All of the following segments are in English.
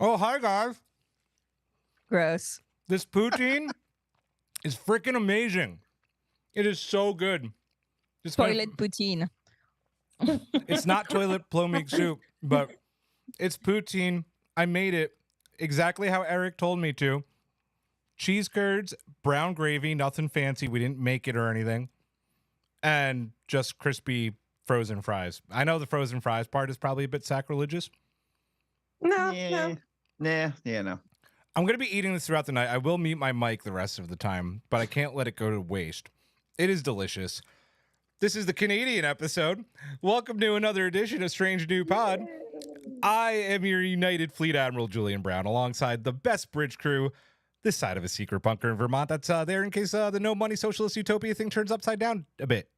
Oh, hi, guys. Gross. This poutine is freaking amazing. It is so good. Just Toilet poutine. It's not toilet plomeek soup, but it's poutine. I made it exactly how Eric told me to. Cheese curds, brown gravy, nothing fancy. We didn't make it or anything. And just crispy frozen fries. I know the frozen fries part is probably a bit sacrilegious. No. No. I'm going to be eating this throughout the night. I will mute my mic the rest of the time, but I can't let it go to waste. It is delicious. This is the Canadian episode. Welcome to another edition of Strange New Pod. I am your United Fleet Admiral, Julian Brown, alongside the best bridge crew this side of a secret bunker in Vermont. That's there in case the no money socialist utopia thing turns upside down a bit.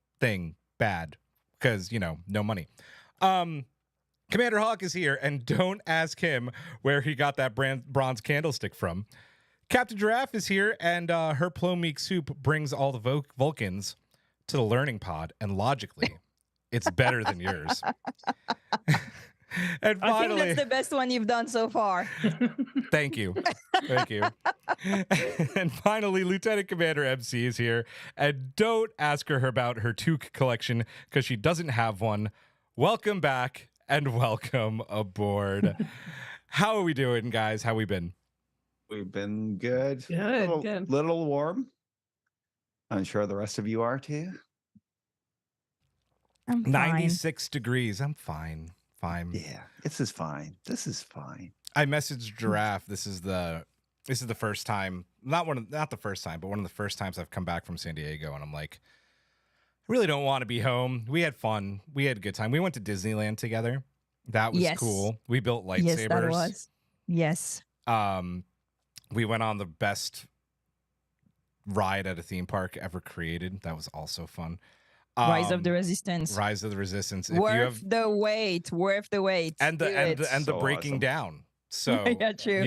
Bad. Because, no money. Commander Hawk is here, and don't ask him where he got that bronze candlestick from. Captain Giraffe is here, and her plomeek soup brings all the Vulcans to the learning pod, and logically, it's better than yours. And finally, I think that's the best one you've done so far. Thank you. And finally, Lieutenant Commander MC is here, and don't ask her about her toque collection because she doesn't have one. Welcome back and welcome aboard. How are we doing, guys? How we been? We've been good. Good. Little warm. I'm sure the rest of you are too. I'm fine. 96 degrees. I'm fine. Yeah, this is fine. I messaged Giraffe. This is the first time, not the first time, but one of the first times I've come back from San Diego, and I'm like, I really don't want to be home. We had fun. We had a good time. We went to Disneyland together. That was cool. We built lightsabers. Yes, that was. Yes. We went on the best ride at a theme park ever created. That was also fun. Rise of the Resistance. Rise of the Resistance. Worth the wait. And the breaking awesome. down. So yeah, true.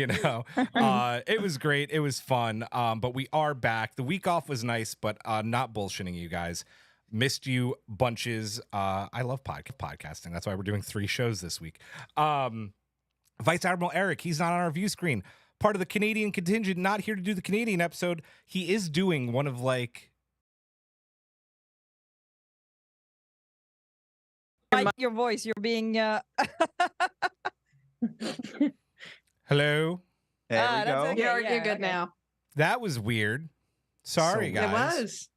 It was great. It was fun. But we are back. The week off was nice, but not bullshitting you guys. Missed you bunches. I love podcasting. That's why we're doing 3 shows this week. Vice Admiral Eric, he's not on our view screen. Part of the Canadian contingent, not here to do the Canadian episode. He is doing one of your voice. You're being. Hello. There we go. Okay. You're good now. That was weird. Sorry, guys. It was.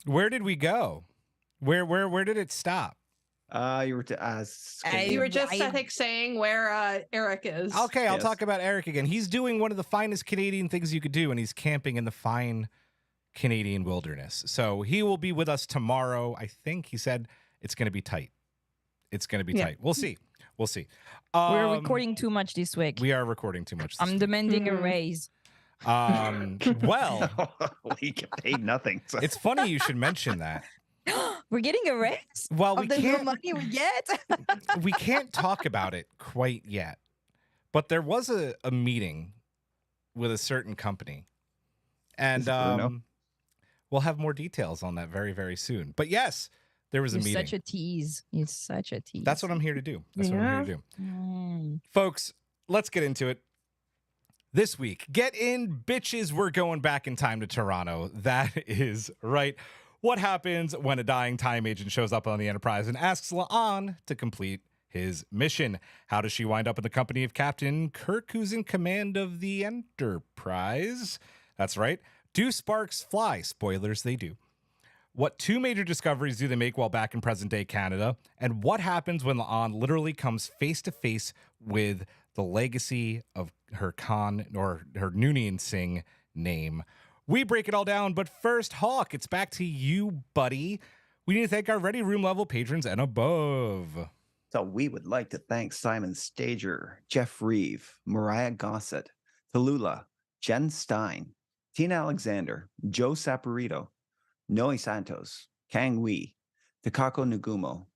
Where did we go? Where did it stop? You were You were just, I think, saying where Eric is. Okay, I'll Yes. talk about Eric again. He's doing one of the finest Canadian things you could do, and he's camping in the fine Canadian wilderness. So he will be with us tomorrow. I think he said it's going to be tight. It's going to be tight. We'll see. We're recording too much this week. We are recording too much. I'm demanding a raise. Well, we get paid nothing. So. it's funny you should mention that. We're getting a raise? Well, Of the no money we get? we can't talk about it quite yet, but there was a meeting with a certain company, and we'll have more details on that very, very soon. But yes, there was a meeting. Such a tease. You're such a tease. That's what I'm here to do. That's what I'm here to do. Mm. Folks, let's get into it. This week, get in, bitches. We're going back in time to Toronto. That is right. What happens when a dying time agent shows up on the Enterprise and asks La'an to complete his mission? How does she wind up in the company of Captain Kirk, who's in command of the Enterprise? That's right. Do sparks fly? Spoilers, they do. What 2 major discoveries do they make while back in present-day Canada? And what happens when La'an literally comes face-to-face with the legacy of her Khan, or her Noonian-Singh name? We break it all down, but first, Hawk, it's back to you, buddy. We need to thank our Ready Room level patrons and above. So we would like to thank Simon Stager, Jeff Reeve, Mariah Gossett, Tallulah, Jen Stein, Tina Alexander, Joe Saporito, Noe Santos, Kang Wee, Takako Nagumo,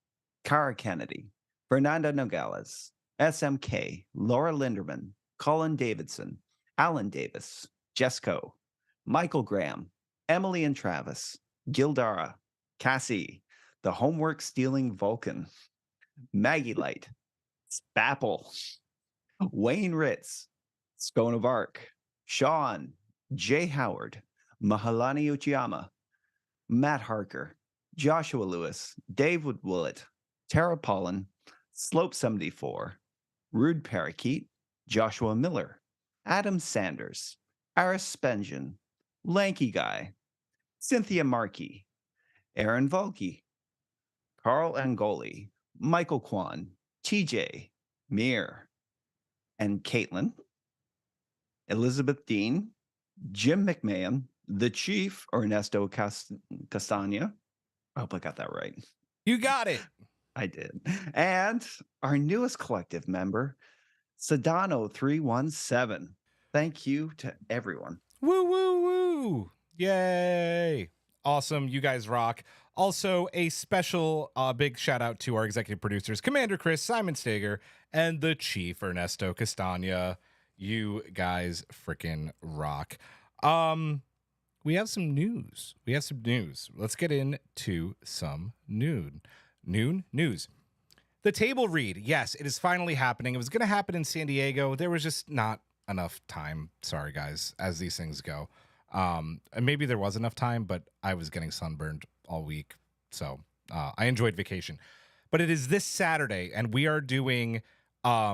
Kara Kennedy, Fernanda Nogales, SMK, Laura Linderman, Colin Davidson, Alan Davis, Jesco, Michael Graham, Emily and Travis, Gildara, Cassie, the homework stealing Vulcan, Maggie Light, Spapple, Wayne Ritz, Scone of Arc, Sean, Jay Howard, Mahalani Uchiyama, Matt Harker, Joshua Lewis, David Willett, Tara Pollen, Slope 74, Rude Parakeet, Joshua Miller, Adam Sanders, Aris Spengen, Lanky Guy, Cynthia Markey, Aaron Volke, Carl Angoli, Michael Kwan, TJ, Mir, and Caitlin, Elizabeth Dean, Jim McMahon, the Chief, Ernesto Castagna. I hope I got that right. You got it. I did. And our newest collective member, Sedano317. Thank you to everyone. Woo, woo, woo. Yay. Awesome. You guys rock. Also, a special big shout out to our executive producers, Commander Chris, Simon Steger, and the Chief, Ernesto Castagna. You guys freaking rock. We have some news. Let's get into some noon news. The table read. Yes, it is finally happening. It was going to happen in San Diego. There was just not enough time. Sorry, guys, as these things go. And maybe there was enough time, but I was getting sunburned all week. So I enjoyed vacation. But it is this Saturday, and we are doing... what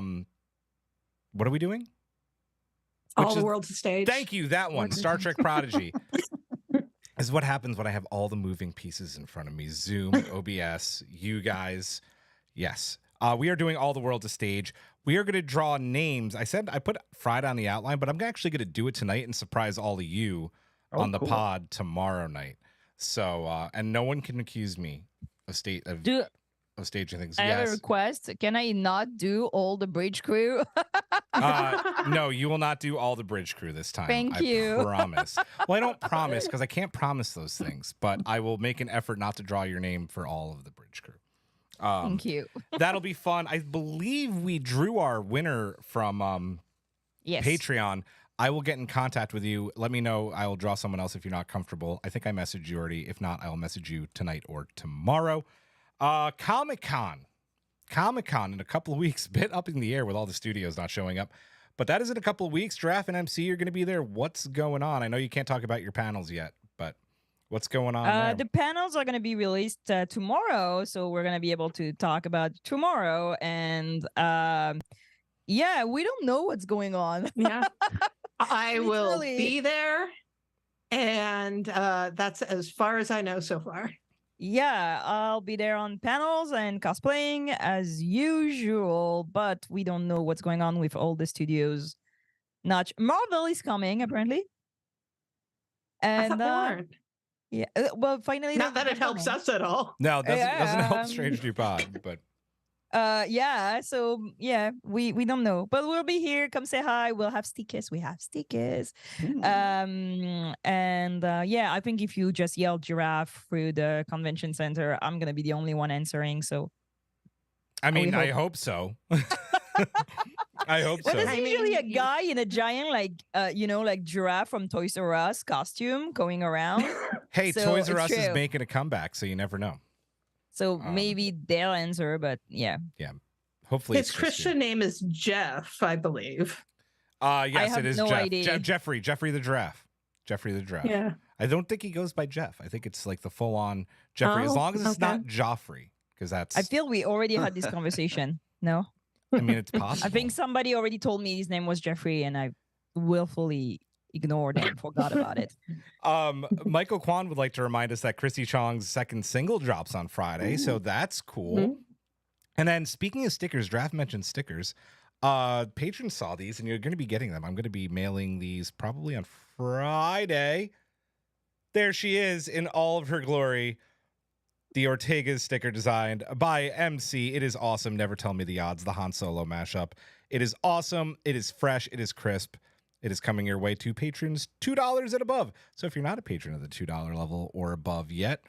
are we doing? All the World's a Stage. Thank you, that one. Star Trek Prodigy. Is what happens when I have all the moving pieces in front of me. Zoom, OBS, you guys. Yes. We are doing All the World's a Stage. We are going to draw names. I put Friday on the outline, but I'm actually going to do it tonight and surprise all of you on the pod tomorrow night. So, and no one can accuse me of staging things. I have a request. Can I not do all the bridge crew? No, you will not do all the bridge crew this time. Thank you. I promise. Well, I don't promise because I can't promise those things, but I will make an effort not to draw your name for all of the bridge crew. Thank you. That'll be fun. I believe we drew our winner from Yes. Patreon. I will get in contact with you. Let me know. I will draw someone else if you're not comfortable. I think I messaged you already. If not, I will message you tonight or tomorrow. Comic-Con in a couple of weeks, bit up in the air with all the studios not showing up, but that is in a couple of weeks. Giraffe and MC are going to be there. What's going on? I know you can't talk about your panels yet, but what's going on there? The panels are going to be released tomorrow, so we're going to be able to talk about tomorrow. And yeah, we don't know what's going on. Yeah, I will Literally. be there, and that's as far as I know so far. Yeah, I'll be there on panels and cosplaying as usual, but we don't know what's going on with all the studios. Marvel is coming apparently, I and thought they weren't. yeah, well, finally, Not that it helps us at all. No, it doesn't help Yeah, Strange New Pod, but yeah, so yeah, we don't know, but we'll be here. Come say hi. We'll have stickers. We have stickers. And yeah, I think if you just yell giraffe through the convention center, I'm gonna be the only one answering. So I mean, I hope. hope so. I hope Well, so. there's usually a guy in a giant, like giraffe from Toys R Us costume going around. Hey, So Toys R Us it's is true. making a comeback, so you never know. So maybe they'll answer, but yeah. Hopefully, His it's just you. Christian name is Jeff, I believe. Yes, have it is no Jeff. idea. Jeffrey the Giraffe. Jeffrey the Giraffe. Yeah. I don't think he goes by Jeff. I think it's like the full-on Jeffrey, as Oh, long as it's okay. not Joffrey, because that's. I feel we already had this conversation. No, I mean, it's possible. I think somebody already told me his name was Jeffrey, and I willfully ignored and forgot about it. Michael Kwan would like to remind us that Chrissy Chong's second single drops on Friday, so that's cool. Mhm. And then speaking of stickers, Draft mentioned stickers. Patrons saw these, and you're going to be getting them. I'm going to be mailing these probably on Friday. There she is in all of her glory. The Ortega's sticker designed by MC. It is awesome. Never Tell Me the Odds, the Han Solo mashup. It is awesome. It is fresh. It is crisp. It is coming your way to patrons $2 and above. So if you're not a patron of the $2 level or above yet,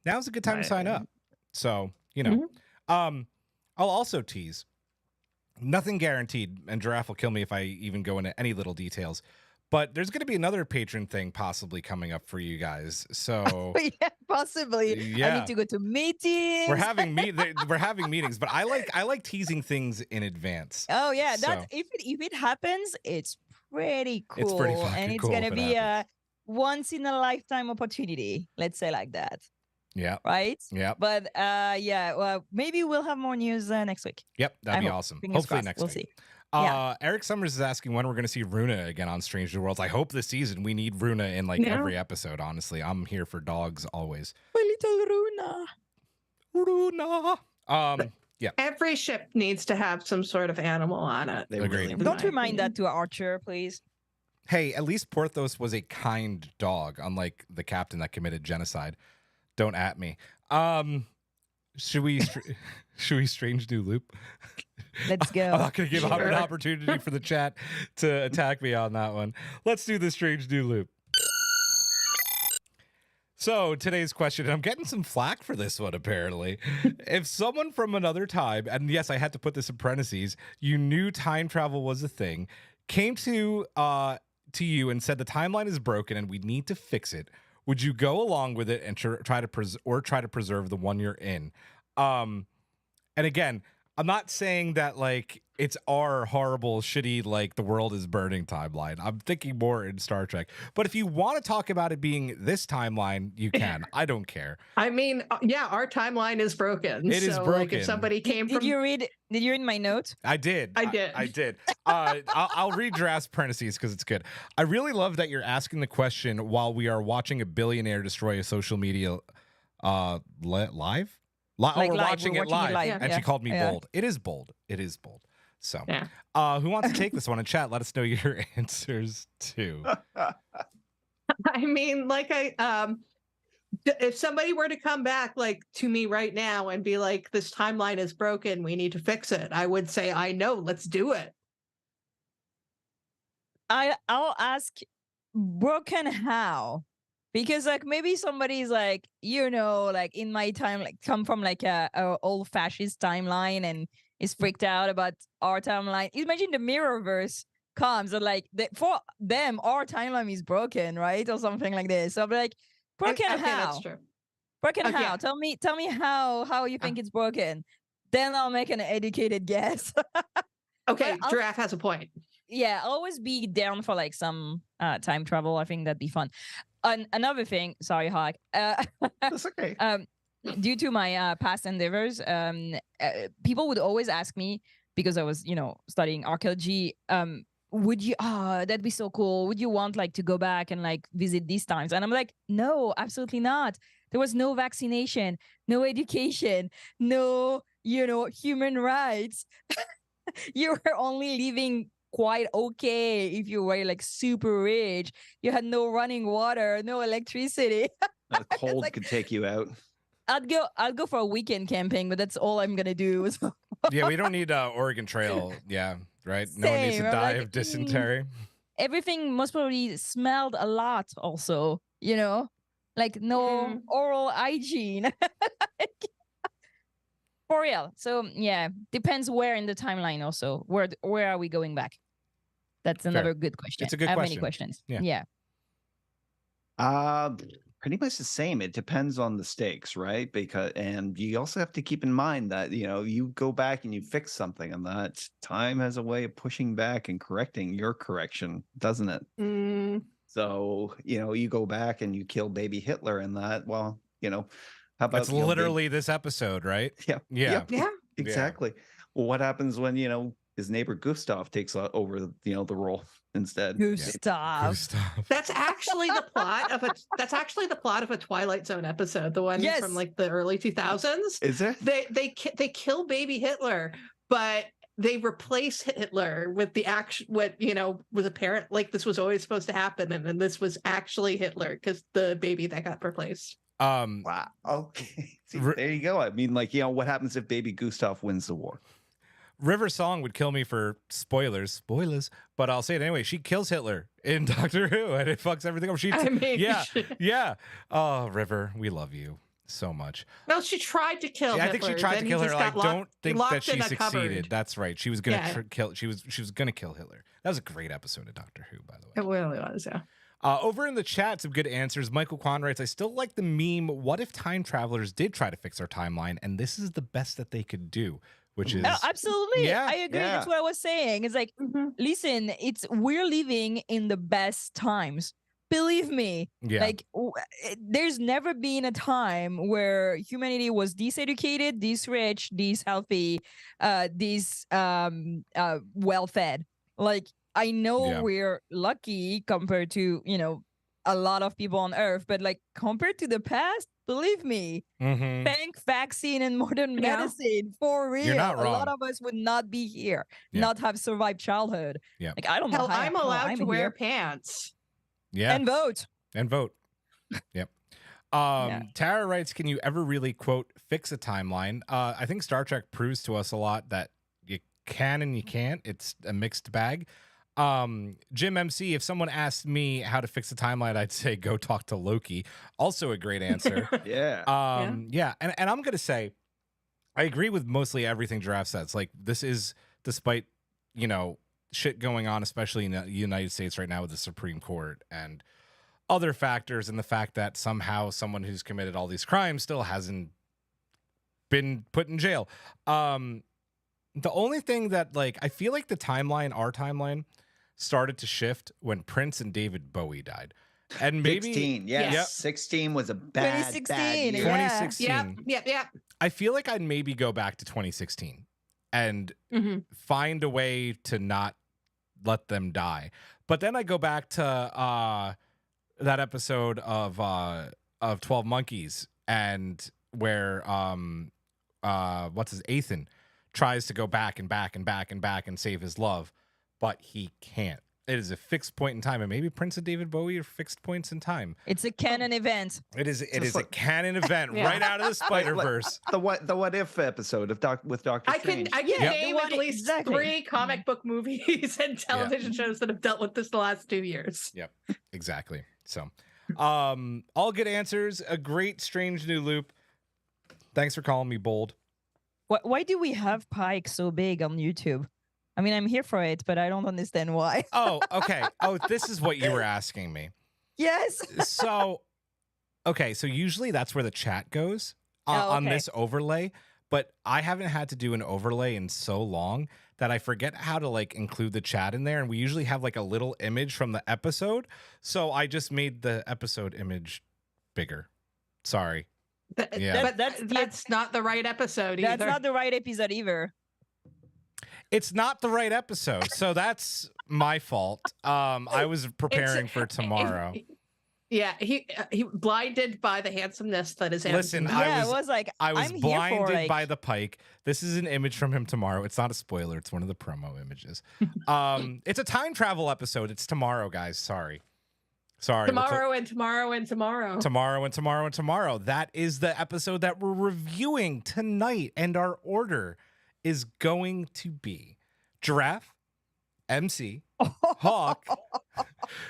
now's a good time to sign up. So, you know. I'll also tease, nothing guaranteed, and Giraffe will kill me if I even go into any little details, but there's going to be another patron thing possibly coming up for you guys. So Yeah, possibly. I Yeah. need to go to meetings. we're having meetings, but I like teasing things in advance. Oh yeah, So- that if it happens, it's pretty cool. It's pretty and fucking it's cool gonna if it be happens. a once in a lifetime opportunity. Let's say like that, Yeah. right? Yep. But yeah, well, maybe we'll have more news next week. Yep. That'd I be hope. awesome. Fingers Hopefully crossed. next We'll week. see. Yeah. Eric Summers is asking when we're going to see Runa again on Strange New Worlds. I hope this season we need Runa in like Yeah. every episode. Honestly, I'm here for dogs always. My little Runa. Runa. Yeah. Every ship needs to have some sort of animal on it. They Agreed. really in do. Don't my remind that opinion. to Archer, please. Hey, at least Porthos was a kind dog, unlike the captain that committed genocide. Don't at me. Should we strange new loop? Let's go. I'm not going to give out an Sure. opportunity for the chat to attack me on that one. Let's do the strange new loop. So today's question, and I'm getting some flack for this one apparently. If someone from another time, and yes, I had to put this in parentheses, you knew time travel was a thing, came to you and said the timeline is broken and we need to fix it, would you go along with it and try to preserve the one you're in? And again, I'm not saying that like it's our horrible, shitty, like the world is burning timeline. I'm thinking more in Star Trek. But if you want to talk about it being this timeline, you can. I don't care. I mean, yeah, our timeline is broken. It is Like broken. if somebody came Did from, you read my note? I did. I did. I did. I'll read Draft's parentheses because it's good. I really love that you're asking the question while we are watching a billionaire destroy a social media live. Like we're live, watching we're it watching it live, live, and yeah. she called me Yeah. bold. It is bold. It is bold. So, Yeah. who wants to take this one in chat? Let us know your answers too. I mean, like if somebody were to come back like to me right now and be like, this timeline is broken, we need to fix it, I would say, I know, let's do it. I'll ask, broken how? Because like maybe somebody's like, like in my time, like come from like a old fascist timeline and is freaked out about our timeline. Imagine the Mirrorverse comes and like for them our timeline is broken, right, or something like this. So I'll be like, broken Okay, how? that's true. Broken Okay. how? Tell me how you think it's broken. Then I'll make an educated guess. Okay, I'll- Giraffe has a point. Yeah, I'll always be down for like some time travel. I think that'd be fun. Another thing, sorry, Hawk. That's okay. Due to my past endeavors, people would always ask me, because I was, studying archaeology, would you, that'd be so cool. Would you want like to go back and like visit these times? And I'm like, no, absolutely not. There was no vaccination, no education, no, human rights. You were only living quite okay if you were like super rich. You had no running water, no electricity. A cold like- could take you out. I'll go for a weekend camping, but that's all I'm gonna do. So Yeah, we don't need Oregon Trail. Yeah, right. No one needs to Same. I'm die like, of dysentery. everything most probably smelled a lot also, like no oral hygiene. For real. So yeah, depends where in the timeline also. Where are we going back? That's another good question. It's a good I have many question. questions. Yeah. Pretty much the same. It depends on the stakes, right? And you also have to keep in mind that, you go back and you fix something, and that time has a way of pushing back and correcting your correction, doesn't it? Mm, So, you go back and you kill baby Hitler and that, well, how about That's literally this episode, right? Yeah. Yeah. Yep, yeah. exactly. Well, what happens when, his neighbor Gustav takes over, the role instead? Gustav. Gustav. That's actually the plot of a Twilight Zone episode, the one Yes. from like the early 2000s. Is it? They kill baby Hitler, but they replace Hitler with what was apparent, like this was always supposed to happen, and then this was actually Hitler because the baby that got replaced. Wow. Okay. See, there you go. I mean, like, what happens if baby Gustav wins the war? River Song would kill me for spoilers, but I'll say it anyway. She kills Hitler in Doctor Who, and it fucks everything up. Yeah. Oh, River, we love you so much. Well, she tried to kill Yeah, Hitler. I think she tried then to he kill her. just I got don't think that locked she in a succeeded. cupboard. That's right. She was gonna Yeah. kill. She was gonna kill Hitler. That was a great episode of Doctor Who, by the way. It really was, yeah. Over in the chat, some good answers. Michael Kwan writes, I still like the meme, what if time travelers did try to fix our timeline and this is the best that they could do? which is Absolutely. Yeah, I agree. That's what I was saying. It's like, listen, we're living in the best times. Believe me. Like there's never been a time where humanity was this educated, this rich, this healthy, this well fed. Like I know we're lucky compared to, a lot of people on earth, but like compared to the past, believe me, thank vaccine and modern medicine, for real. You're not wrong. A lot of us would not be here, not have survived childhood. Yeah. Like I don't know Hell, how I'm allowed I'm to wear here. pants. Yeah. And vote. Yep. Tara writes, can you ever really, quote, fix a timeline? I think Star Trek proves to us a lot that you can and you can't. It's a mixed bag. Jim MC, if someone asked me how to fix a timeline, I'd say go talk to Loki. Also a great answer. Yeah. And I'm gonna say I agree with mostly everything Giraffe says. Like, this is despite, shit going on, especially in the United States right now with the Supreme Court and other factors, and the fact that somehow someone who's committed all these crimes still hasn't been put in jail. The only thing that, like, I feel like our timeline started to shift when Prince and David Bowie died. And maybe 16, yes. 16 was a bad 2016, year. 2016. Yep. I feel like I'd maybe go back to 2016 and find a way to not let them die. But then I go back to that episode of 12 Monkeys, and where Ethan tries to go back and save his love, but he can't. It is a fixed point in time, and maybe Prince and David Bowie are fixed points in time. It's a canon event. It is a canon event right out of the Spider-Verse. The what if episode with Doctor Strange. I can name at least 3 comic book movies and television shows that have dealt with this the last 2 years. Yep, exactly. So, all good answers. A great strange new loop. Thanks for calling me bold. Why do we have Pike so big on YouTube? I mean, I'm here for it, but I don't understand why. Oh, okay. Oh, this is what you were asking me. Yes. So usually that's where the chat goes on this overlay, but I haven't had to do an overlay in so long that I forget how to like include the chat in there. And we usually have like a little image from the episode. So I just made the episode image bigger. Sorry. That's not the right episode either. That's not the right episode either. It's not the right episode, so that's my fault. I was preparing for tomorrow. He blinded by the handsomeness that is. Listen, I was blinded by the Pike. This is an image from him tomorrow. It's not a spoiler. It's one of the promo images. It's a time travel episode. It's tomorrow, guys. Sorry. Tomorrow and tomorrow and tomorrow. Tomorrow and tomorrow and tomorrow. That is the episode that we're reviewing tonight, and our order is going to be Giraffe, MC, Hawk.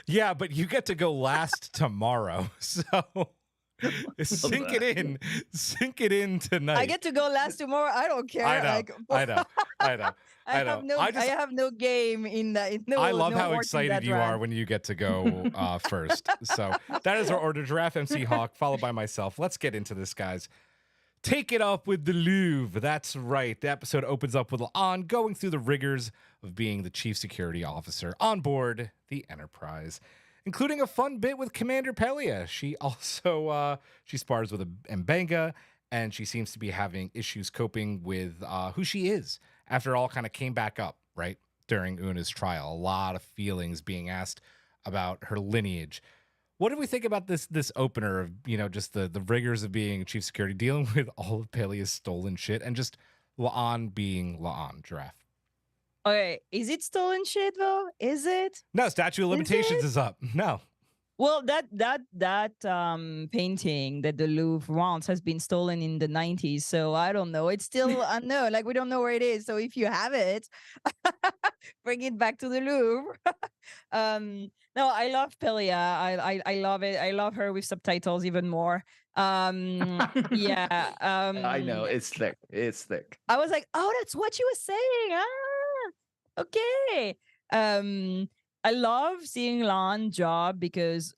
Yeah, but you get to go last tomorrow. So sink it in tonight. I get to go last tomorrow. I don't care. I know. I have no game in that. I love how excited you are when you get to go first. So that is our order: Giraffe, MC, Hawk, followed by myself. Let's get into this, guys. Take it up with the Louvre. That's right. The episode opens up with La'an going through the rigors of being the chief security officer on board the Enterprise, including a fun bit with Commander Pelia. She also she spars with M'Benga, and she seems to be having issues coping with who she is after it all kind of came back up, right, during Una's trial. A lot of feelings being asked about her lineage. What do we think about this opener of, just the rigors of being chief security, dealing with all of Pelia's stolen shit, and just La'an being La'an? Giraffe. Okay, is it stolen shit though? Is it? No, statute of limitations is up. No. Well, that painting that the Louvre wants has been stolen in the 90s, so I don't know. It's still unknown. Like, we don't know where it is. So if you have it, bring it back to the Louvre. No, I love Pelia. I love it. I love her with subtitles even more. Yeah. I know, it's thick. It's thick. I was like, oh, that's what you were saying. Okay. I love seeing La'an job because,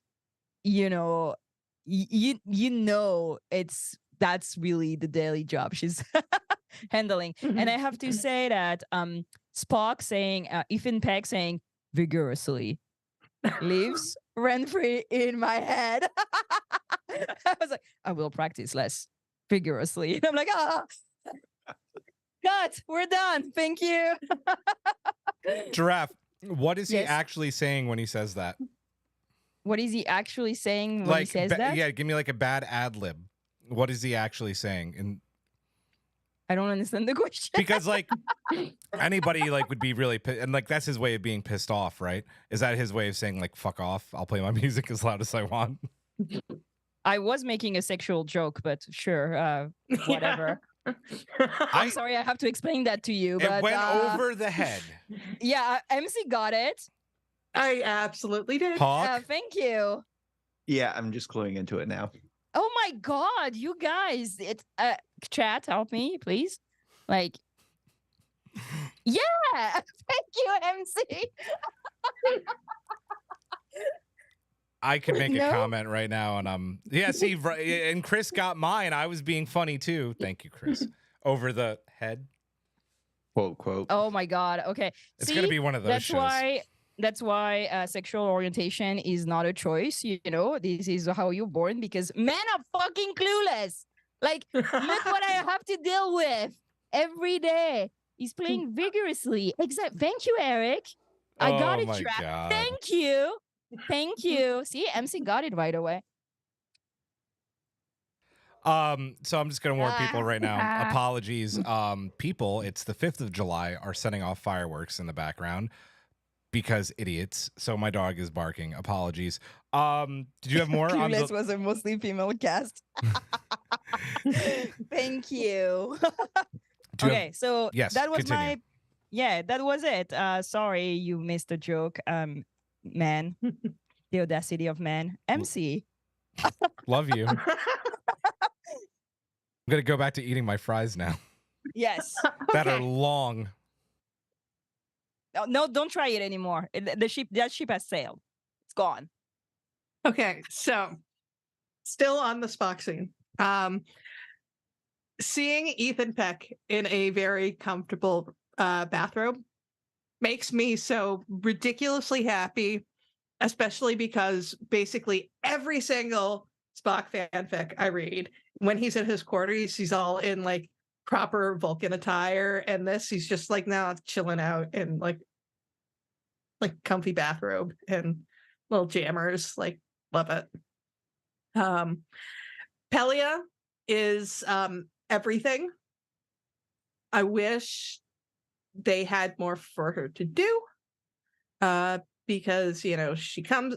that's really the daily job. She's handling. And I have to say that Spock saying, Ethan Peck saying vigorously lives rent free in my head. I was like, I will practice less vigorously. And I'm like, cut, we're done. Thank you. Giraffe, what is he Yes. actually saying when he says that? What is he actually saying when he says that? Yeah, give me like a bad ad lib. What is he actually saying? And I don't understand the question. because like anybody like would be really and like that's his way of being pissed off, right? Is that his way of saying like fuck off? I'll play my music as loud as I want. I was making a sexual joke, but sure, whatever. I'm sorry, I have to explain that to you. It But went over the head. yeah, MC got it. I absolutely did. Hawk, Thank you. Yeah, I'm just cluing into it now. Oh my God, you guys! It's chat, help me, please. Like, yeah, thank you, MC. I could make a No? comment right now, and yeah, see, and Chris got mine. I was being funny too. Thank you, Chris. Over the head. Quote, quote. Oh my God. Okay, It's gonna be one of those that's shows. That's why sexual orientation is not a choice. You know, this is how you're born because men are fucking clueless. Like, look what I have to deal with every day. He's playing vigorously. Thank you, Eric. I got Oh it, my Trap. God. Thank you. Thank you. See, MC got it right away. So I'm just gonna warn people right now. Apologies. People, it's the 5th of July, are setting off fireworks in the background because idiots. So my dog is barking. Apologies. Did you have more on Clueless the was a mostly female cast. Thank you. Do you have- Okay, so Yes, that was continue. that was it. Sorry, you missed a joke. Man, the audacity of man. MC. Love you. I'm gonna go back to eating my fries now Yes. that are Okay. long. No, don't try it anymore. That ship has sailed. It's gone. Okay, so still on the Spock scene. Seeing Ethan Peck in a very comfortable bathrobe makes me so ridiculously happy, especially because basically every single Spock fanfic I read, when he's in his quarters, he's all in like proper Vulcan attire, and this he's just like now chilling out in like comfy bathrobe and little jammers. Like, love it. Pelia is everything. I wish they had more for her to do. Because she comes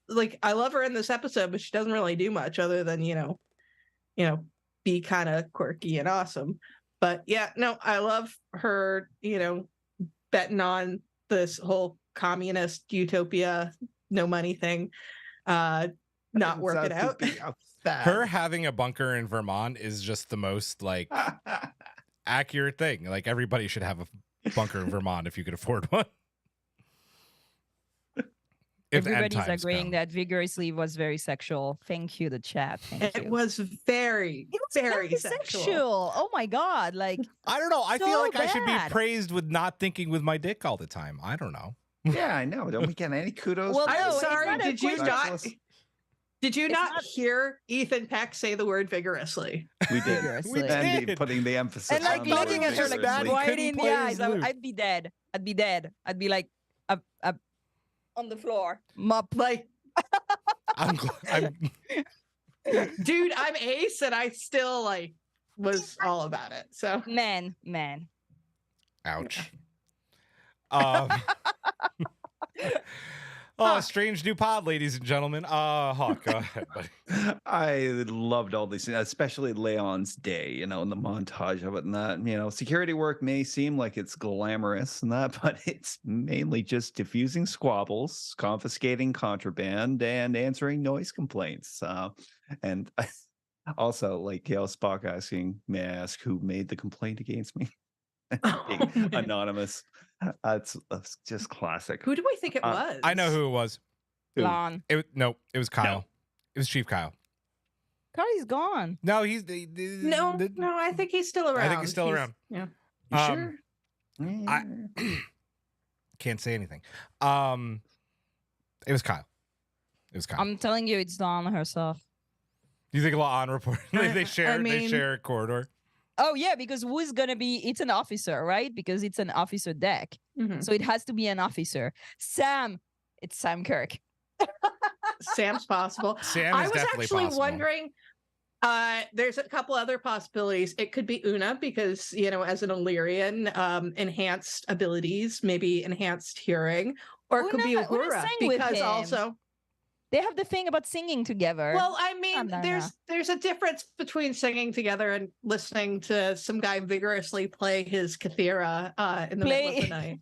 like I love her in this episode, but she doesn't really do much other than be kind of quirky and awesome. But yeah, no, I love her, betting on this whole communist utopia, no money thing, not working out. Her having a bunker in Vermont is just the most like accurate thing. Like everybody should have a bunker in Vermont if you could afford one. If the end Everybody's times agreeing come. that vigorously was very sexual. Thank you, the chat. Thank It you. was very, It was very very sexual. Oh my God. Like, I don't know. I feel so like I should be bad. praised with not thinking with my dick all the time. I don't know. Yeah, I know. Don't we get any kudos? Well, for no, I'm this? it's sorry, not a did you question. not? Did you It's not not- hear Ethan Peck say the word vigorously? We did. Vigorously. We And did. putting the emphasis And like on looking the at her word like bad. He vigorously. right couldn't in the play his eyes. lute. I'd be dead. I'd be dead. I'd be like up on the floor. Mop. Like, I'm dude, I'm ace, and I still was all about it. So Man. ouch. Um, oh, strange new pod, ladies and gentlemen. Hawk, go ahead, buddy. I loved all these things, especially Leon's day, and the montage of it and that. Security work may seem like it's glamorous and that, but it's mainly just diffusing squabbles, confiscating contraband, and answering noise complaints. And also, like Spock asking, may I ask who made the complaint against me? Being anonymous. That's just classic. who do I think it was? I know who it was. Who? Lon. It was Kyle. It was Chief Kyle. Carly's gone. No, he's No, I think he's still around. I think he's still around. Yeah. You Um, sure? I can't say anything. It was Kyle. It was Kyle. I'm telling you, it's Dawn herself. Do you think La'an report? They I share mean- a corridor. Oh yeah, because who's gonna be? It's an officer, right? Because it's an officer deck, Mhm. so it has to be an officer. Sam, it's Sam Kirk. Sam's possible. Sam I is was definitely actually possible. wondering. There's a couple other possibilities. It could be Una because, as an Illyrian, enhanced abilities, maybe enhanced hearing, or it could be Una Uhura sang with because him. also. They have the thing about singing together. Well, I mean, no, there's a difference between singing together and listening to some guy vigorously play his Kathira in the middle of the night.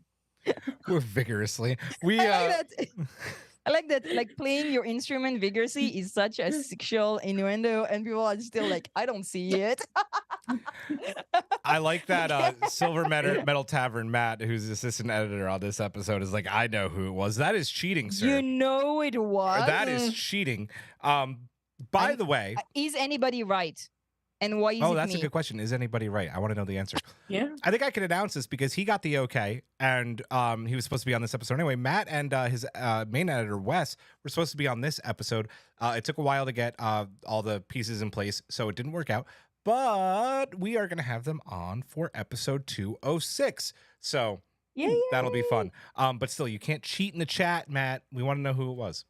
We're vigorously. We I like that. I like that. Like playing your instrument vigorously is such a sexual innuendo, and people are still like, I don't see it. I like that Silver Metal Tavern Matt, who's the assistant editor on this episode, is like, I know who it was. That is cheating, sir. You know it Or was. that is cheating. By the way, Is anybody right? And why is it that's me? a good question. Is anybody right? I want to know the answer. Yeah. I think I can announce this because he got the okay, and he was supposed to be on this episode anyway. Matt and his main editor Wes were supposed to be on this episode. It took a while to get all the pieces in place, so it didn't work out. But we are going to have them on for episode 206. So Yay. that'll be fun. But still, you can't cheat in the chat, Matt. We want to know who it was.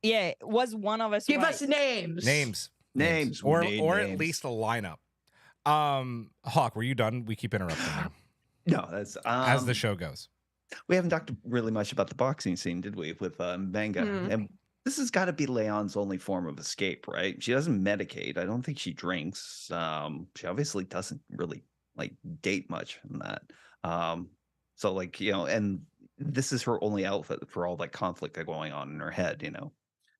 Yeah, was one of us Give right? us names. Names. Or We need at names. least a lineup. Hawk, were you done? We keep interrupting you No, that's as the show goes. We haven't talked really much about the boxing scene, did we? With Manga, and this has got to be Leon's only form of escape, right? She doesn't medicate. I don't think she drinks. She obviously doesn't really date much in that. So and this is her only outlet for all that conflict going on in her head.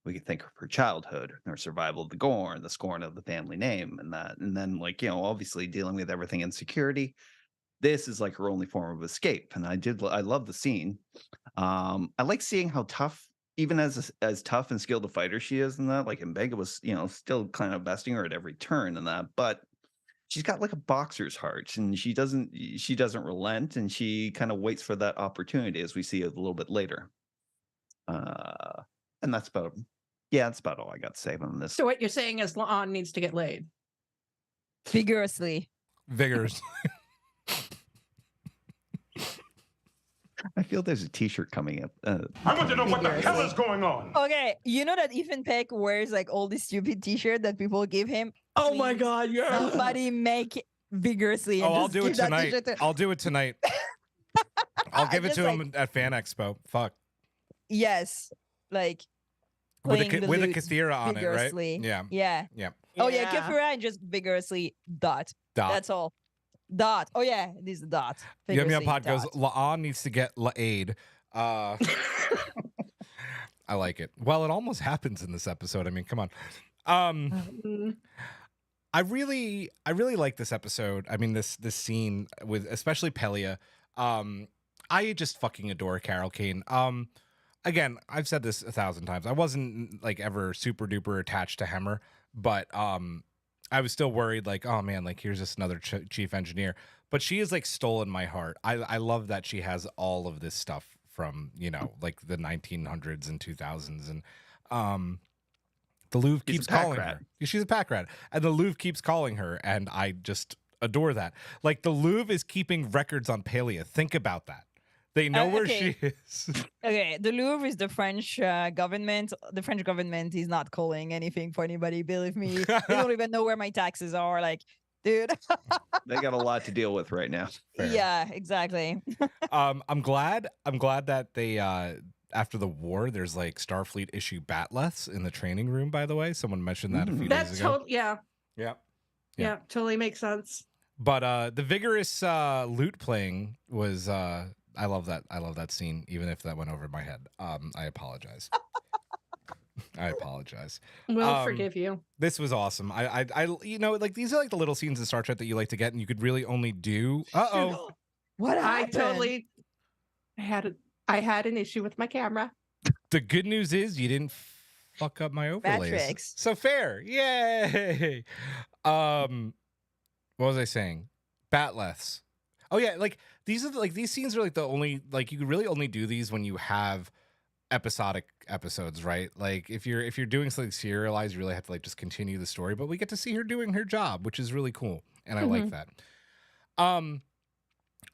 We could think of her childhood, her survival of the Gorn, the scorn of the family name, and that, and then obviously dealing with everything in security. This is like her only form of escape, and I love the scene. I like seeing how tough, even as tough and skilled a fighter she is, in that. Like Mbega was, still kind of besting her at every turn and that, but she's got like a boxer's heart, and she doesn't relent, and she kind of waits for that opportunity, as we see a little bit later. And that's about all I got to say on this. So what you're saying is La'an needs to get laid. Vigorously. Vigors. I feel there's a T-shirt coming up. I want to know what the hell is going on. Okay, you know that Ethan Peck wears like all these stupid T-shirt that people give him. Oh my Please, God, yeah. Somebody make vigorously. And I'll just do it give that tonight. t-shirt to- I'll do it tonight. I'll give it Just to him at Fan Expo. Fuck. Yes, like With playing the a lute Kathira on it, vigorously. right? Yeah. Yeah. Yeah. Oh yeah, Kefira and just vigorously dot. Dot. That's all. Dot. Oh yeah, this is dot. Yummy Vigorously Pod goes, dot. La'an needs to get La'aid. I like it. Well, it almost happens in this episode. I mean, come on. I really like this episode. I mean, this scene with especially Pelia. I just fucking adore Carol Kane. Again, I've said this 1,000 times. I wasn't like ever super duper attached to Hemmer, but I was still worried, like, oh man, like here's just another chief engineer. But she has like stolen my heart. I love that she has all of this stuff from like the 1900s and 2000s, and the Louvre keeps calling her. She's a pack rat, and the Louvre keeps calling her, and I just adore that. Like the Louvre is keeping records on Pelia. Think about that. They know where she is. Okay, the Louvre is the French government. The French government is not calling anything for anybody. Believe me, they don't even know where my taxes are. Like, dude. They got a lot to deal with right now. Fair. Yeah, exactly. I'm glad that they after the war, there's like Starfleet issue batleths in the training room. By the way, someone mentioned that a few days ago. Yeah, totally makes sense. But the vigorous lute playing was I love that. I love that scene, even if that went over my head. I apologize. I apologize. We'll forgive you. This was awesome. I like these are like the little scenes in Star Trek that you like to get, and you could really only do. What I happened? I had an issue with my camera. The good news is you didn't fuck up my overlays. Matrix. So fair. Yay. What was I saying? Batleths. Oh yeah, like these scenes are like the only, like you could really only do these when you have episodic episodes, right? Like if you're doing something serialized, you really have to like just continue the story, but we get to see her doing her job, which is really cool, and I like that.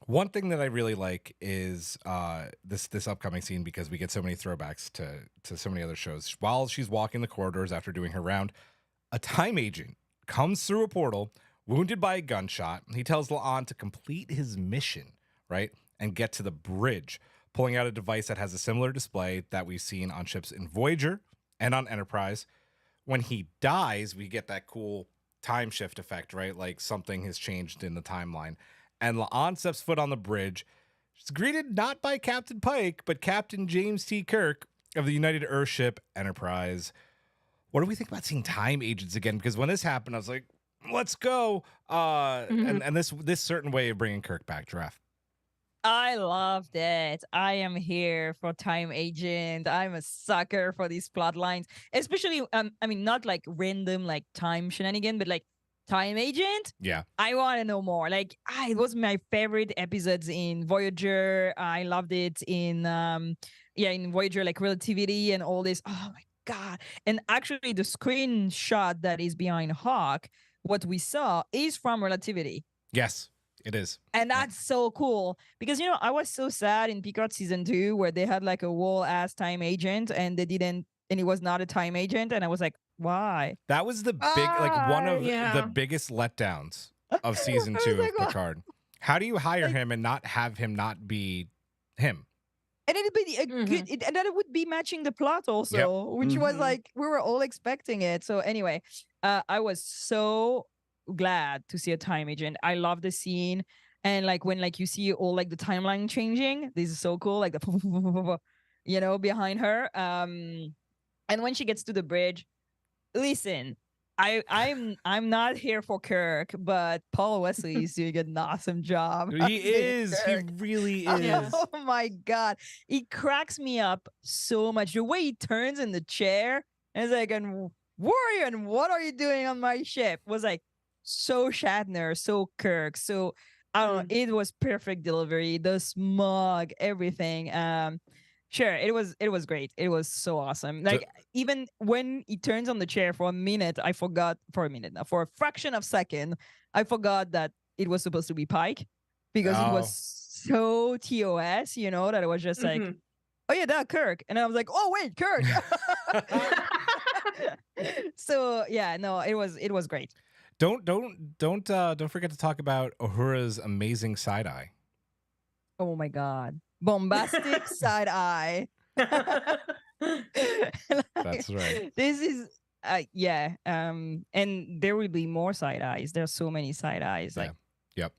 One thing that I really like is this upcoming scene, because we get so many throwbacks to so many other shows. While she's walking the corridors after doing her round, a time agent comes through a portal, wounded by a gunshot. He tells La'an to complete his mission, right, and get to the bridge, pulling out a device that has a similar display that we've seen on ships in Voyager and on Enterprise. When he dies, we get that cool time shift effect, right? Like something has changed in the timeline. And La'an steps foot on the bridge. She's greeted not by Captain Pike, but Captain James T. Kirk of the United Earthship Enterprise. What do we think about seeing time agents again? Because when this happened, I was like, let's go. And this certain way of bringing Kirk back, Giraffe. I loved it. I am here for time agent. I'm a sucker for these plot lines, especially I mean, not like random like time shenanigan, but like time agent. Yeah, I want to know more. Like, it was my favorite episodes in Voyager. I loved it in in Voyager, like Relativity and all this. Oh my god! And actually, the screenshot that is behind Hawk, what we saw is from Relativity. yes, it is. And that's so cool because, I was so sad in Picard season 2 where they had like a whole ass time agent and and it was not a time agent. And I was like, why? That was the one of yeah. the biggest letdowns of season 2 of Picard. How do you hire him and not have him not be him? And it'd be a good, and then it would be matching the plot also, which was like, we were all expecting it. So anyway, I was so glad to see a time agent. I love the scene. And like when like you see all like the timeline changing, this is so cool. Like the, behind her. And when she gets to the bridge, listen, I'm not here for Kirk, but Paul Wesley is doing an awesome job. He is. He really is. Oh my god, he cracks me up so much. The way he turns in the chair and is like, "And warrior, and what are you doing on my ship?" Was like so Shatner, so Kirk, so I don't know. It was perfect delivery. The smug, everything. Sure, it was great. It was so awesome. Like even when he turns on the chair for a fraction of a second, I forgot that it was supposed to be Pike because it was so TOS, that it was just like, oh yeah, that Kirk, and I was like, oh wait, Kirk. So yeah, no, it was great. Don't forget to talk about Uhura's amazing side eye. Oh my god. Bombastic side eye. That's right. This is and there will be more side eyes. There's so many side eyes. Like Yep.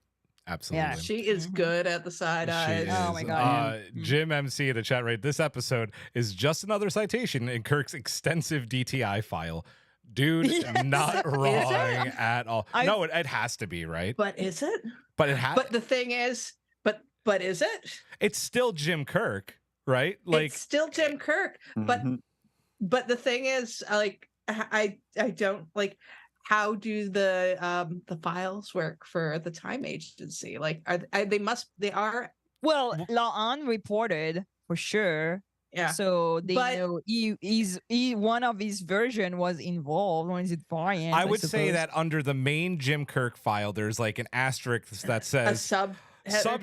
Absolutely. Yeah. She is good at the side eyes. Oh my god. Jim MC in the chat, right? This episode is just another citation in Kirk's extensive DTI file. Dude, Yes. not Is wrong it? at all. No, it has to be, right? But is it? But it has. But the thing is, but is it? It's still Jim Kirk, right? Like It's still Jim Kirk. But the thing is, like, I don't like, how do the files work for the time agency? Like, they are. Well, La'an reported for sure. Yeah. So they know he one of his version was involved. When is it variant? I would say that under the main Jim Kirk file, there's like an asterisk that A says sub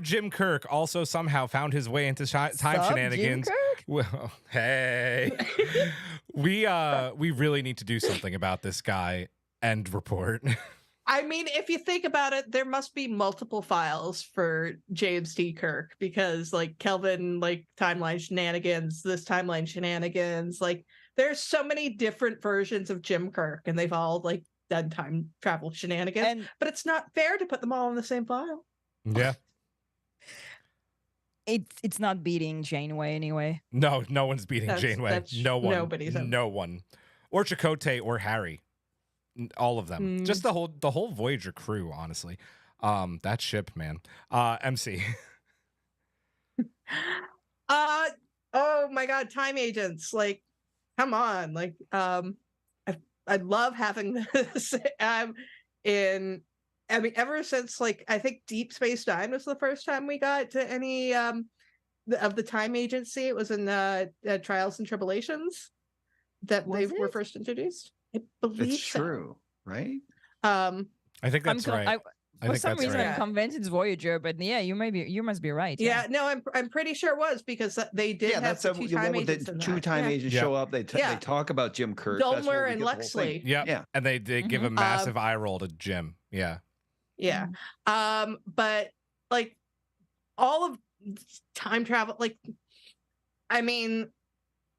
Jim Kirk also somehow found his way into time shenanigans. Jim Kirk? Well, hey, we really need to do something about this guy and report. I mean, if you think about it, there must be multiple files for James T. Kirk because, like, Kelvin, like, timeline shenanigans, this timeline shenanigans, like, there's so many different versions of Jim Kirk, and they've all, like, done time travel shenanigans. But it's not fair to put them all in the same file. Yeah. It's not beating Janeway anyway. No one's beating Janeway. No one. Nobody's no one. Or Chakotay or Harry. All of them. Just the whole Voyager crew, honestly. That ship, man. MC. Oh my god, time agents. Like, come on, like I love having this in. I mean, ever since like I think Deep Space Nine was the first time we got to any of the time agency. It was in Trials and Tribulations that Was were it? first introduced. I believe It's true, right? So. I think that's right. For some that's reason, right. I'm convinced it's Voyager, but yeah, you must be right. Yeah, no, I'm pretty sure it was because they did have that's the two time agents. the in two that. time Yeah. agents show up. They talk about Jim Kirk. That's where Dulmer we and get the whole thing. Lexley. Yeah. And they give a massive eye roll to Jim. Yeah. Yeah. But like all of time travel, like I mean,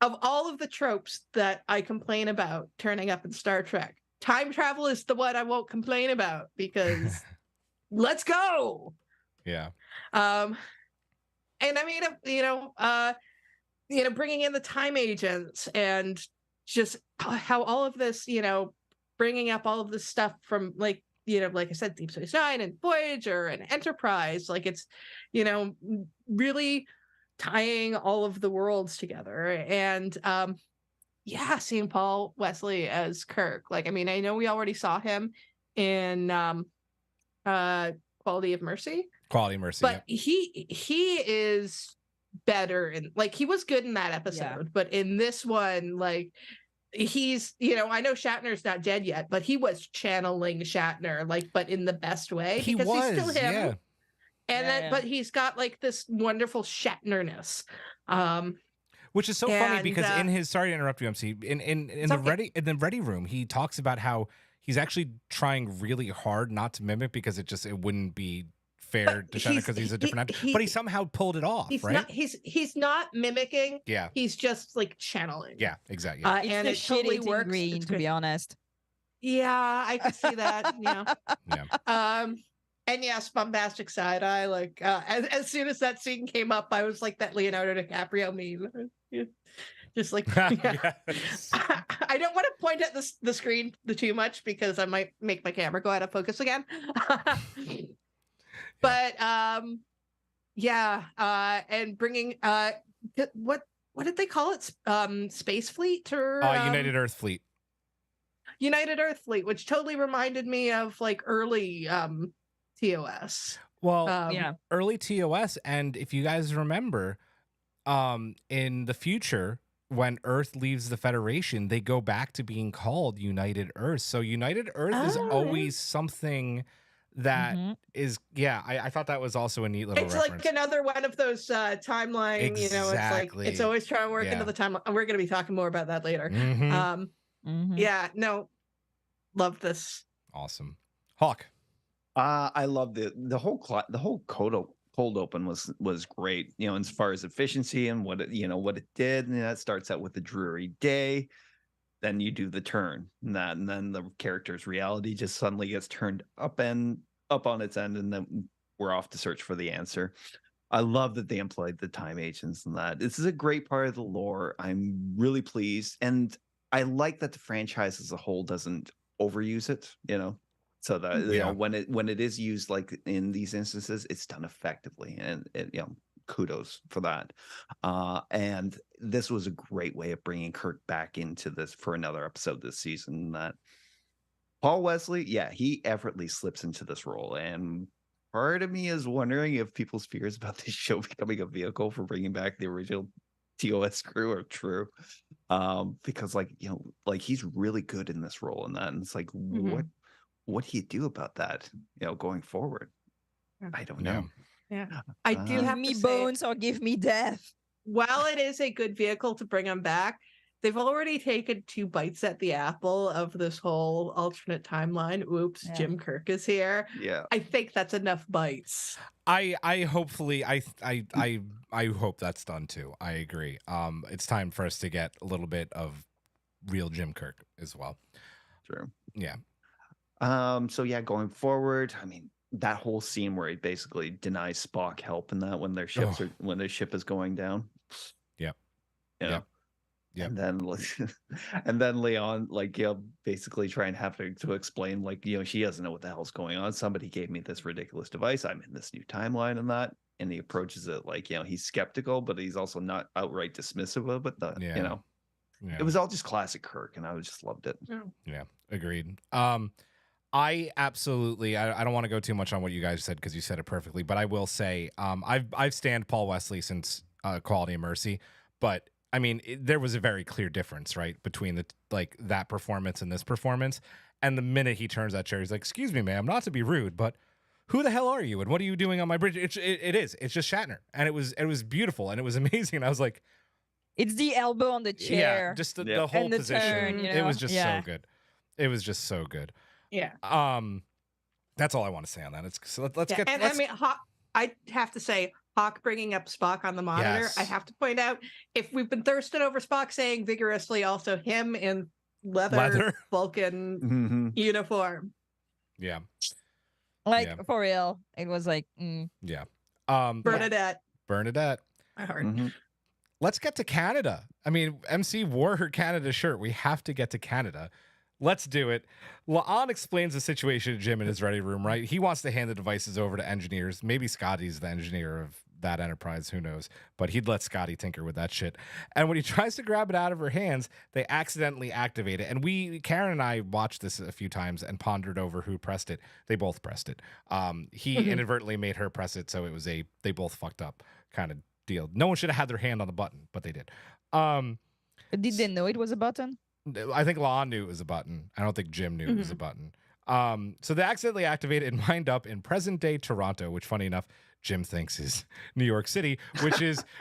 of all of the tropes that I complain about turning up in Star Trek, time travel is the one I won't complain about because let's go. Yeah. And I mean, bringing in the time agents and just how all of this, bringing up all of this stuff from like I said, Deep Space Nine and Voyager and Enterprise, like it's, really tying all of the worlds together. And seeing Paul Wesley as Kirk, like, I mean, I know we already saw him in Quality of Mercy, but he is better, and like he was good in that episode, but in this one, like he's, I know Shatner's not dead yet, but he was channeling Shatner, like, but in the best way because he's still him. Yeah. And but he's got like this wonderful Shatnerness. Which is so funny because in his, sorry to interrupt you, MC, in the ready room, he talks about how he's actually trying really hard not to mimic because it wouldn't be fair to Shatner because he's a different actor. But he somehow pulled it off, right? He's not mimicking. Yeah. He's just like channeling. Yeah, exactly. And it totally works. Green, to be honest. Yeah, I could see that. Yeah. Yeah. And yes, bombastic side eye. Like as soon as that scene came up, I was like that Leonardo DiCaprio meme. Just like Yes. I don't want to point at the screen too much because I might make my camera go out of focus again. But and bringing what did they call it? Space Fleet or United Earth Fleet. United Earth Fleet, which totally reminded me of like early TOS. Well, early TOS, and if you guys remember, in the future, when Earth leaves the Federation, they go back to being called United Earth. So United Earth is always something that is, I thought that was also a neat little reference. Like another one of those timeline, exactly. it's always trying to work into the timeline. We're going to be talking more about that later. Love this. Awesome. Hawk. I love the whole cold open was great, as far as efficiency and what it did. And that starts out with a dreary day, then you do the turn, and then the character's reality just suddenly gets turned up on its end, and then we're off to search for the answer. I love that they employed the time agents and that. This is a great part of the lore. I'm really pleased, and I like that the franchise as a whole doesn't overuse it, so that when it is used, like in these instances, it's done effectively, and kudos for that. And this was a great way of bringing Kirk back into this for another episode this season. That Paul Wesley, he effortlessly slips into this role, and part of me is wondering if people's fears about this show becoming a vehicle for bringing back the original TOS crew are true, because he's really good in this role, and it's like, what do you do about that, going forward? I don't know. Yeah, I do have give me to bones say, or give me death. While it is a good vehicle to bring them back, they've already taken 2 bites at the apple of this whole alternate timeline. Oops, Jim Kirk is here. Yeah, I think that's enough bites. I hope that's done too. I agree. It's time for us to get a little bit of real Jim Kirk as well. True. Yeah. So going forward, I mean, that whole scene where he basically denies Spock help in that when their ship is going down. Yep. Yeah. Yep. And then Leon, basically trying to have to explain, she doesn't know what the hell's going on. Somebody gave me this ridiculous device. I'm in this new timeline and that. And he approaches it he's skeptical, but he's also not outright dismissive of it. Yeah. It was all just classic Kirk, and I just loved it. Yeah, agreed. I absolutely. I don't want to go too much on what you guys said because you said it perfectly, but I will say, I've stand Paul Wesley since Quality and Mercy, but I mean, there was a very clear difference, right, between the that performance and this performance. And the minute he turns that chair, he's like, "Excuse me, ma'am, not to be rude, but who the hell are you? And what are you doing on my bridge?" It's just Shatner, and it was beautiful, and it was amazing. And I was like, It's the elbow on the chair. yeah, just the whole And the position. turn, It was just so good. It was just so good. Yeah. That's all I want to say on that. Let's get. And I mean, I have to say, Hawk bringing up Spock on the monitor. Yes. I have to point out, if we've been thirsting over Spock saying vigorously, also him in leather. Vulcan uniform. Yeah. For real, it was like, Yeah. Bernadette. My heart. Let's get to Canada. I mean, MC wore her Canada shirt. We have to get to Canada. Let's do it. La'an explains the situation to Jim in his ready room, right? He wants to hand the devices over to engineers. Maybe Scotty's the engineer of that Enterprise, who knows? But he'd let Scotty tinker with that shit. And when he tries to grab it out of her hands, they accidentally activate it. And Karen and I watched this a few times and pondered over who pressed it. They both pressed it. He inadvertently made her press it, so it was they both fucked up kind of deal. No one should have had their hand on the button, but they did. did they know it was a button? I think La'an knew it was a button. I don't think Jim knew it was a button. So they accidentally activated and wind up in present day Toronto, which, funny enough, Jim thinks is New York City,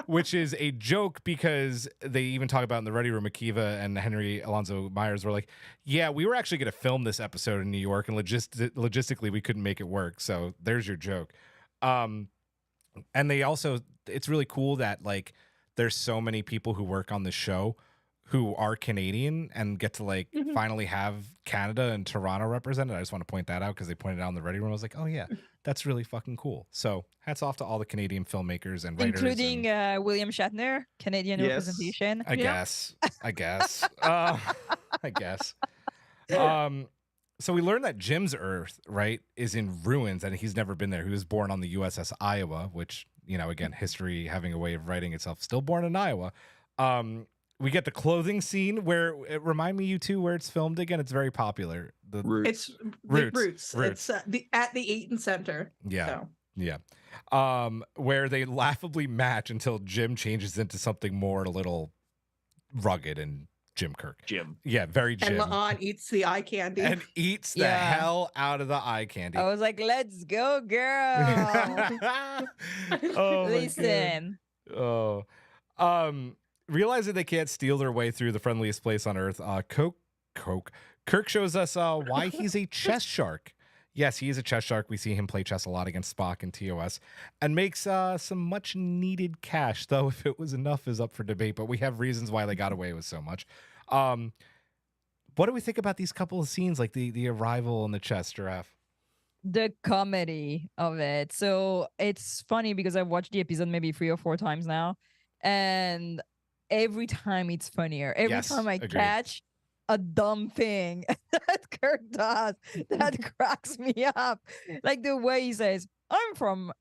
which is a joke because they even talk about in the Ready Room, Akiva and Henry Alonso Myers were like, "Yeah, we were actually going to film this episode in New York, and logistically we couldn't make it work. So there's your joke." And they also, it's really cool that there's so many people who work on the show who are Canadian and get to finally have Canada and Toronto represented. I just want to point that out because they pointed out in the Ready Room. I was like, oh yeah, that's really fucking cool. So hats off to all the Canadian filmmakers and writers. Including William Shatner, Canadian representation. I guess. I guess. So we learned that Jim's Earth, right, is in ruins and he's never been there. He was born on the USS Iowa, which, again, history having a way of writing itself. Still born in Iowa. We get the clothing scene where remind me, you two, where it's filmed again. It's very popular. It's Roots. It's at the Eaton Center. Yeah. So. Yeah. Where they laughably match until Jim changes into something more a little rugged and Jim Kirk. Jim. Yeah, very Jim. And La'an eats the eye candy. And eats the hell out of the eye candy. I was like, let's go, girl. Listen. Oh. Realizing they can't steal their way through the friendliest place on Earth, Kirk shows us why he's a chess shark. Yes, he is a chess shark. We see him play chess a lot against Spock and TOS and makes some much needed cash, though if it was enough is up for debate, but we have reasons why they got away with so much. What do we think about these couple of scenes, like the arrival and the chess, Giraffe? The comedy of it. So it's funny because I've watched the episode maybe 3 or 4 times now, and every time it's funnier. Every time I catch a dumb thing that Kirk does that cracks me up. Like the way he says, I'm from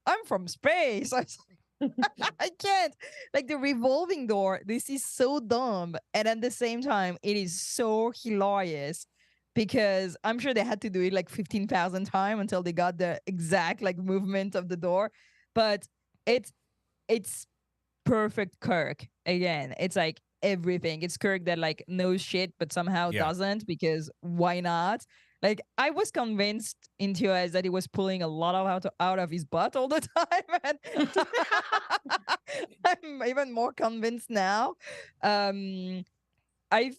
space. I can't. Like the revolving door, this is so dumb. And at the same time, it is so hilarious because I'm sure they had to do it like 15,000 times until they got the exact movement of the door. But it's perfect Kirk. Again, it's like everything. It's Kirk that knows shit but somehow doesn't, because why not? I was convinced in TOS that he was pulling a lot out of his butt all the time, and I'm even more convinced now. I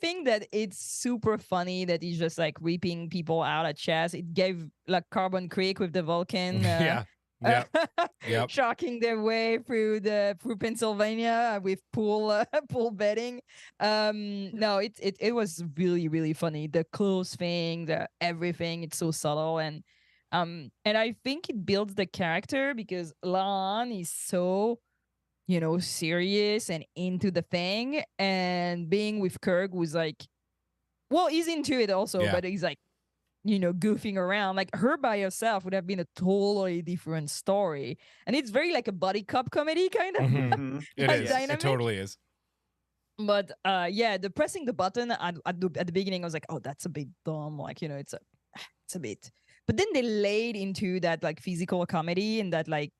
think that it's super funny that he's just ripping people out at chess. It gave Carbon Creek with the Vulcan. Yep. Shocking their way through Pennsylvania with pool betting. No, it was really, really funny. The clothes thing, the everything, it's so subtle, and I think it builds the character because La'an is so serious and into the thing, and being with Kirk was he's into it also, but he's goofing around. Her by herself would have been a totally different story, and it's very a buddy cop comedy kind of. It is. Dynamic. It totally is. But yeah, the pressing the button at the beginning, I was like, oh, that's a bit dumb. Like, it's a bit. But then they laid into that like physical comedy and that like,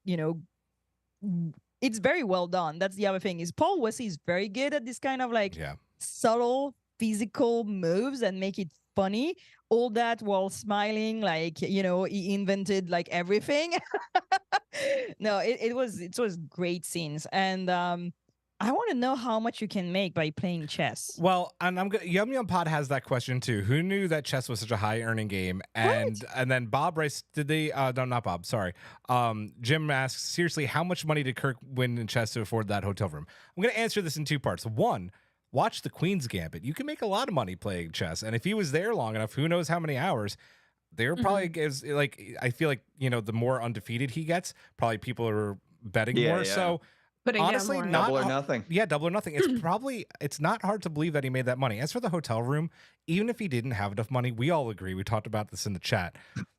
it's very well done. That's the other thing is Paul Wesley is very good at this kind of like subtle physical moves and make it funny. All that while smiling, like he invented like everything. No, it was great scenes, and I want to know how much you can make by playing chess. Well, and I'm gonna Yum Yum Pod has that question too. Who knew that chess was such a high earning game? And then Bob Rice, did they no, not Bob, sorry. Jim asks, seriously, how much money did Kirk win in chess to afford that hotel room? I'm gonna answer this in two parts. One, watch the Queen's Gambit. You can make a lot of money playing chess. And if he was there long enough, who knows how many hours, there probably is like I feel like, the more undefeated he gets, probably people are betting more. Yeah. So Putting honestly, down more. not Double or nothing. Yeah, double or nothing. It's not hard to believe that he made that money. As for the hotel room, even if he didn't have enough money, we all agree. We talked about this in the chat.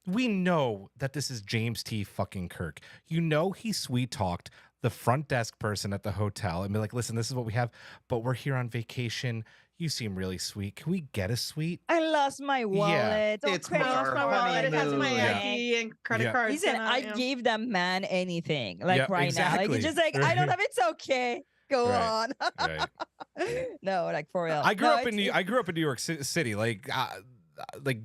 We know that this is James T. fucking Kirk. He sweet talked the front desk person at the hotel and be like, listen, this is what we have, but we're here on vacation. You seem really sweet. Can we get a suite? I lost my wallet. Oh, It's credit I lost my card. wallet. It has my Yeah. ID and credit Yeah. cards. Listen, and I gave that man anything, like right now. Like it's just like I don't have. It's okay. Go Right. on. Right. No, like for real. I grew No, up in New York City. Like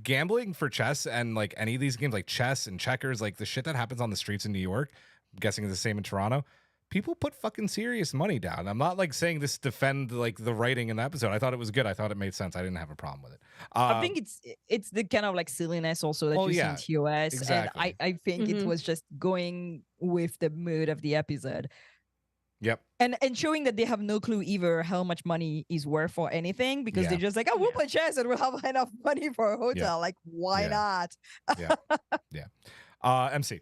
gambling for chess and like any of these games, like chess and checkers, like the shit that happens on the streets in New York. I'm guessing it's the same in Toronto. People put fucking serious money down. I'm not like saying this to defend like the writing in the episode. I thought it was good. I thought it made sense. I didn't have a problem with it. I think it's the kind of like silliness also that you see in TOS, exactly. and I think it Mhm. was just going with the mood of the episode. Yep. And showing that they have no clue either how much money is worth for anything because they're just like, oh, we'll play chess and we'll have enough money for a hotel. Like, why not? MC.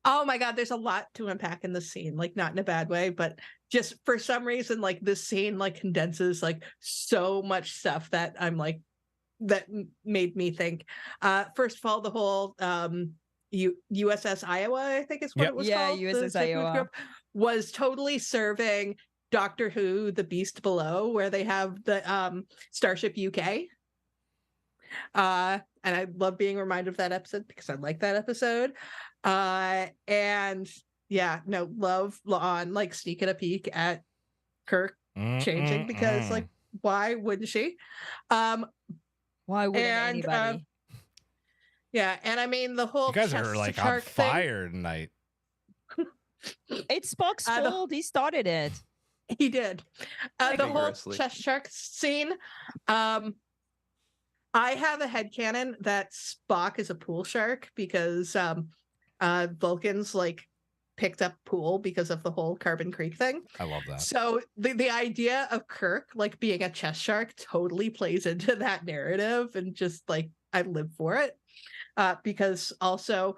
Oh my God, there's a lot to unpack in this scene, like not in a bad way, but just for some reason, like this scene like condenses like so much stuff that I'm like, made me think. First of all, the whole USS Iowa, I think is what it was called. USS the Iowa group, was totally serving Doctor Who, The Beast Below, where they have the Starship UK. And I love being reminded of that episode because I like that episode. And yeah, no, love La'an like sneaking a peek at Kirk changing because like why wouldn't she? Why wouldn't anybody? Yeah, and I mean the whole You guys are like on Shark thing, fire tonight. It's Spock's fault. He started it. he did. The whole Vigorously. chest shark scene. I have a headcanon that Spock is a pool shark because Vulcans like picked up pool because of the whole Carbon Creek thing. I love that. So the idea of Kirk like being a chest shark totally plays into that narrative and just like I live for it. Because also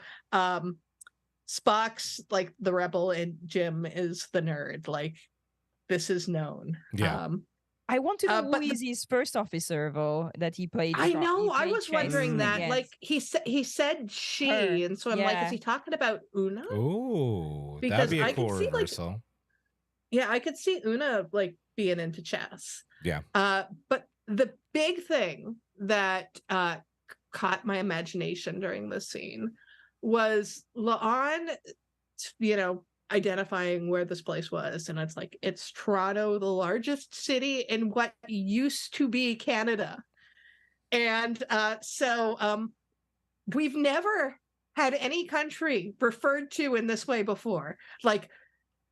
Spock's like the rebel and Jim is the nerd. Like this is known. Yeah. I want to know who but is his first officer though that he played. I know. he I played was chess wondering that. against. Like he said she, Her. and so I'm like, Yeah. is he talking about Una? Ooh, Because that'd be a I could cool see, like, reversal. Yeah, I could see Una like being into chess. Yeah. But the big thing that caught my imagination during this scene was La'an, identifying where this place was. And it's like, it's Toronto, the largest city in what used to be Canada. And so we've never had any country referred to in this way before. Like,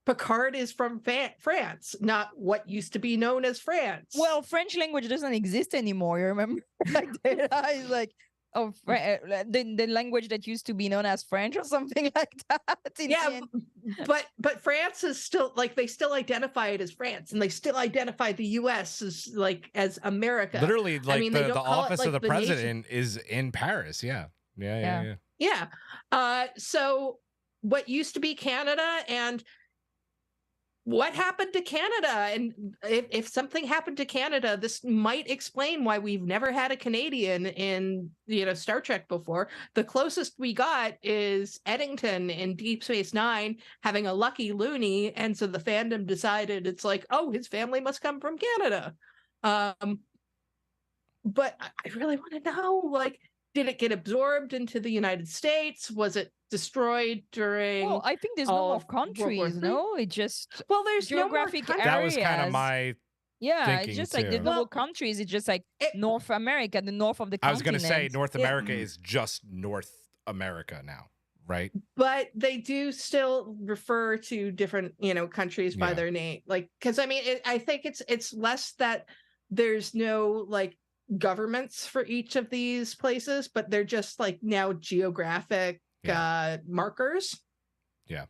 Picard is from France, not what used to be known as France. Well, French language doesn't exist anymore. You remember? Like, it's like, the language that used to be known as French or something like that. but France is still like they still identify it as France, and they still identify the U.S. as America. Literally, like I mean, they the don't call it, office like, of the the president is in Paris. Yeah. Yeah. So what used to be Canada, and what happened to Canada? And if something happened to Canada, this might explain why we've never had a Canadian in, Star Trek before. The closest we got is Eddington in Deep Space Nine having a lucky loony, and so the fandom decided it's like, oh, his family must come from Canada. But I really want to know, like, did it get absorbed into the United States? Was it destroyed during? Well, I think there's no all more of World War countries. III? No, it just Well, there's no more geographic countries. That was kind of areas. my Yeah, thinking it's just like there's too. no more Well, countries. It's just like it- North America, the north of the I was continent. going to say North Yeah. America is just North America now, right? But they do still refer to different, countries by Yeah. their name. Like, because I mean, I think it's less that there's no like governments for each of these places, but they're just like now geographic markers. Yeah.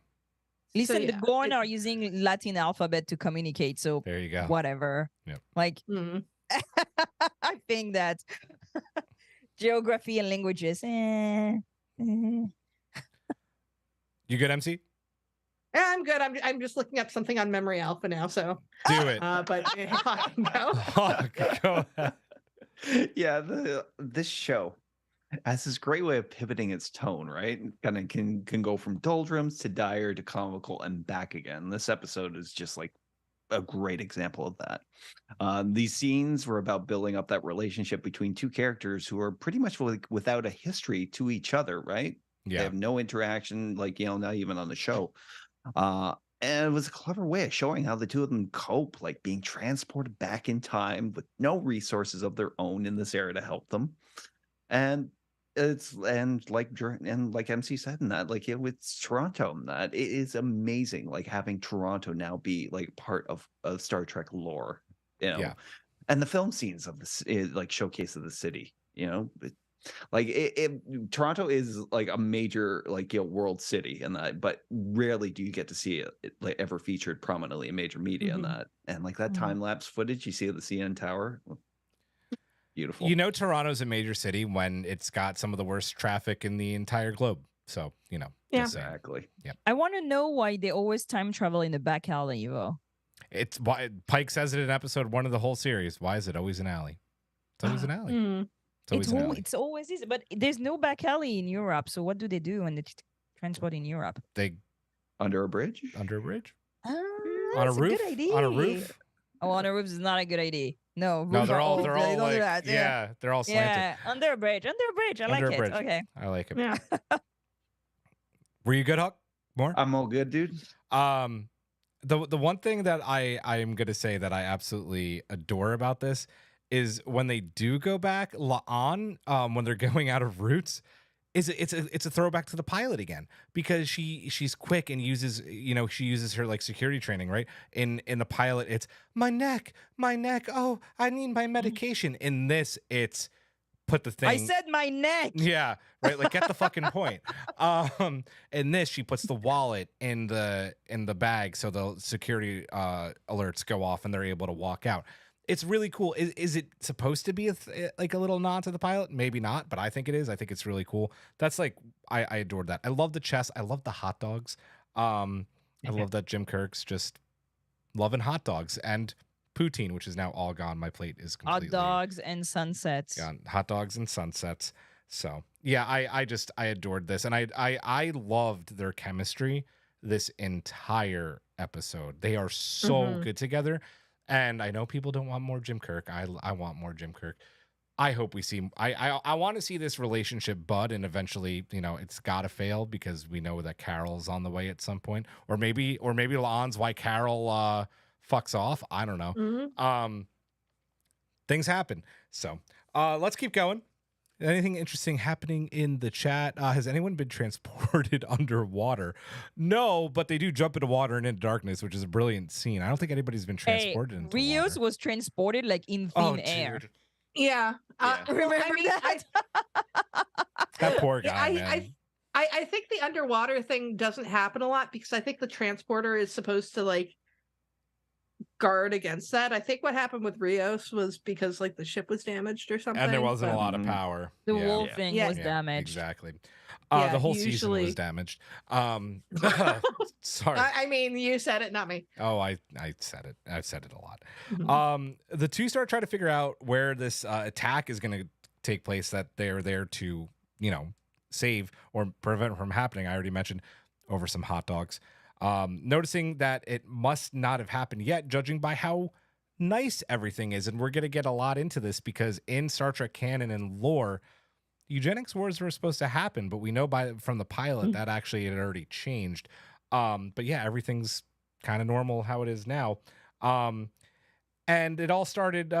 Listen, the Gorn it- are using Latin alphabet to communicate, so There you go. whatever. Yep. Like, Mhm. I think that geography and languages. You good, MC? Yeah, I'm good. I'm just looking up something on Memory Alpha now. So, Do it. but no. Go ahead. Yeah, this show has this great way of pivoting its tone, right? Kind of can go from doldrums to dire to comical and back again. This episode is just like a great example of that. These scenes were about building up that relationship between two characters who are pretty much like without a history to each other, right? They Yeah. have no interaction, like, not even on the show. And it was a clever way of showing how the two of them cope, like being transported back in time with no resources of their own in this era to help them. And like MC said in that, like with Toronto, that it is amazing, like having Toronto now be like part of Star Trek lore, Yeah. and the film scenes of this like showcase of the city, Toronto is like a major world city and that, but rarely do you get to see it like ever featured prominently in major media and that, and like that Mhm. time lapse footage you see of the CN Tower, beautiful. Toronto's a major city when it's got some of the worst traffic in the entire globe. So, Yeah. just saying. Exactly. I want to know why they always time travel in the back alley, It's why Pike says it in episode 1 of the whole series. Why is it always an alley? It's always an alley. Mm. It's always an alley. It's always is, but there's no back alley in Europe. So what do they do when they transport in Europe? They Under a bridge? under a bridge? Ah, On a that's roof? good idea. On a roof? Oh, on a roof is not a good idea. No, No, roofs they're are all old. they're They all don't do like that. yeah, they're all slanted. Yeah, under a bridge. Under a bridge. I Under like a it. bridge. Okay. I like it. Yeah. Were you good, Huck? More? I'm all good, dude. The one thing that I am gonna say that I absolutely adore about this is when they do go back on when they're going out of routes, it's a throwback to the pilot again, because she's quick and uses she uses her like security training, right? In the pilot it's my neck, oh I need my medication. In this it's put the thing. I said my neck. Yeah, right. Like get the fucking point. In this, she puts the wallet in the bag, so the security alerts go off and they're able to walk out. It's really cool. Is it supposed to be like a little nod to the pilot? Maybe not, but I think it is. I think it's really cool. That's like I adored that. I love the chess. I love the hot dogs. I love that Jim Kirk's just loving hot dogs and poutine, which is now all gone. My plate is completely Hot dogs and sunsets. gone. Hot dogs and sunsets. So yeah, I adored this, and I loved their chemistry this entire episode. They are so good together, and I know people don't want more Jim Kirk. I want more Jim Kirk. I hope we see. I want to see this relationship bud, and eventually, it's got to fail because we know that Carol's on the way at some point, or maybe La'an's why Carol fucks off. I don't know. Mm-hmm. Things happen. So let's keep going. Anything interesting happening in the chat? Has anyone been transported underwater? No, but they do jump into water and into darkness, which is a brilliant scene. I don't think anybody's been transported into Rios water. was transported like in thin air. Dude. Yeah. Yeah. Remember that? That poor guy, I- man. I think the underwater thing doesn't happen a lot because I think the transporter is supposed to like guard against that. I think what happened with Rios was because like the ship was damaged or something. And there wasn't a but- lot of power. The Yeah. whole Yeah. thing Yeah. was Yeah, damaged. Exactly. Yeah, The whole season was usually- damaged. Sorry. I mean, you said it, not me. Oh, I said it. I've said it a lot. Mhm. The two start trying to figure out where this attack is going to take place that they're there to, save or prevent from happening. I already mentioned over some hot dogs. Noticing that it must not have happened yet, judging by how nice everything is. And we're going to get a lot into this because in Star Trek canon and lore, eugenics wars were supposed to happen, but we know from the pilot that actually it had already changed. But yeah, everything's kind of normal how it is now. And it all started,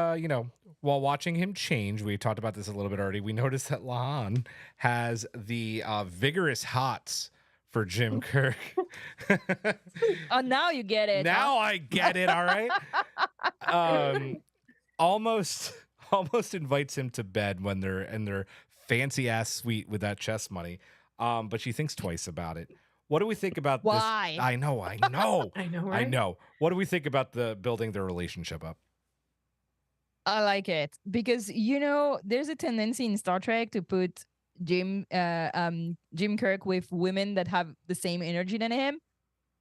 while watching him change. We talked about this a little bit already. We noticed that Lahan has the vigorous hots for Jim Kirk. Oh, now you get it. Now I get it. All right. Almost invites him to bed when they're in their fancy ass suite with that chess money. But she thinks twice about it. What do we think about Why? this? I know. I know, right? I know. What do we think about the building their relationship up? I like it because there's a tendency in Star Trek to put Jim Kirk with women that have the same energy than him.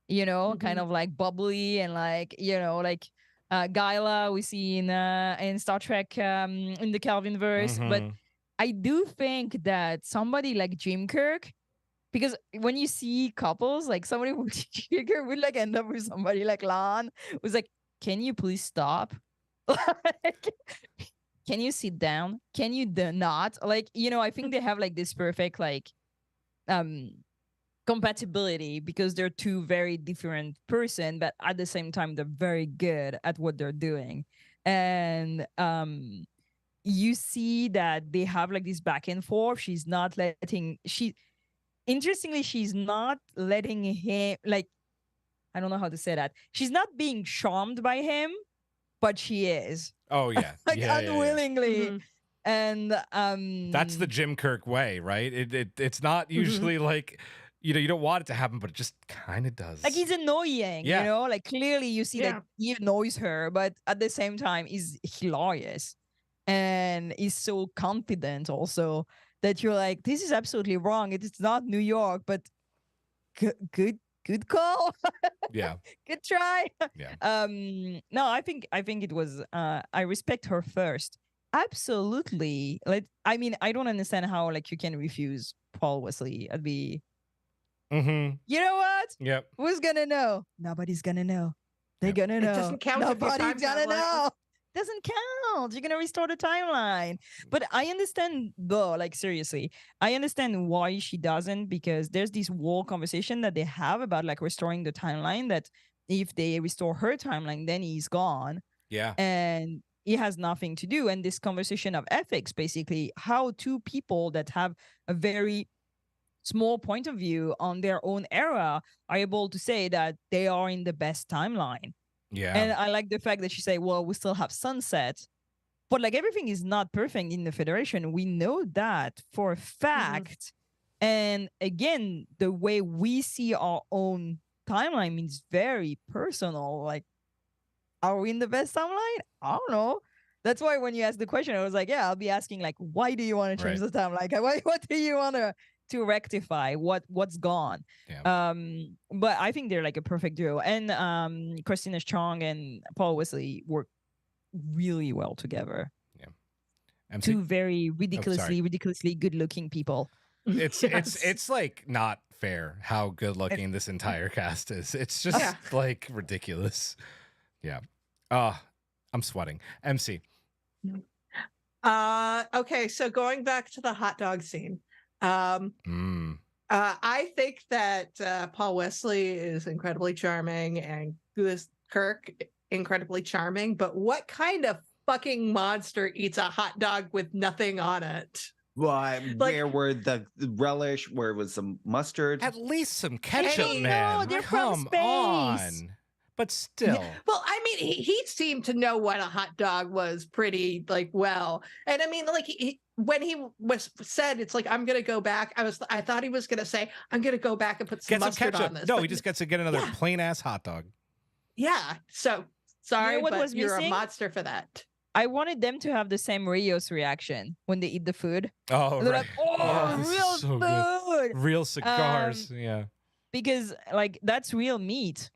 Kind of like bubbly and like Guyla we see in Star Trek in the Kelvinverse. But Mhm. I do think that somebody like Jim Kirk, because when you see couples, like somebody would like end up with somebody like Lan, who's like, can you please stop? Like, can you sit down? Can you not? Like, I think they have like this perfect like compatibility because they're two very different person, but at the same time they're very good at what they're doing. And you see that they have like this back and forth. Interestingly, she's not letting him, like, I don't know how to say that. She's not being charmed by him, but she is. Oh yeah. Like Yeah. unwillingly. Mhm. And That's the Jim Kirk way, right? It's not usually like, you don't want it to happen, but it just kind of does. like he's annoying, Yeah. like clearly you see Yeah. that he annoys her, but at the same time he's hilarious and he's so confident also that you're like, this is absolutely wrong. It is not New York, but good call. Yeah. Good try. Yeah. No, I think it was I respect her first. Absolutely. Like, I mean, I don't understand how like you can refuse Paul Wesley. I'd be, Mm-hmm. you know what? Yep. Who's gonna know? Nobody's gonna know. They're Yep. gonna It know. doesn't count if your Nobody's time's gonna not like- know. Doesn't count. You're gonna restore the timeline. But I understand though, like seriously, I understand why she doesn't, because there's this whole conversation that they have about like restoring the timeline, that if they restore her timeline, then he's gone Yeah. and it has nothing to do. And this conversation of ethics, basically, how two people that have a very small point of view on their own era are able to say that they are in the best timeline. Yeah. And I like the fact that she say, well, we still have sunset, but like everything is not perfect in the Federation. We know that for a fact. And again, the way we see our own timeline means very personal. Like, are we in the best timeline? I don't know. That's why when you asked the question, I was like, yeah, I'll be asking like, why do you want to change Right. the timeline? Like, what do you want to rectify? What's gone? Yeah. But I think they're like a perfect duo. And Christina Chong and Paul Wesley work really well together. MC? Two very sorry. ridiculously good-looking people. It's Yes. it's like not fair how good looking this entire cast is. It's just Yeah. like ridiculous. Yeah. I'm sweating. MC. Okay, so going back to the hot dog scene. Mm. I think that Paul Wesley is incredibly charming and Louis Kirk incredibly charming, but what kind of fucking monster eats a hot dog with nothing on it? Why? Like- Where were the relish? Where was some mustard? At least some ketchup, don't man. know, they're from Come space. on. But still. Well, I mean, he seemed to know what a hot dog was pretty like well, and I mean, like when he was said, it's like I'm gonna go back. I thought he was gonna say I'm gonna go back and put some Get some mustard ketchup. on this. No, but he just gets to get another Yeah. plain ass hot dog. yeah. So Sorry, what but was you're a missing? monster for that. I wanted them to have the same Rios reaction when they eat the food. Oh, And they're right. like, oh, this is real so good. food. Real cigars. Yeah. Because like that's real meat.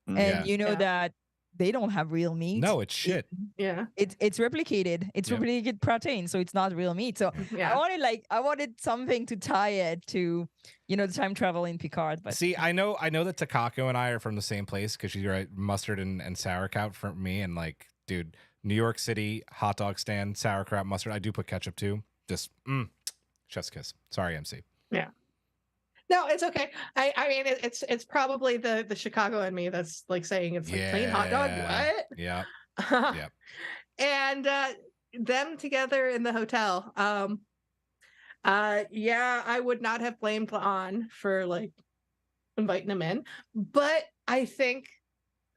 Mm. And Yeah. you know Yeah. that they don't have real meat. No, it's shit. Yeah. It's replicated. It's Yep. replicated protein, so it's not real meat. So Yeah. I wanted something to tie it to, the time travel in Picard. But See, I know that Takako and I are from the same place because she's right, mustard and sauerkraut for me. And like, dude, New York City hot dog stand, sauerkraut, mustard. I do put ketchup too. Just chef's kiss. Sorry, MC. No, it's okay. I mean, it's probably the Chicago in me that's like saying it's like plain hot dog. Yeah. What? Yeah. Yep. And them together in the hotel. Yeah, I would not have blamed La'an for like inviting him in, but I think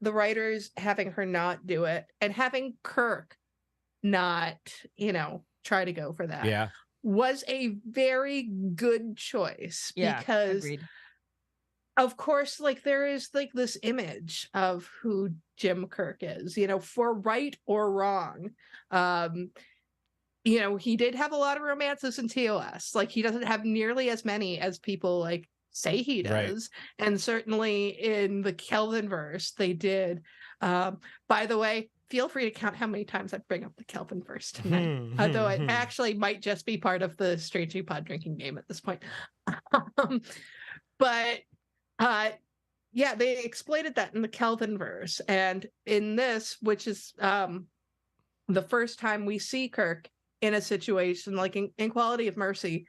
the writers having her not do it and having Kirk not, try to go for that Yeah. was a very good choice yeah, because agreed. of course, like there is like this image of who Jim Kirk is, for right or wrong. He did have a lot of romances in TOS. Like he doesn't have nearly as many as people like say he does. Right. And certainly in the Kelvinverse, they did. By the way, feel free to count how many times I bring up the Kelvinverse tonight. Although it actually might just be part of the Strangely Pod drinking game at this point. But yeah, they exploited that in the Kelvinverse. And in this, which is the first time we see Kirk in a situation like in Quality of Mercy,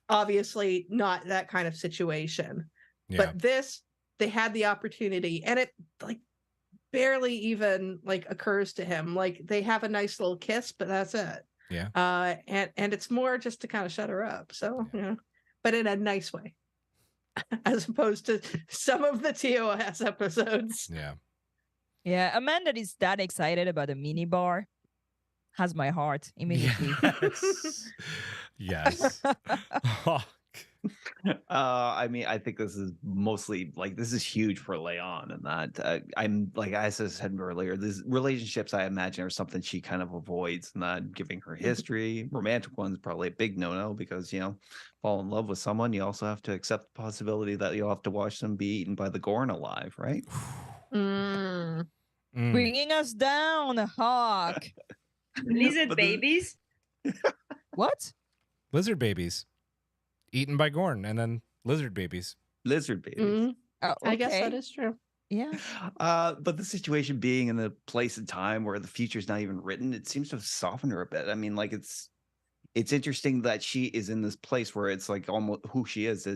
obviously not that kind of situation. Yeah. But this, they had the opportunity, and it like barely even like occurs to him. Like they have a nice little kiss, but that's it. Yeah. And it's more just to kind of shut her up. So, but in a nice way. As opposed to some of the TOS episodes. Yeah. Yeah, a man that is that excited about a mini bar has my heart immediately. Yes. Oh. I mean, I think this is mostly like this is huge for Leon, and that I'm like as I said earlier, these relationships I imagine are something she kind of avoids, not giving her history. Romantic ones probably a big no because fall in love with someone, you also have to accept the possibility that you'll have to watch them be eaten by the Gorn alive, right? Bringing us down, Hawk. Lizard babies. What? Lizard babies. Eaten by Gorn, and then lizard babies. Lizard babies. Oh, I guess that is true. Yeah. But the situation being in the place and time where the future's not even written, it seems to have softened her a bit. I mean, like it's interesting that she is in this place where it's like almost who she is,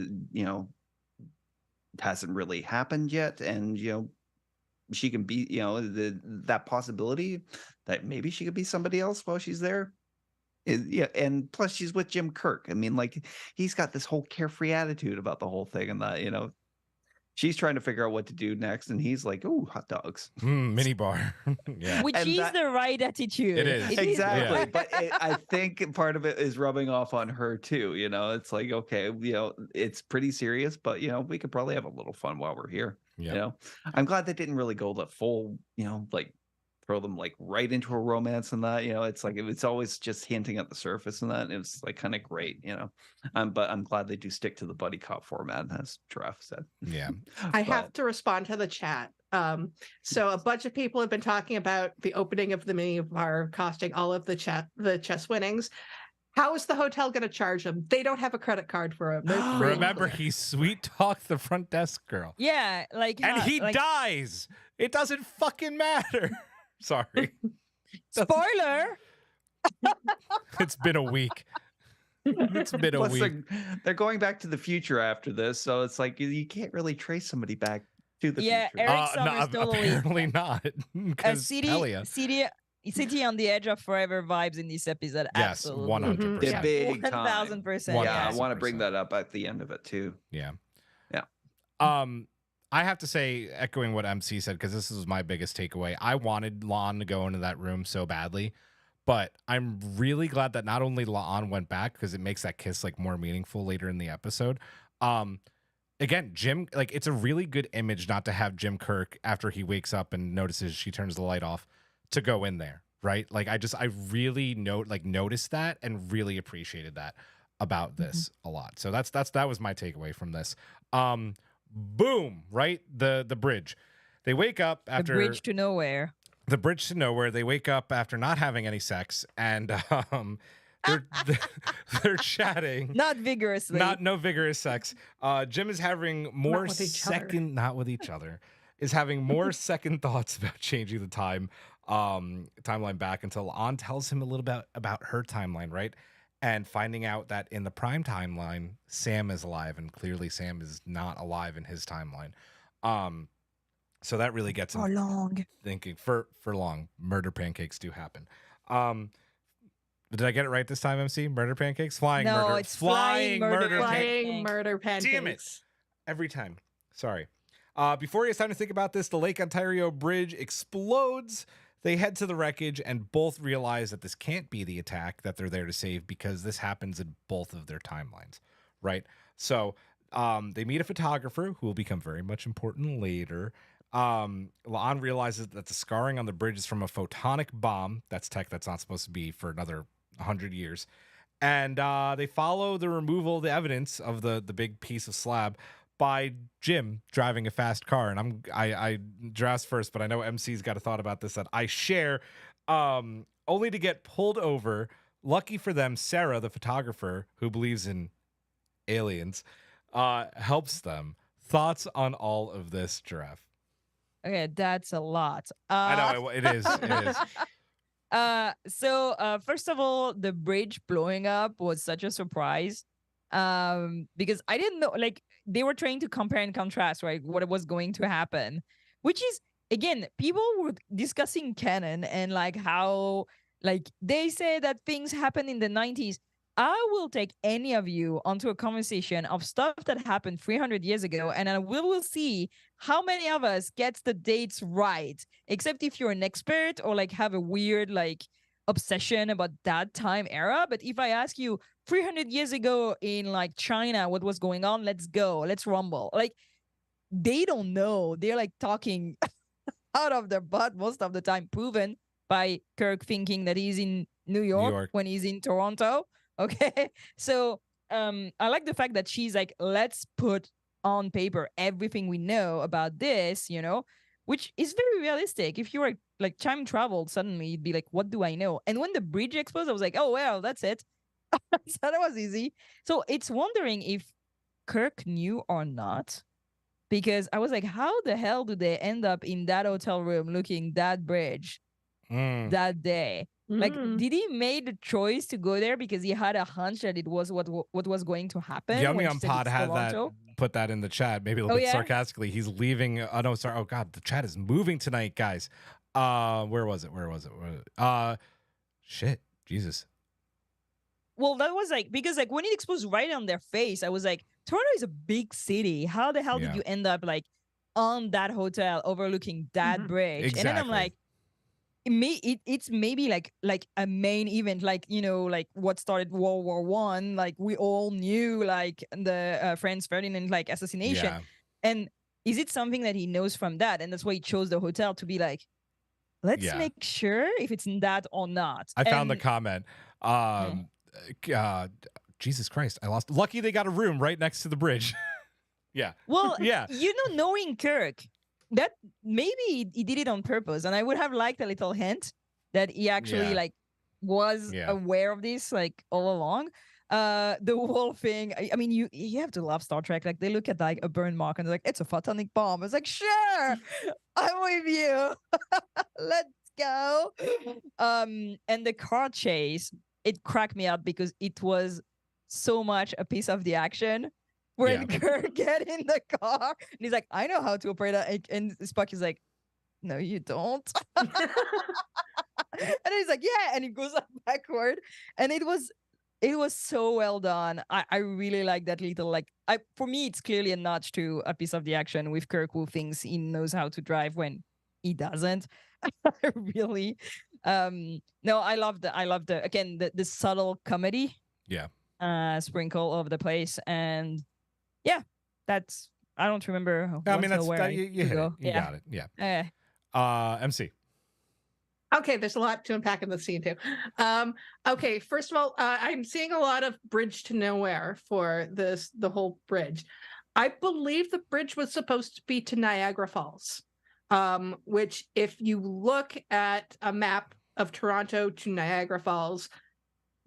hasn't really happened yet, and she can be, that possibility that maybe she could be somebody else while she's there. Yeah, and plus she's with Jim Kirk. I mean, like he's got this whole carefree attitude about the whole thing, and that she's trying to figure out what to do next, and he's like, "Oh, hot dogs, mini bar." Yeah, which is the right attitude. It is exactly. Yeah. But I think part of it is rubbing off on her too. It's like, okay, it's pretty serious, but we could probably have a little fun while we're here. Yeah. I'm glad they didn't really go the full, like throw them like right into a romance and that, it's like it's always just hinting at the surface and that. And it's like kind of great, but I'm glad they do stick to the buddy cop format, as Giraffe said. Yeah. I have to respond to the chat. So a bunch of people have been talking about the opening of the mini bar costing all of the chess winnings. How is the hotel going to charge them? They don't have a credit card for him. Remember, he sweet talked the front desk girl. Yeah, and he dies. It doesn't fucking matter. Sorry. Spoiler. It's been a week. It's been a week. They're going back to the future after this, so it's like you can't really trace somebody back to the future. Eric Summers totally. Apparently not. City on the Edge of Forever vibes in this episode. Yes, absolutely. 100%. They're big time. 1000%. Yeah, I want to bring that up at the end of it too. Yeah. Yeah. I have to say, echoing what MC said, because this is my biggest takeaway. I wanted La'an to go into that room so badly, but I'm really glad that not only La'an went back, because it makes that kiss like more meaningful later in the episode. again, Jim, like it's a really good image not to have Jim Kirk after he wakes up and notices she turns the light off to go in there, right? Like I really noticed that and really appreciated that about this a lot. So that was my takeaway from this. Boom, right? The bridge. They wake up after the bridge to nowhere. The bridge to nowhere. They wake up after not having any sex, and they're chatting. Not vigorously. No vigorous sex. Jim is having more not with each other. Is having more second thoughts about changing the timeline back until An tells him a little bit about her timeline, right? And finding out that in the prime timeline, Sam is alive, and clearly Sam is not alive in his timeline. So that really gets him thinking. For long, murder pancakes do happen. Did I get it right this time, MC? Murder pancakes? Flying murder pancakes. Damn it. Every time. Sorry. Before he has time to think about this, the Lake Ontario Bridge explodes. They head to the wreckage and both realize that this can't be the attack that they're there to save because this happens in both of their timelines, right? So they meet a photographer who will become very much important later. An realizes that the scarring on the bridge is from a photonic bomb. That's tech that's not supposed to be for another 100 years. And they follow the removal of the evidence of the big piece of slab by Jim driving a fast car. And I dressed first, but I know MC's got a thought about this that I share, only to get pulled over. Lucky for them, Sarah, the photographer who believes in aliens, helps them. Thoughts on all of this, Giraffe? Okay, that's a lot. I know it is. It is. So first of all, the bridge blowing up was such a surprise. Because I didn't know, like, they were trying to compare and contrast, right, what was going to happen, which is, again, people were discussing canon and like how, like, they say that things happened in the 90s. I will take any of you onto a conversation of stuff that happened 300 years ago, and we will see how many of us gets the dates right, except if you're an expert or like have a weird like obsession about that time era. But if I ask you 300 years ago in like China, what was going on? Let's go. Let's rumble. Like, they don't know. They're like talking out of their butt most of the time, proven by Kirk thinking that he's in New York when he's in Toronto. Okay. So I like the fact that she's like, let's put on paper everything we know about this, you know, which is very realistic. If you were like time traveled, suddenly you'd be like, what do I know? And when the bridge explodes, I was like, oh, well, that's it. So that was easy. So it's wondering if Kirk knew or not, because I was like, how the hell do they end up in that hotel room looking that bridge that day? Like, did he made the choice to go there because he had a hunch that it was what was going to happen? Yummy on Pod has that, put that in the chat, maybe a little bit sarcastically. He's leaving. Oh no, sorry. Oh God, the chat is moving tonight, guys. Where was it? Shit, Jesus. Well, that was like, because like when it exposed right on their face, I was like, Toronto is a big city. How the hell did you end up like on that hotel overlooking that bridge? Exactly. And then I'm like, it's maybe like a main event, like, you know, like what started World War One. Like, we all knew like the Franz Ferdinand like assassination, and is it something that he knows from that, and that's why he chose the hotel to be like, let's make sure if it's that or not. I found the comment. Jesus Christ, I lost. Lucky they got a room right next to the bridge. Well, you know, knowing Kirk, that maybe he did it on purpose, and I would have liked a little hint that he actually like was aware of this like all along. The whole thing, I mean, you have to love Star Trek. Like, they look at like a burn mark and they're like, it's a photonic bomb. It's like, sure, I'm with you. Let's go. And the car chase, it cracked me up because it was so much a piece of the action. When Kirk get in the car and he's like, I know how to operate it. And Spock is like, no, you don't. And he's like, yeah. And he goes up backward. And it was so well done. I really like that little, like, for me, it's clearly a notch to a piece of the action with Kirk, who thinks he knows how to drive when he doesn't. Really. No, I love the again, the subtle comedy. Sprinkle over the place. And That's I don't remember. I mean, what, that's where you to hit it. go. You Yeah. got it. Yeah. MC. Okay, there's a lot to unpack in the scene too. Okay, first of all, I'm seeing a lot of bridge to nowhere for the whole bridge. I believe the bridge was supposed to be to Niagara Falls, which if you look at a map of Toronto to Niagara Falls,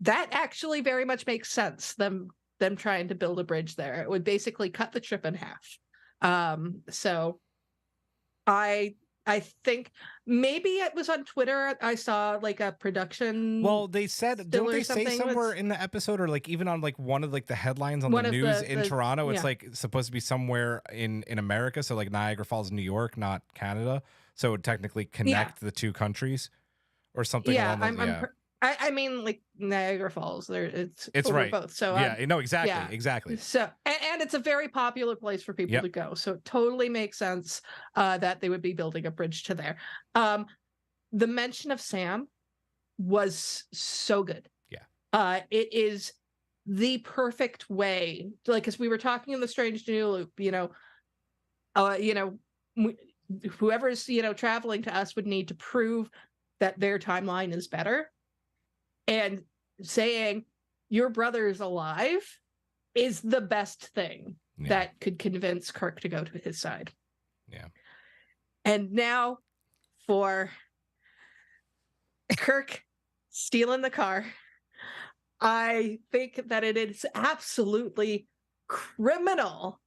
that actually very much makes sense. Them trying to build a bridge there, it would basically cut the trip in half. So I think maybe it was on Twitter. I saw like a production. Well, they said, still don't or they say something somewhere was- in the episode, or like even on like one of like the headlines on One the of news the- in the- Toronto, it's yeah. like supposed to be somewhere in America, so like Niagara Falls, New York, not Canada. So it would technically connect the two countries, or something. Yeah, along those, I mean, like Niagara Falls. There, it's over right. both. So yeah, no, exactly, yeah. exactly. So and it's a very popular place for people Yep. to go. So it totally makes sense that they would be building a bridge to there. The mention of Sam was so good. Yeah. It is the perfect way, like as we were talking in the Strange New Loop, whoever's traveling to us would need to prove that their timeline is better, and saying your brother is alive is the best thing that could convince Kirk to go to his side. Yeah. And now for Kirk stealing the car, I think that it is absolutely criminal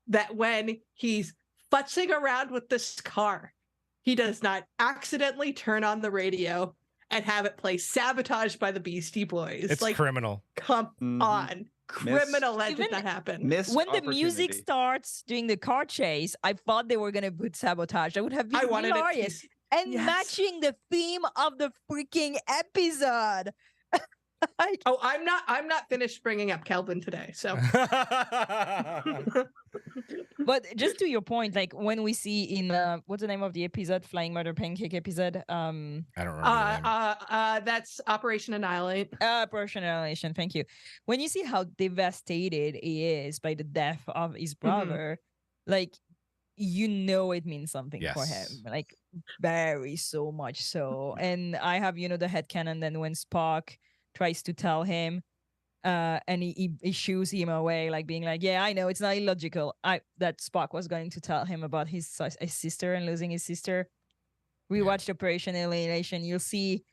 that when he's futzing around with this car, he does not accidentally turn on the radio and have it play Sabotage by the Beastie Boys. It's like, criminal. come on. Criminal that did not happen. Missed When the music opportunity. starts during the car chase, I thought they were gonna put Sabotage. That would have been I wanted hilarious. it. And Yes. matching the theme of the freaking episode. Oh, I'm not finished bringing up Kelvin today. So But just to your point, like when we see in what's the name of the episode, Flying Murder Pancake episode? I don't remember the name. that's Operation Annihilate. Personalization, thank you. When you see how devastated he is by the death of his brother, like it means something for him. Yes. Like very so much so. And I have, the headcanon then when Spock tries to tell him and he shoos him away, like being like, yeah, I know it's not illogical. That Spock was going to tell him about his sister and losing his sister. We watched Operation Alienation. You'll see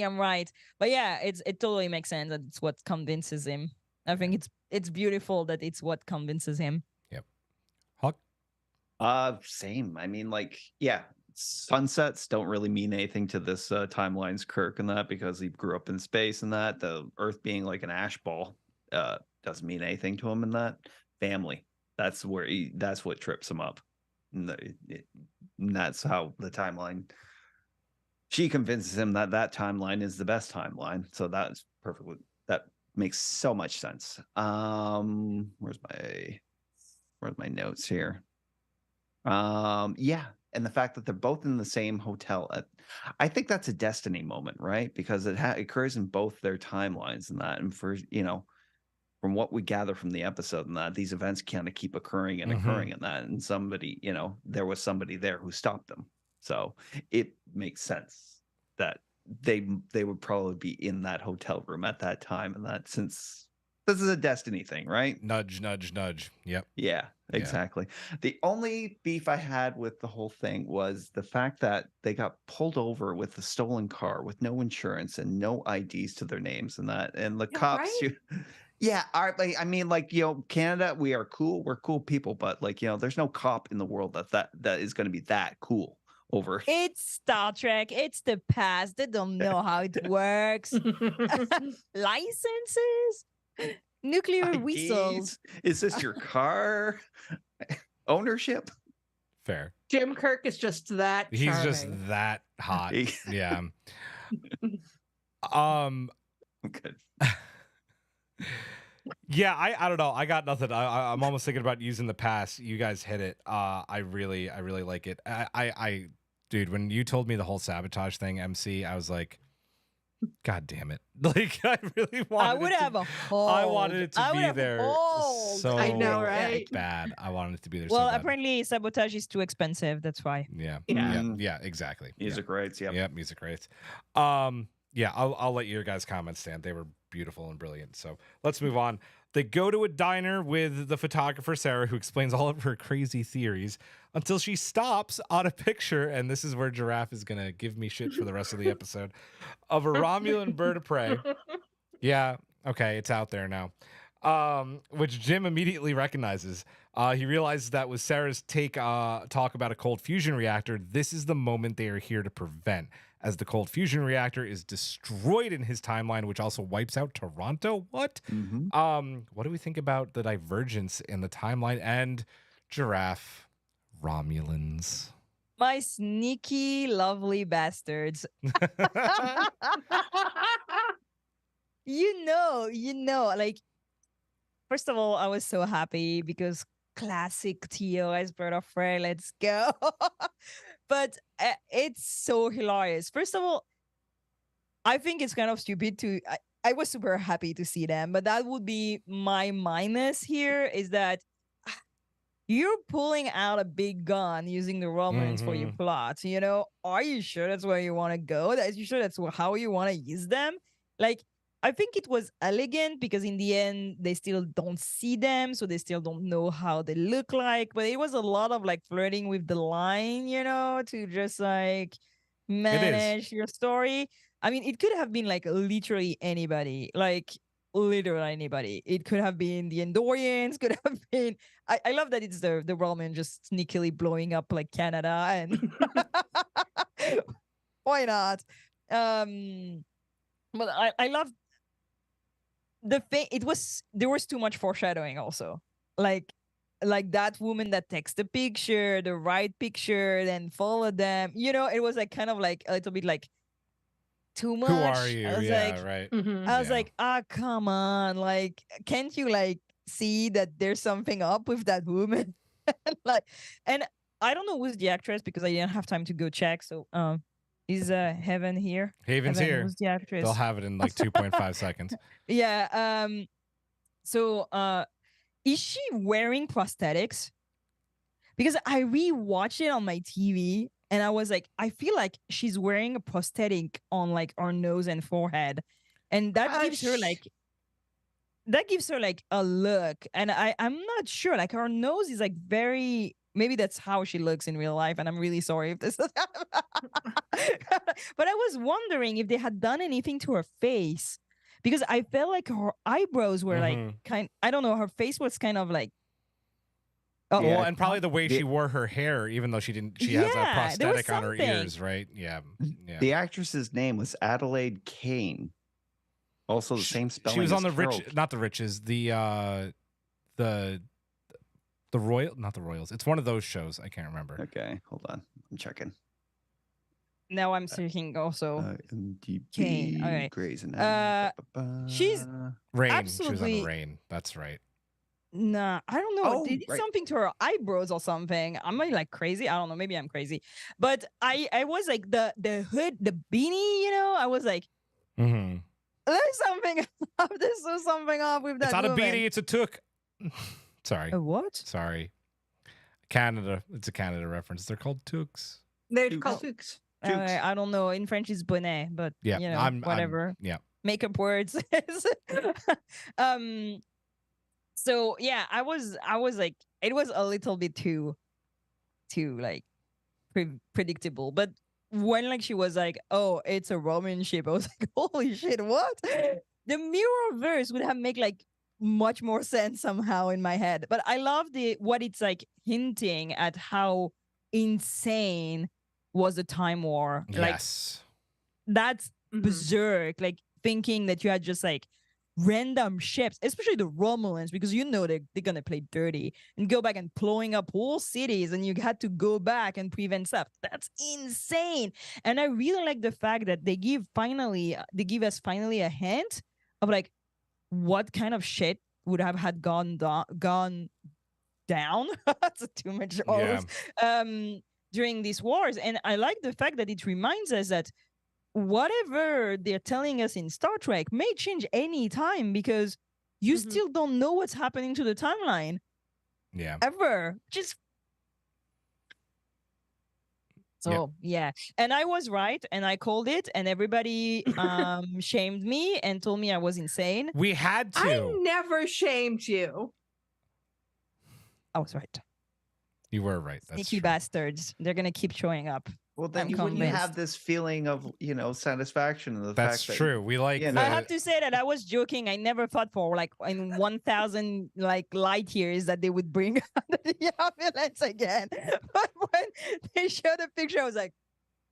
I'm right. But yeah, it totally makes sense that it's what convinces him. I think it's beautiful that it's what convinces him. Yep. Hawk? Same. I mean, like, yeah, sunsets don't really mean anything to this timeline's Kirk and that, because he grew up in space and that. The Earth being like an ash ball doesn't mean anything to him in that. Family. That's what trips him up. And that's how the timeline. She convinces him that timeline is the best timeline. So that's perfect. That makes so much sense. Where's my notes here? Yeah. And the fact that they're both in the same hotel, I think that's a destiny moment, right? Because it occurs in both their timelines and that. And for, from what we gather from the episode and that, these events kind of keep occurring and occurring in that. And somebody, there was somebody there who stopped them. So it makes sense that they would probably be in that hotel room at that time. And that, since this is a destiny thing, right? Nudge, nudge, nudge. Yep. Yeah, exactly. The only beef I had with the whole thing was the fact that they got pulled over with a stolen car with no insurance and no IDs to their names and that. And the cops, Right? I mean, like, Canada, we are cool. We're cool people. But like, there's no cop in the world that is going to be that cool over. It's Star Trek. It's the past. They don't know how it works. Licenses? Nuclear whistles. Is this your car? Ownership? Fair. Jim Kirk is just that He's charming. just that hot. Yeah. Good. Yeah, I don't know. I got nothing. I'm almost thinking about using the pass. You guys hit it. I really like it. Dude, when you told me the whole Sabotage thing, MC, I was like, God damn it! Like I really wanted. I would have a hold. I wanted it to I would be have there hold. so I know, right? bad. I wanted it to be there Well, so bad. apparently sabotage is too expensive. That's why. Yeah. Yeah. Yeah. Exactly. Music rights. Yep. Yeah. Music rights. Yeah. I'll let your guys' comments stand. They were beautiful and brilliant. So let's move on. They go to a diner with the photographer Sarah, who explains all of her crazy theories until she stops on a picture, and this is where Giraffe is gonna give me shit for the rest of the episode, of a Romulan bird of prey. Yeah, okay, it's out there now. Which Jim immediately recognizes. He realizes that with Sarah's talk about a cold fusion reactor, this is the moment they are here to prevent, as the cold fusion reactor is destroyed in his timeline, which also wipes out Toronto. What? What do we think about the divergence in the timeline and Giraffe? Romulans. My sneaky, lovely bastards. You know, like, first of all, I was so happy because classic Tio as Bird of Prey, let's go. But it's so hilarious. First of all, I think it's kind of stupid to. I was super happy to see them, but that would be my minus here is that you're pulling out a big gun using the Romulans for your plot. You know, are you sure that's where you want to go? Are you sure that's how you want to use them? Like, I think it was elegant because in the end, they still don't see them. So they still don't know how they look like. But it was a lot of like flirting with the line, you know, to just like manage your story. I mean, it could have been like literally anybody, like literally anybody. It could have been the Endorians, could have been. I love that it's the Roman just sneakily blowing up like Canada and why not? But I love the thing. There was too much foreshadowing also. Like that woman that takes the picture, the right picture, then follow them. You know, it was like kind of like a little bit like too much. Who are you? I was Yeah, right. Mhm. I was like, come on, like, can't you like see that there's something up with that woman? Like, and I don't know who's the actress because I didn't have time to go check. So, is Heaven here? Haven's Heaven, here. who's the actress? They'll have it in like 2.5 seconds. Yeah. So, is she wearing prosthetics? Because I rewatched it on my TV and I was like, I feel like she's wearing a prosthetic on like her nose and forehead, and that gives her like a look. And I'm not sure. Like her nose is like very. Maybe that's how she looks in real life, and I'm really sorry if this is. But I was wondering if they had done anything to her face, because I felt like her eyebrows were like I don't know, her face was kind of like. Oh, well, and probably the way she wore her hair, even though she has a prosthetic on her ears, right? Yeah. The actress's name was Adelaide Kane. Also the same spelling. She was on the Carol. not the Riches, the Royal, not the Royals. It's one of those shows. I can't remember. Okay, hold on. I'm checking. Now I'm searching also. MDB, Kane. Okay. Grey's Anatomy. She's Rain. absolutely. She was on Rain. That's right. Nah, I don't know. Oh, They did right. something to her eyebrows or something. Am I like crazy? I don't know. Maybe I'm crazy. But I was like the hood, the beanie, you know, I was like, there's something up. There's something off with that. It's not woman. a beanie, it's a toque. Sorry. A what? Sorry. Canada. It's a Canada reference. They're called toques. They're called Tukes. I don't know. In French, it's bonnet, but Yeah, you know, whatever. Yeah. Makeup words. So yeah, I was like, it was a little bit too like predictable. But when like she was like, oh, it's a Roman ship, I was like, holy shit, what? The Mirrorverse would have make like much more sense somehow in my head. But I love what it's like hinting at how insane was the time war. Yes. Like that's berserk. Like thinking that you had just like random ships, especially the Romulans, because you know they're gonna play dirty and go back and blowing up whole cities, and you had to go back and prevent stuff. That's insane. And I really like the fact that they give us finally a hint of like what kind of shit would have had gone down. That's too much always. During these wars. And I like the fact that it reminds us that whatever they're telling us in Star Trek may change any time because you Mhm. still don't know what's happening to the timeline Yeah. ever. Just so yeah, and I was right, and I called it, and everybody shamed me and told me I was insane. We had to. I never shamed you. I was right. You were right. That's Sneaky true. bastards. They're gonna keep showing up. Well, then I'm you wouldn't have convinced. this feeling of, satisfaction in the That's fact that true. We like Yeah, the. I have to say that I was joking. I never thought for like in 1,000 like light years that they would bring the ambulance again. But when they showed the picture, I was like,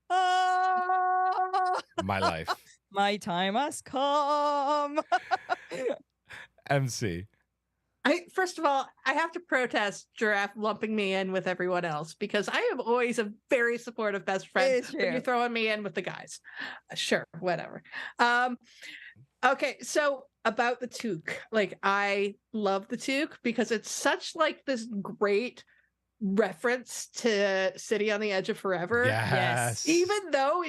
"Ah, My life. my time has come." MC. First of all, I have to protest Giraffe lumping me in with everyone else because I am always a very supportive best friend. It's But you're true. throwing me in with the guys. Sure, whatever. Okay, so about the toque, like I love the toque because it's such like this great reference to City on the Edge of Forever. Yes. Even though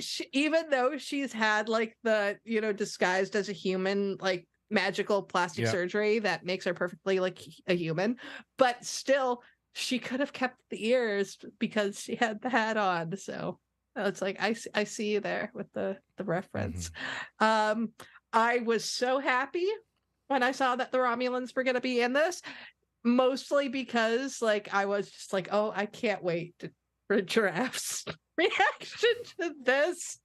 she's had like the disguised as a human like magical plastic Yep. surgery that makes her perfectly like a human, but still she could have kept the ears because she had the hat on. So it's like I see you there with the reference. I was so happy when I saw that the Romulans were going to be in this, mostly because like I was just like, oh, I can't wait for Giraffe's reaction to this.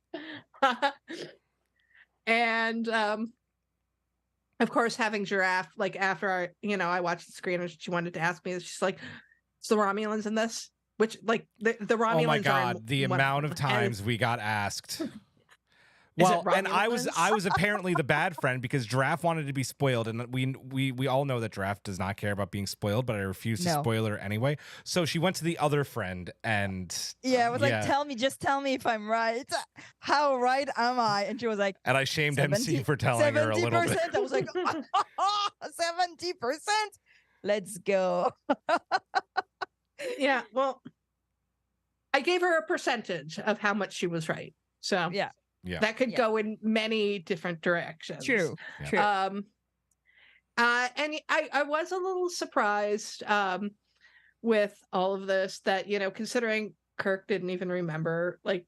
And of course, having Giraffe, like after I watched the screen and she wanted to ask me, she's like, it's the Romulans in this? Which like the Romulans Oh my are God, the one amount of them. times we got asked. Is Well, it and I Romulans? was apparently the bad friend because Giraffe wanted to be spoiled, and we all know that Giraffe does not care about being spoiled, but I refused to No. spoil her anyway. So she went to the other friend, and Yeah, I was Yeah. like, just tell me if I'm right. How right am I? And she was like, and I shamed MC for telling her a little bit. 70%. I was like, 70%. Let's go. Yeah, well, I gave her a percentage of how much she was right. So Yeah. Yeah. that could Yeah. go in many different directions. True. Yeah. True. And I was a little surprised with all of this that, considering Kirk didn't even remember like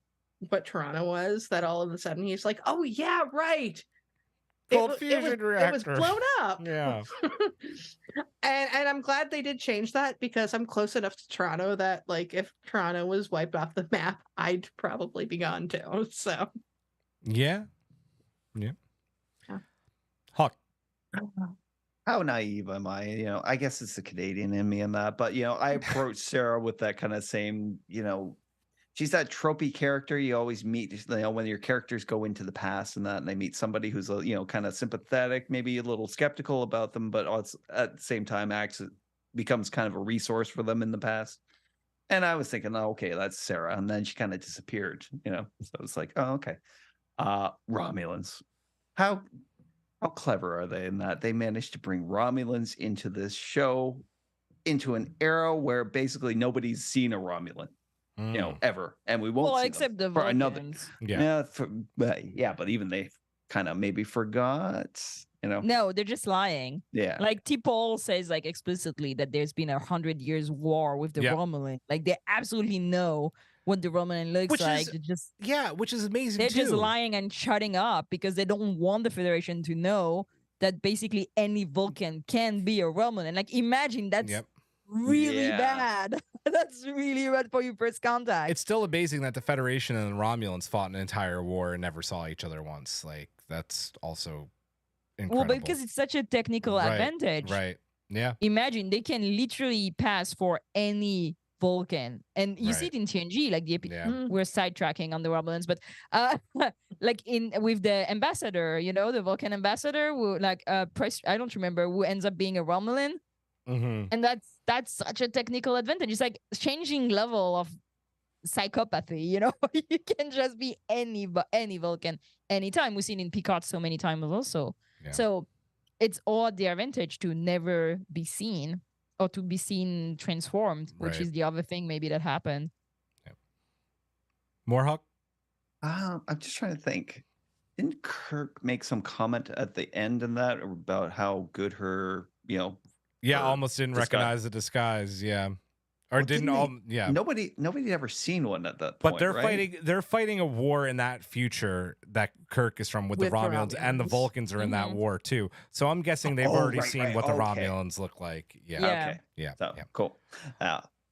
what Toronto was, that all of a sudden he's like, oh yeah, right. Cold It fusion was reactor. blown up. Yeah. And I'm glad they did change that because I'm close enough to Toronto that like if Toronto was wiped off the map, I'd probably be gone too. So Yeah. Yeah. Hawk. how naive am I? I guess it's the Canadian in me and that, but I approach Sarah with that kind of same, she's that tropey character you always meet, when your characters go into the past and that, and they meet somebody who's, kind of sympathetic, maybe a little skeptical about them, but also at the same time becomes kind of a resource for them in the past. And I was thinking, oh, okay, that's Sarah. And then she kind of disappeared, so it's like, oh, okay. Romulans. How clever are they in that they managed to bring Romulans into this show, into an era where basically nobody's seen a Romulan, ever, and we won't. Well, see except the them for another. Vulcans. Yeah. But even they kind of maybe forgot. No, they're just lying. Yeah. Like T-Paul says like explicitly that there's been 100 years war with the Yeah. Romulan. Like they absolutely know what the Romulan looks Which like. is They're just Yeah, which is amazing they're too. just lying and shutting up because they don't want the Federation to know that basically any Vulcan can be a Romulan. Like imagine that's Yep. really Yeah. bad. That's really bad for your first contact. It's still amazing that the Federation and the Romulans fought an entire war and never saw each other once. Like that's also incredible. well, because it's such a technical Right, advantage. Right. Yeah. Imagine they can literally pass for any Vulcan, and you see Right. it in TNG. Like Yeah. we're sidetracking on the Romulans, but like with the ambassador, the Vulcan ambassador, who I don't remember who ends up being a Romulan, Mm-hmm. and that's such a technical advantage. It's like changing level of psychopathy. You can just be any Vulcan anytime. We've seen in Picard so many times also. Yeah. So it's all the advantage to never be seen or to be seen transformed, which Right. is the other thing maybe that happened. More Hawk. I'm just trying to think. Didn't Kirk make some comment at the end in that about how good her, Yeah, her almost didn't disguise- recognize the disguise. Yeah, or Well, didn't they- all? Yeah, Nobody ever seen one at that point. but they're right? fighting. They're fighting a war in that future that Kirk is from with the With the Romulans, and the Romulans. Vulcans are in that Mhm. war too. So I'm guessing they've Oh, already right, seen right, what the okay. Romulans look like. Yeah, Yeah. Okay. yeah, So yeah. cool.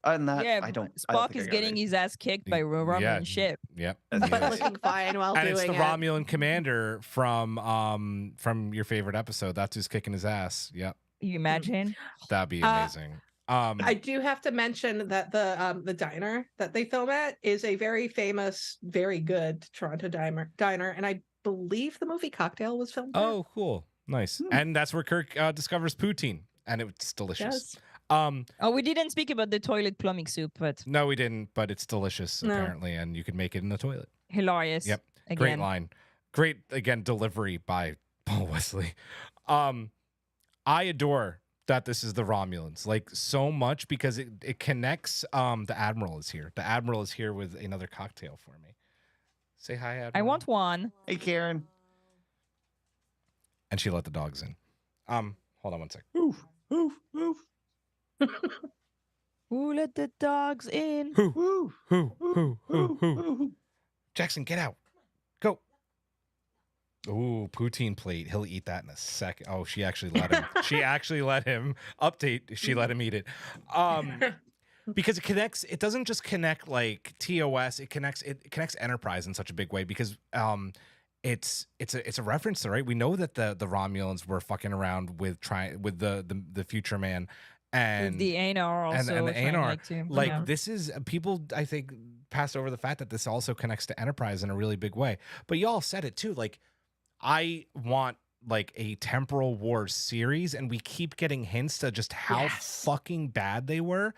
Other than that, Yeah, I don't. Spock is getting his ass kicked by a Romulan ship. Yep. That's he But is. looking fine while And doing it's the it. Romulan commander from your favorite episode. That's who's kicking his ass. Yep, You imagine? that'd be amazing. I do have to mention that the diner that they film at is a very famous, very good Toronto diner, and I believe the movie Cocktail was filmed there. Oh, cool, nice. And that's where Kirk discovers poutine, and it's delicious. Yes. Oh, we didn't speak about the toilet plumbing soup, but No, we didn't, but it's delicious No. apparently, and you can make it in the toilet. hilarious. Yep. Again. Great line. Great again delivery by Paul Wesley. I adore that this is the Romulans like so much because it connects. The Admiral is here. The Admiral is here with another cocktail for me. Say hi, Admiral. I want one. Hey, Karen. And she let the dogs in. Hold on one sec. Oof, oof, oof. Who let the dogs in? Woo, Who? Jackson, get out. Go. Ooh, poutine plate. He'll eat that in a second. Oh, she actually let him. She actually let him update. She let him eat it. Because it connects. It doesn't just connect like TOS. It connects Enterprise in such a big way because it's a reference to, right. We know that the Romulans were fucking around with the future man. And With the Anar also. and the trying, Anar, like, like this is people I think passed over the fact that this also connects to Enterprise in a really big way. But y'all said it too. Like I want like a temporal war series, and we keep getting hints to just how fucking bad they were,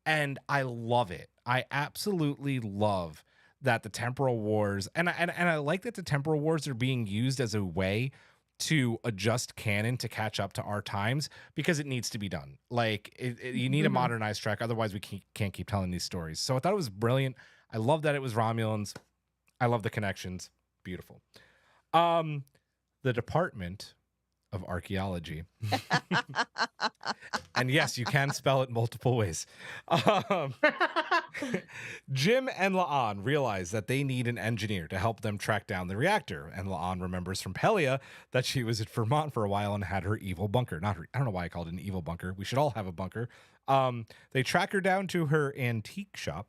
and I love it. I absolutely love that the temporal wars, and I like that the temporal wars are being used as a way to adjust canon to catch up to our times because it needs to be done. Like you need a modernized Trek, otherwise we can't keep telling these stories. So I thought it was brilliant. I love that it was Romulans. I love the connections. Beautiful. The Department of Archaeology. And yes, you can spell it multiple ways. Jim and La'an realize that they need an engineer to help them track down the reactor. And La'an remembers from Pelia that she was at Vermont for a while and had her evil bunker. I don't know why I called it an evil bunker. We should all have a bunker. They track her down to her antique shop,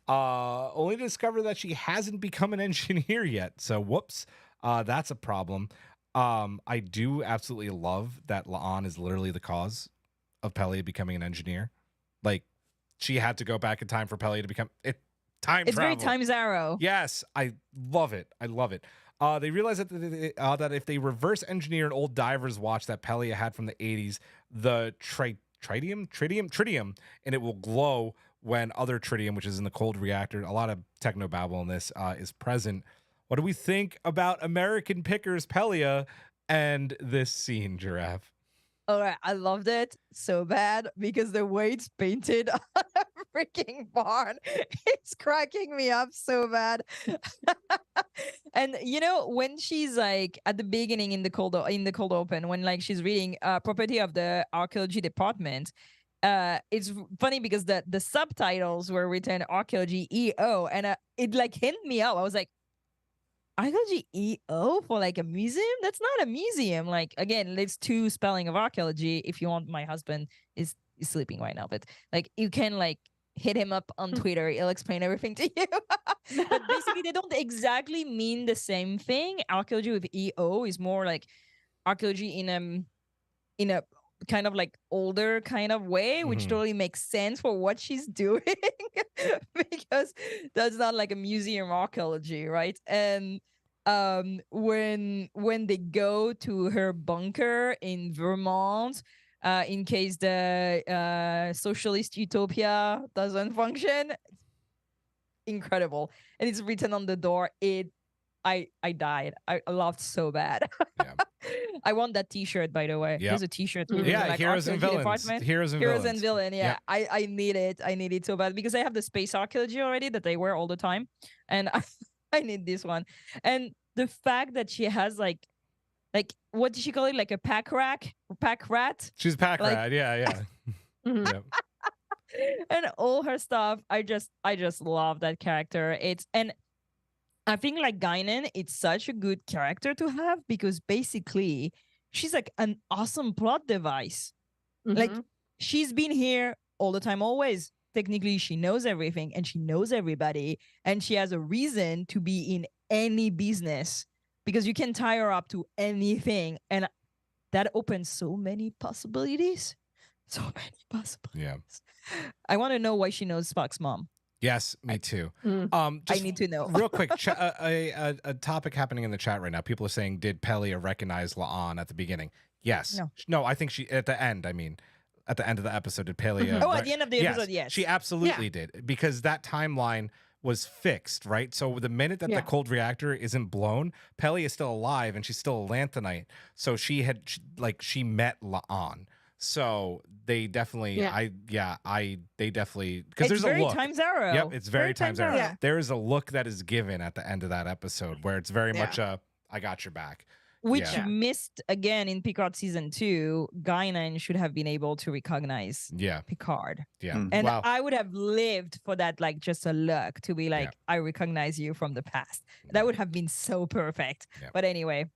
only to discover that she hasn't become an engineer yet. So whoops, that's a problem. I do absolutely love that La'an is literally the cause of Pelia becoming an engineer. Like she had to go back in time for Pelia to become it. It's Travel. very Times Arrow. Yes, I love it. I love it. They realize that that if they reverse engineer an old diver's watch that Pelia had from the 80s, the tritium, and it will glow when other tritium, which is in the cold reactor, a lot of technobabble in this, is present. What do we think about American Pickers Pelia and this scene, Giraffe? All right, I loved it so bad because the way it's painted on a freaking barn, it's cracking me up so bad. And you know, when she's like at the beginning in the cold open, when like she's reading property of the archaeology department, it's funny because the subtitles were written archaeology EO, and it like hit me up. I was like, archaeology EO for like a museum? That's not a museum. Like again, it's two spelling of archaeology. If you want, my husband is sleeping right now, but like you can like hit him up on Twitter. He'll explain everything to you. But basically, they don't exactly mean the same thing. Archaeology with EO is more like archaeology in a kind of like older kind of way, which totally makes sense for what she's doing because that's not like a museum archaeology, right? And when they go to her bunker in Vermont, in case the socialist utopia doesn't function, incredible. And it's written on the door. I died. I laughed so bad. Yeah. I want that T-shirt, by the way. Yeah. There's a T-shirt. Yeah, like Heroes and archaeology Villains. department. Heroes and Villains. Villain. Yeah, Yeah. I need it. I need it so bad because I have the space archaeology already that I wear all the time, and I need this one. And the fact that she has like what did she call it? Like a pack rat? She's pack Like- rat. Yeah. Mhm. Yep. And all her stuff. I just love that character. And I think like Guinan, it's such a good character to have because basically she's like an awesome plot device. Like Mhm. she's been here all the time, always. Technically, she knows everything and she knows everybody, and she has a reason to be in any business because you can tie her up to anything, and that opens so many possibilities. So many possibilities. Yeah. I want to know why she knows Spock's mom. Yes, me too. Mm. I Just need to know. real quick, a topic happening in the chat right now. People are saying, did Pelia recognize La'an at the beginning? Yes. No, I think she at the end. I mean, at the end of the episode, did Pelia? Oh, at the end of the episode, yes. She absolutely did because that timeline was fixed, right? So the minute that the cold reactor isn't blown, Pelia is still alive and she's still a Lanthanite. So she met La'an. So they definitely, they definitely, because there's very a look. Times Arrow. Yep, it's very Times Arrow. Yeah. There is a look that is given at the end of that episode where it's very much a, I got your back. Which Yeah. missed again in Picard season 2. Guinan should have been able to recognize Picard. Yeah. Mm. And Wow. I would have lived for that, like just a look to be like, I recognize you from the past. That would have been so perfect. Yeah. But anyway,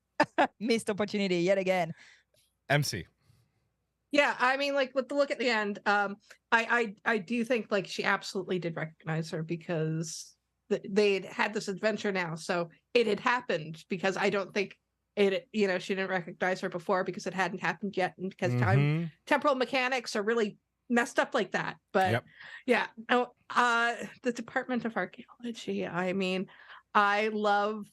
missed opportunity yet again. MC. Yeah, I mean, like with the look at the end, I do think like she absolutely did recognize her because they'd had this adventure now, so it had happened. Because I don't think it, she didn't recognize her before because it hadn't happened yet, and because temporal mechanics are really messed up like that. But the Department of Archaeology. I mean, I love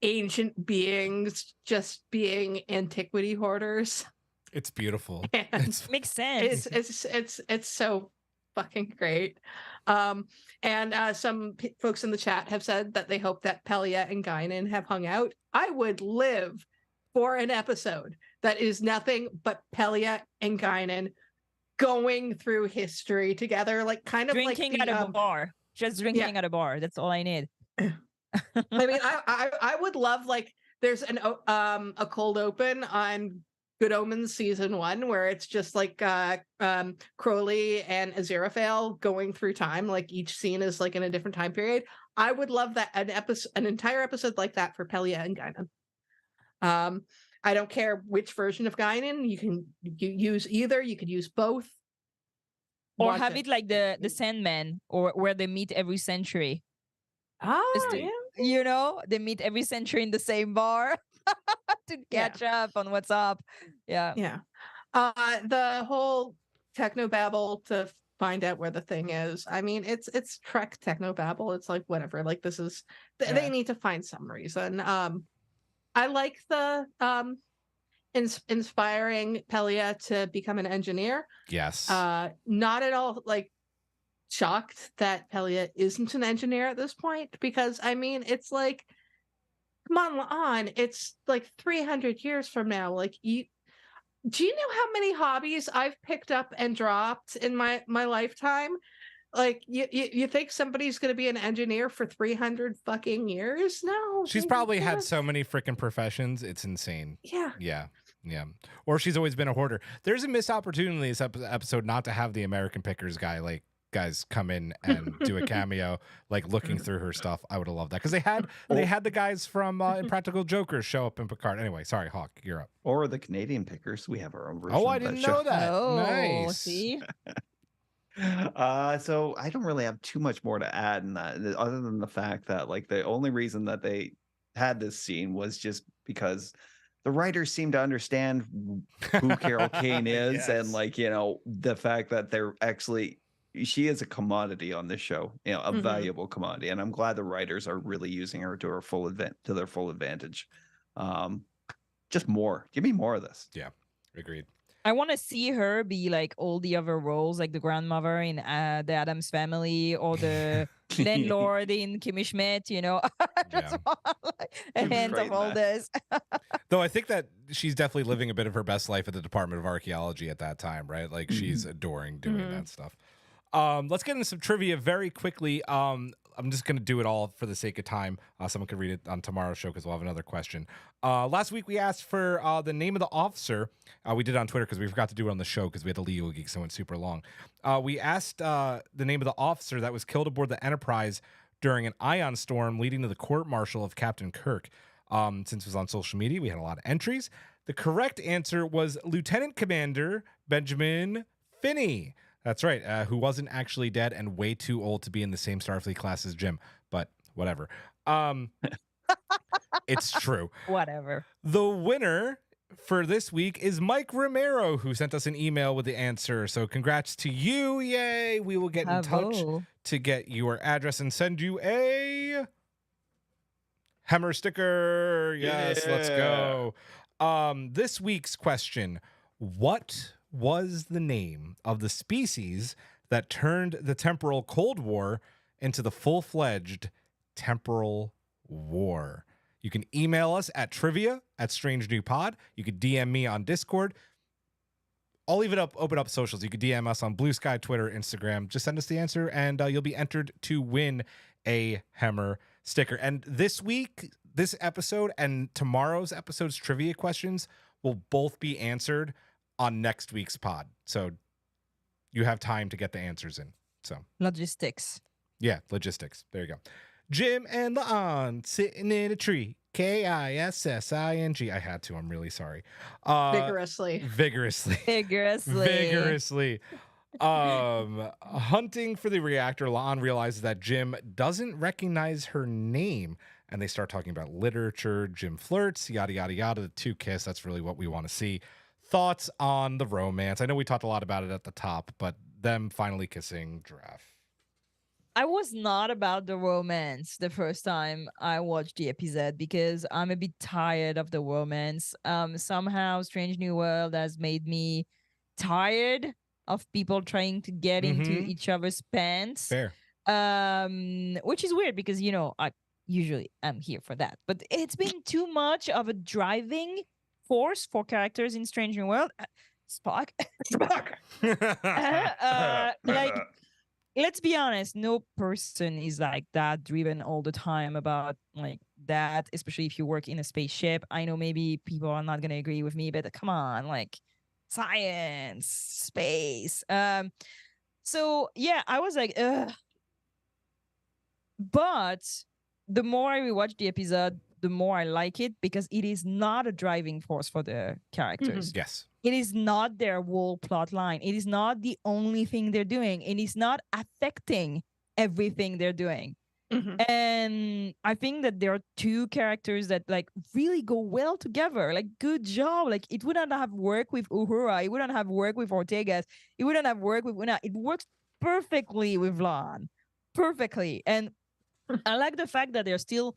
ancient beings just being antiquity hoarders. It's beautiful. And Makes sense. it's so fucking great. And some folks in the chat have said that they hope that Pelia and Guinan have hung out. I would live for an episode that is nothing but Pelia and Guinan going through history together, like kind of Drinking like at a bar. Just drinking at a bar. That's all I need. I mean, I would love, like, there's a cold open on Good Omens season 1 where it's just like Crowley and Aziraphale going through time, like each scene is like in a different time period. I would love that, an entire episode like that for Pelia and Guinan. I don't care which version of Guinan you use either. You could use both, or have it like the Sandman, or where they meet every century. They meet every century in the same bar to catch up on what's up. The whole technobabble to find out where the thing is. I mean, it's Trek technobabble. It's like whatever. Like this is they need to find some reason. I like the inspiring Pelia to become an engineer. Yes. Not at all like shocked that Pelia isn't an engineer at this point, because I mean, it's like, come on, it's like 300 years from now. Like, do you know how many hobbies I've picked up and dropped in my lifetime? Like, you think somebody's going to be an engineer for 300 fucking years? No. She's probably had so many freaking professions. It's insane. Yeah. Yeah. Or she's always been a hoarder. There's a missed opportunity in this episode not to have the American Pickers guys come in and do a cameo, like looking through her stuff. I would have loved that, because they had the guys from Impractical Jokers show up in Picard. Anyway, sorry, Hawk, you're up. Or the Canadian Pickers. We have our own version. Oh, I of didn't show. know that. Oh, Nice. see? So I don't really have too much more to add in that, other than the fact that like the only reason that they had this scene was just because the writers seem to understand who Carol Kane is. Yes. And like, the fact that they're actually, she is a commodity on this show, a valuable commodity. And I'm glad the writers are really using her to their full advantage. Just more. Give me more of this. Yeah, agreed. I want to see her be like all the other roles, like the grandmother in the Addams Family, or the landlord in Kimmy Schmidt, just want, like, a hint of all this. Though I think that she's definitely living a bit of her best life at the Department of Archaeology at that time, right? Like she's adoring doing that stuff. Let's get into some trivia very quickly. I'm just going to do it all for the sake of time. Someone could read it on tomorrow's show because we'll have another question. Last week we asked for the name of the officer. We did it on Twitter because we forgot to do it on the show because we had the Legal Geeks, so it went super long. We asked the name of the officer that was killed aboard the Enterprise during an ion storm leading to the court-martial of Captain Kirk. Since it was on social media, we had a lot of entries. The correct answer was Lieutenant Commander Benjamin Finney. That's right, who wasn't actually dead and way too old to be in the same Starfleet class as Jim, but whatever. It's true. Whatever. The winner for this week is Mike Romero, who sent us an email with the answer. So congrats to you. Yay. We will get in touch to get your address and send you a Hammer sticker. Yes, let's go. This week's question, what was the name of the species that turned the temporal Cold War into the full-fledged temporal war? You can email us at trivia@strangenewpod. You could DM me on Discord. I'll leave it up, open up socials. You could DM us on Blue Sky, Twitter, Instagram. Just send us the answer, and you'll be entered to win a Hammer sticker. And this week, this episode, and tomorrow's episode's trivia questions will both be answered on next week's pod. So you have time to get the answers in. So Logistics. Yeah, logistics. There you go. Jim and La'an sitting in a tree. Kissing. I had to. I'm really sorry. Vigorously. Hunting for the reactor, La'an realizes that Jim doesn't recognize her name, and they start talking about literature. Jim flirts, yada, yada, yada. The two kiss. That's really what we want to see. Thoughts on the romance? I know we talked a lot about it at the top, but them finally kissing, Giraffe. I was not about the romance the first time I watched the episode because I'm a bit tired of the romance. Somehow Strange New World has made me tired of people trying to get into each other's pants. Fair. Which is weird because, you know, I usually am here for that. But it's been too much of a driving force for characters in Strange New World. Spock. Like, let's be honest, no person is like that driven all the time about like that, especially if you work in a spaceship. I know maybe people are not going to agree with me, but come on, like science, space. So yeah, I was like, ugh. But the more I rewatch the episode, the more I like it because it is not a driving force for the characters. Yes. It is not their whole plot line. It is not the only thing they're doing. It is not affecting everything they're doing. And I think that there are two characters that like really go well together. Like, good job. Like, it wouldn't have worked with Uhura. It wouldn't have worked with Ortegas. It wouldn't have worked with Una. It works perfectly with La'an. Perfectly. And I like the fact that they're still,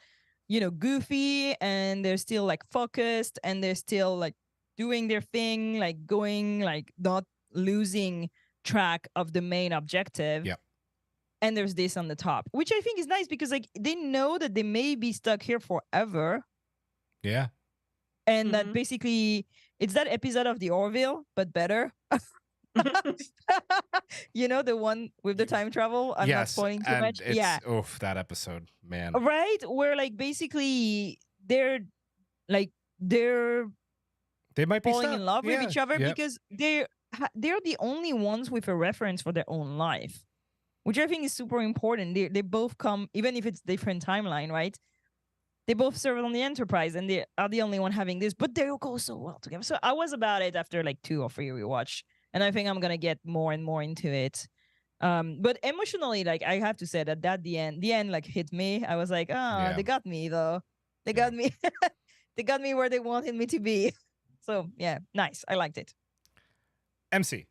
you know, goofy and they're still like focused and they're still like doing their thing, like going, like not losing track of the main objective. Yep. And there's this on the top, which I think is nice because like they know that they may be stuck here forever. Yeah. And that basically it's that episode of the Orville, but better. You know, the one with the time travel. I'm not spoiling too much. Yeah. Oof, that episode, man. Right? Where like basically they might be falling in love with each other because they're the only ones with a reference for their own life, which I think is super important. They both come, even if it's different timeline, right? They both serve on the Enterprise and they are the only one having this, but they go so well together. So I was about it after like 2 or 3 rewatch. And I think I'm going to get more and more into it. But emotionally, like I have to say that the end like hit me. I was like, they got me though. They got me. They got me where they wanted me to be. So yeah, nice. I liked it. MC.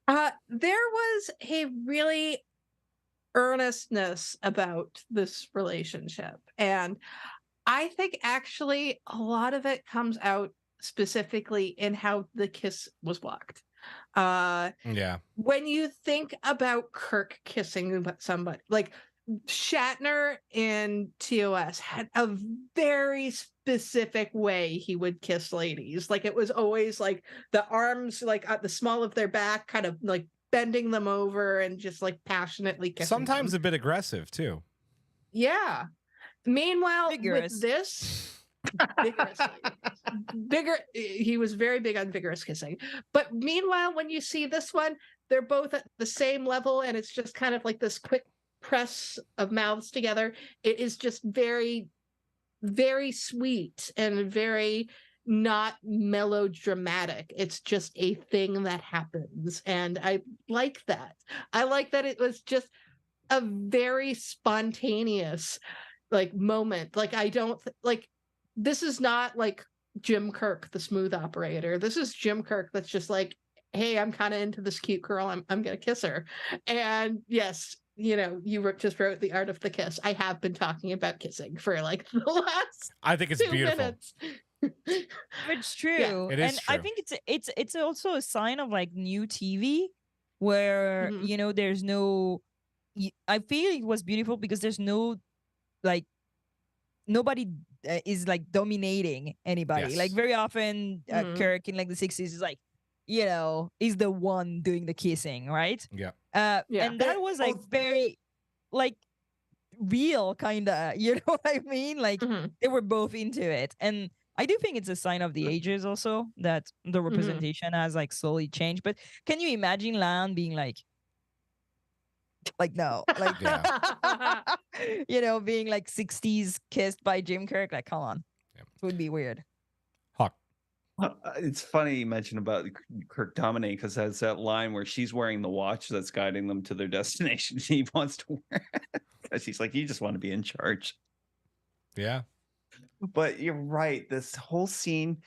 There was a really earnestness about this relationship. And I think actually a lot of it comes out specifically in how the kiss was blocked. When you think about Kirk kissing somebody, like Shatner in TOS had a very specific way he would kiss ladies. Like it was always like the arms like at the small of their back, kind of like bending them over and just like passionately kissing Sometimes them. a bit aggressive too. Yeah. Meanwhile, Vigorous. with this, he was very big on vigorous kissing. But meanwhile, when you see this one, they're both at the same level, and it's just kind of like this quick press of mouths together. It is just very, very sweet and very not melodramatic. It's just a thing that happens. And I like that. I like that it was just a very spontaneous like moment. Like I don't like this is not like Jim Kirk, the smooth operator. This is Jim Kirk that's just like, hey, I'm kind of into this cute girl. I'm gonna kiss her. And yes, you know, just wrote The Art of the Kiss. I have been talking about kissing for like the last I think it's 2 beautiful. minutes. It's true. Yeah, it is and I true. think it's also a sign of like new TV where Mhm. you know there's no I feel it was beautiful because there's no like nobody is like dominating anybody. Yes. Like very often Mhm. Kirk in like the 60s is like, you know, is the one doing the kissing, right? Yeah. Yeah. And that was like very like real kind of, you know what I mean? Like Mhm. they were both into it. And I do think it's a sign of the ages also that the representation has like slowly changed. But can you imagine Lan being like no, like Yeah. you know, being like 60s kissed by Jim Kirk? Like, come on. Yep. It would be weird. Hawk. It's funny you mentioned about Kirk dominating because that's that line where she's wearing the watch that's guiding them to their destination. He wants to wear it because he's like, you just want to be in charge. Yeah. But you're right. This whole scene,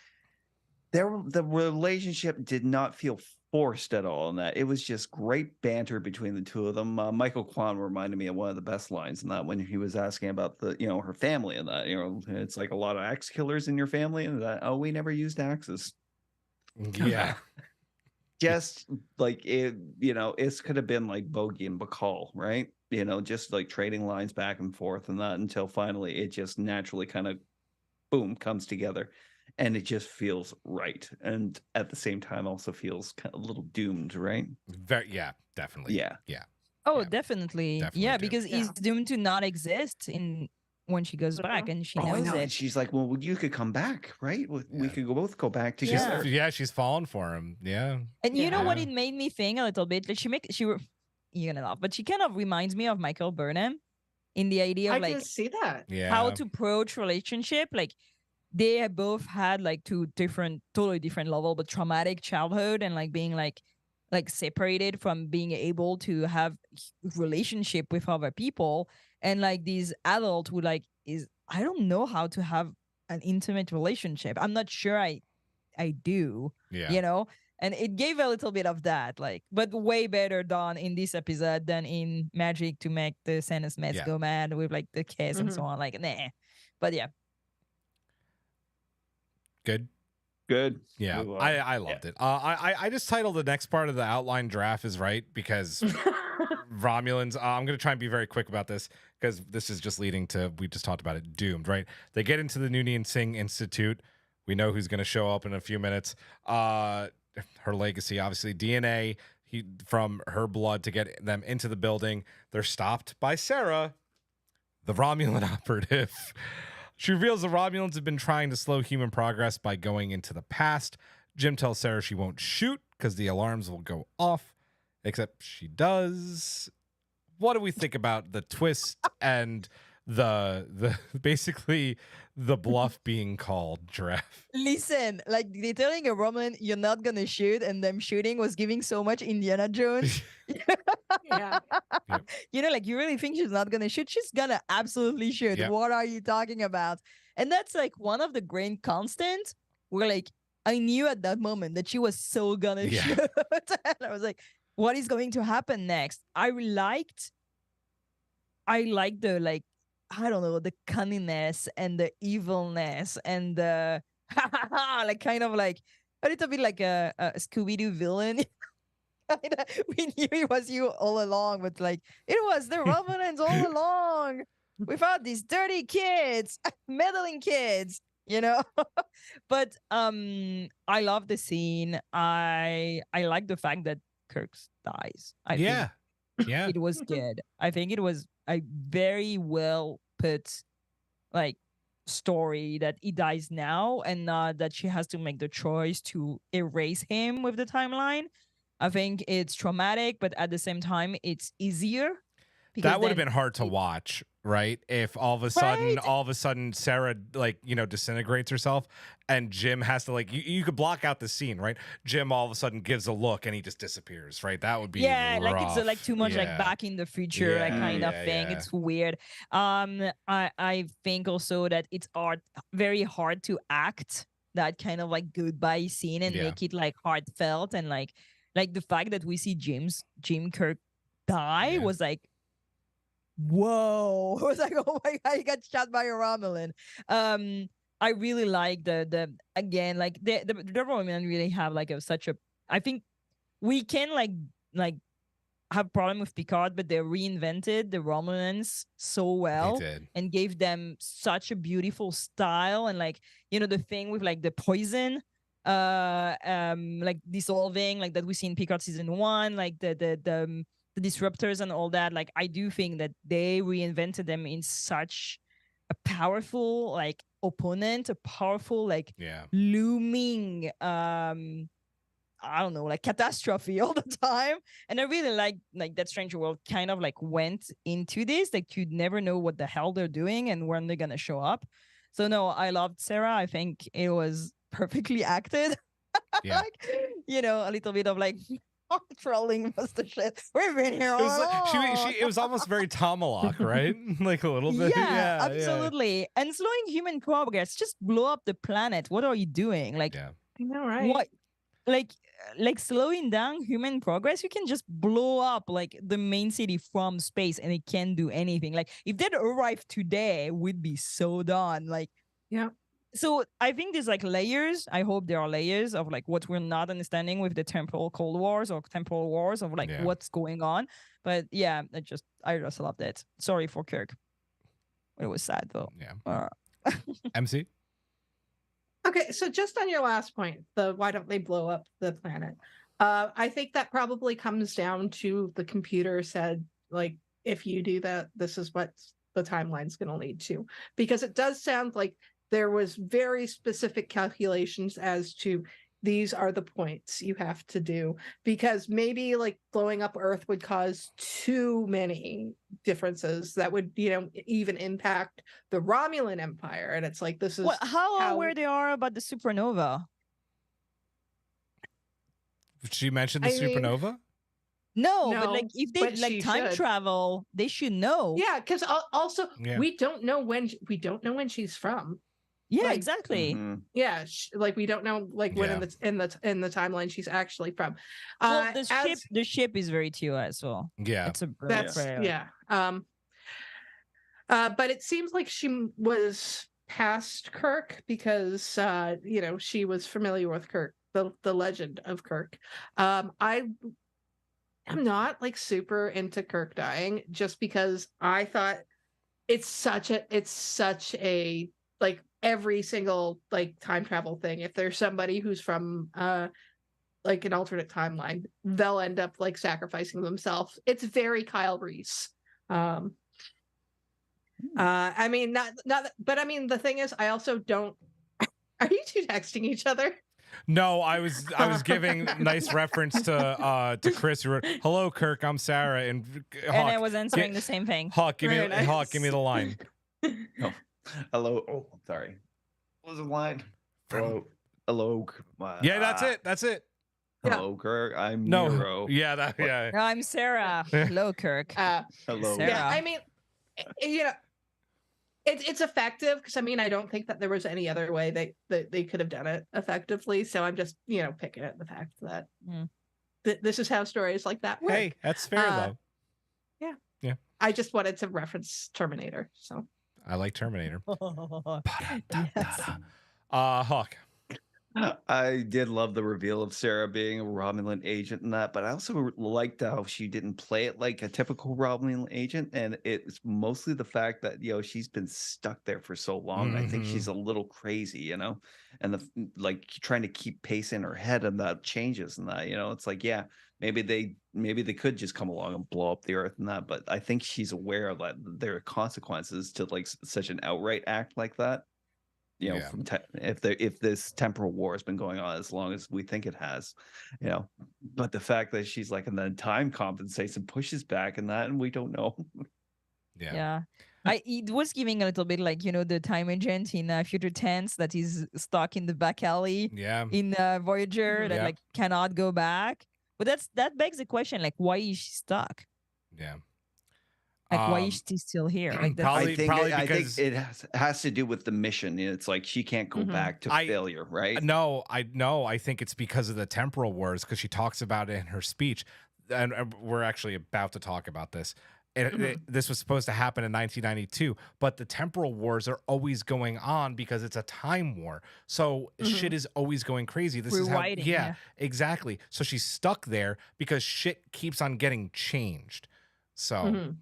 the relationship did not feel forced at all in that. It was just great banter between the two of them. Michael Kwan reminded me of one of the best lines in that when he was asking about the, you know, her family and that, you know, it's like a lot of axe killers in your family and that, oh, we never used axes. Yeah. Just like it, you know, it could have been like Bogey and Bacall, right? You know, just like trading lines back and forth and that until finally it just naturally kind of boom comes together and it just feels right. And at the same time also feels kind of a little doomed, right? Very, yeah, definitely. Yeah. Yeah. Oh, Yeah. Definitely. Definitely Yeah, do. because he's doomed to not exist in when she goes back and she Oh, I knows know. And it. she's like, well, you could come back, right? We Yeah. could both go back She's, together. yeah, she's fallen for him. Yeah. And you know what Yeah. it made me think a little bit? Like you're gonna laugh, but she kind of reminds me of Michael Burnham in the idea I of like didn't see that. Yeah. how to approach relationship. Like they have both had like two different, totally different level, but traumatic childhood and like being like separated from being able to have relationship with other people. And like these adult who like I don't know how to have an intimate relationship. I'm not sure I do, Yeah. you know? And it gave a little bit of that, like, but way better done in this episode than in Magic to make the sentence meds Yeah. go mad with like the kiss and so on. Like, nah. But yeah. Good. Good. Yeah. Move on. I loved it. I just titled the next part of the outline draft is right because Romulans, I'm going to try and be very quick about this because this is just leading to, we just talked about it, doomed, right? They get into the Noonian-Singh Institute. We know who's going to show up in a few minutes. Her legacy, obviously, DNA from her blood to get them into the building. They're stopped by Sarah, the Romulan operative. She reveals the Romulans have been trying to slow human progress by going into the past. Jim tells Sarah she won't shoot because the alarms will go off, except she does. What do we think about the twist and the basically the bluff being called, Giraffe? Listen, like they're telling a Roman you're not gonna shoot, and them shooting was giving so much Indiana Jones. Yeah. You know, like you really think she's not gonna shoot? She's gonna absolutely shoot. Yep. What are you talking about? And that's like one of the great constants where like I knew at that moment that she was so gonna Yeah. shoot. And I was like, what is going to happen next? I liked the like, I don't know, the cunningness and the evilness and the like kind of like a little bit like a Scooby-Doo villain. We knew it was you all along, but like it was the Romulans all along. We found these dirty kids, meddling kids, you know. But I love the scene. I like the fact that Kirk's dies. I Yeah. think Yeah. it was good. I think it was a very well put like story that he dies now and not that she has to make the choice to erase him with the timeline. I think it's traumatic, but at the same time, it's easier. That would have then been hard to it- watch, right? If all Right? of a sudden Sarah like, disintegrates herself and Jim has to like you could block out the scene, right? Jim all of a sudden gives a look and he just disappears, right? That would be Yeah, like it's like rough. too much like Yeah. back in the future like Yeah, kind of yeah, thing. yeah. It's weird. I think also that it's very hard to act that kind of like goodbye scene and Yeah. make it like heartfelt and like the fact that we see Jim Kirk die Yeah. was like whoa. I was like, oh my god, he got shot by a Romulan. I really like the again like the Romulan really have like such a I think we can like have problem with Picard, but they reinvented the Romulans so well They did. and gave them such a beautiful style and like the thing with like the poison like dissolving like that we see in Picard season 1 like the disruptors and all that. Like I do think that they reinvented them in such a powerful like opponent, a powerful like Yeah. looming I don't know, like catastrophe all the time. And I really like that Stranger World kind of like went into this. Like you'd never know what the hell they're doing and when they're gonna show up. So no, I loved Sarah. I think it was perfectly acted. Yeah. Like, a little bit of like trolling was the shit. We've been here all It was along. like, it was almost very Tomalak, right? Like a little bit. Yeah, Yeah, absolutely. And slowing human progress, just blow up the planet. What are you doing? Like, Yeah. I know, right? what? Like slowing down human progress, you can just blow up like the main city from space and it can't do anything. Like if that arrived today, we'd be so done. Like, Yeah. so I think there's like layers. I hope there are layers of like what we're not understanding with the temporal Cold Wars or temporal wars of like Yeah. what's going on. But yeah, I just loved it. Sorry for Kirk. It was sad though. Yeah. MC? Okay, so just on your last point, the why don't they blow up the planet? I think that probably comes down to the computer said, like, if you do that, this is what the timeline's going to lead to. Because it does sound like there was very specific calculations as to these are the points you have to do, because maybe like blowing up Earth would cause too many differences that would even impact the Romulan Empire. And it's like, this is how aware they are about the supernova? She mentioned the I mean- supernova? No, but No, like if they but like she time should. travel, they should know. Yeah, because also Yeah. we don't know when she's from. Yeah, like- exactly. Mhm. Yeah, like we don't know like when Yeah. in the timeline she's actually from. Well, As- the ship is very TOS as well. Yeah. It's a That's very- but it seems like she was past Kirk because she was familiar with Kirk, the legend of Kirk. I'm not like super into Kirk dying just because I thought it's such a like every single like time travel thing. If there's somebody who's from like an alternate timeline, they'll end up like sacrificing themselves. It's very Kyle Reese. I mean, not, but I mean, the thing is, I also don't. Are you two texting each other? No, I was giving nice reference to Chris who wrote, "Hello, Kirk, I'm Sarah," and And I Hawk, was answering the same thing. Hawk, give me Very nice. Hawk, give me the line. Hello. Oh, I'm sorry. What was the line? Hello. Yeah, that's it. That's it. Hello, Kirk. I'm No, Nero. yeah, yeah. I'm Sarah. Hello, Kirk. Hello. Sarah. Yeah, I mean, it's effective because I mean, I don't think that there was any other way they could have done it effectively. So I'm just picking at the fact that this is how stories like that work. Hey, that's fair though. I just wanted to reference Terminator. So I like Terminator. Yes. Hawk. I did love the reveal of Sarah being a Romulan agent in that, but I also liked how she didn't play it like a typical Romulan agent, and it's mostly the fact that she's been stuck there for so long. I think she's a little crazy, and like trying to keep pace in her head and that changes and that. It's like maybe they could just come along and blow up the earth and that, but I think she's aware that there are consequences to like such an outright act like that. From if this temporal war has been going on as long as we think it has, but the fact that she's like, and then time compensates and pushes back and that, and we don't know. Yeah. It was giving a little bit like, the time agent in Future Tense that is stuck in the back alley in Voyager that like cannot go back. But that begs the question, like, why is she stuck? Yeah. Like, why is she still here? Like, probably because I think it has to do with the mission. It's like she can't go back to failure, right? No, I think it's because of the temporal wars, because she talks about it in her speech, and we're actually about to talk about this. This was supposed to happen in 1992, but the temporal wars are always going on because it's a time war. So shit is always going crazy. This is how, exactly. So she's stuck there because shit keeps on getting changed. So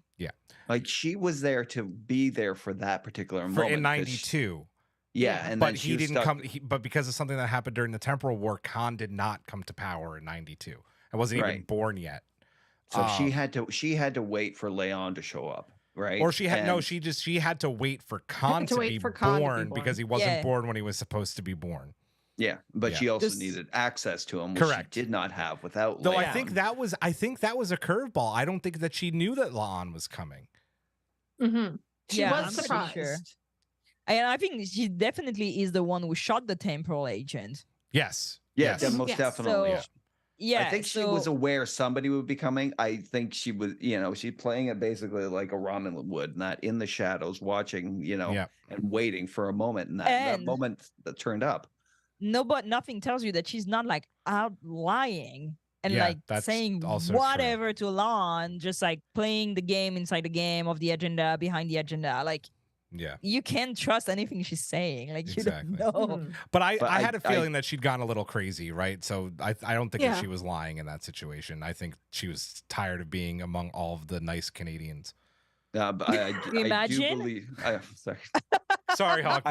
like she was there to be there for that particular moment in 92. And but he didn't come. But because of something that happened during the temporal war, Khan did not come to power in 92. I wasn't even born yet. So she had to wait for Leon to show up, right? Or she had she had to wait for Khan to be born because he wasn't born when he was supposed to be born. Yeah, but she also needed access to him, which she did not have without Though Leon. I think that was a curveball. I don't think that she knew that Leon was coming. She was I'm surprised. sure. And I think she definitely is the one who shot the temporal agent. Yes. Yeah, most definitely. So, I think she was aware somebody would be coming. I think she was, she's playing it basically like a Romulan would, not in the shadows, watching, and waiting for a moment. And that moment that turned up. No, but nothing tells you that she's not like out lying and like saying whatever to Lon, just like playing the game inside the game of the agenda behind the agenda. Like, you can't trust anything she's saying. Like, you don't know. But I had a feeling that she'd gone a little crazy, right? So I don't think that she was lying in that situation. I think she was tired of being among all of the nice Canadians. But I do believe. Sorry. Sorry, Hawk.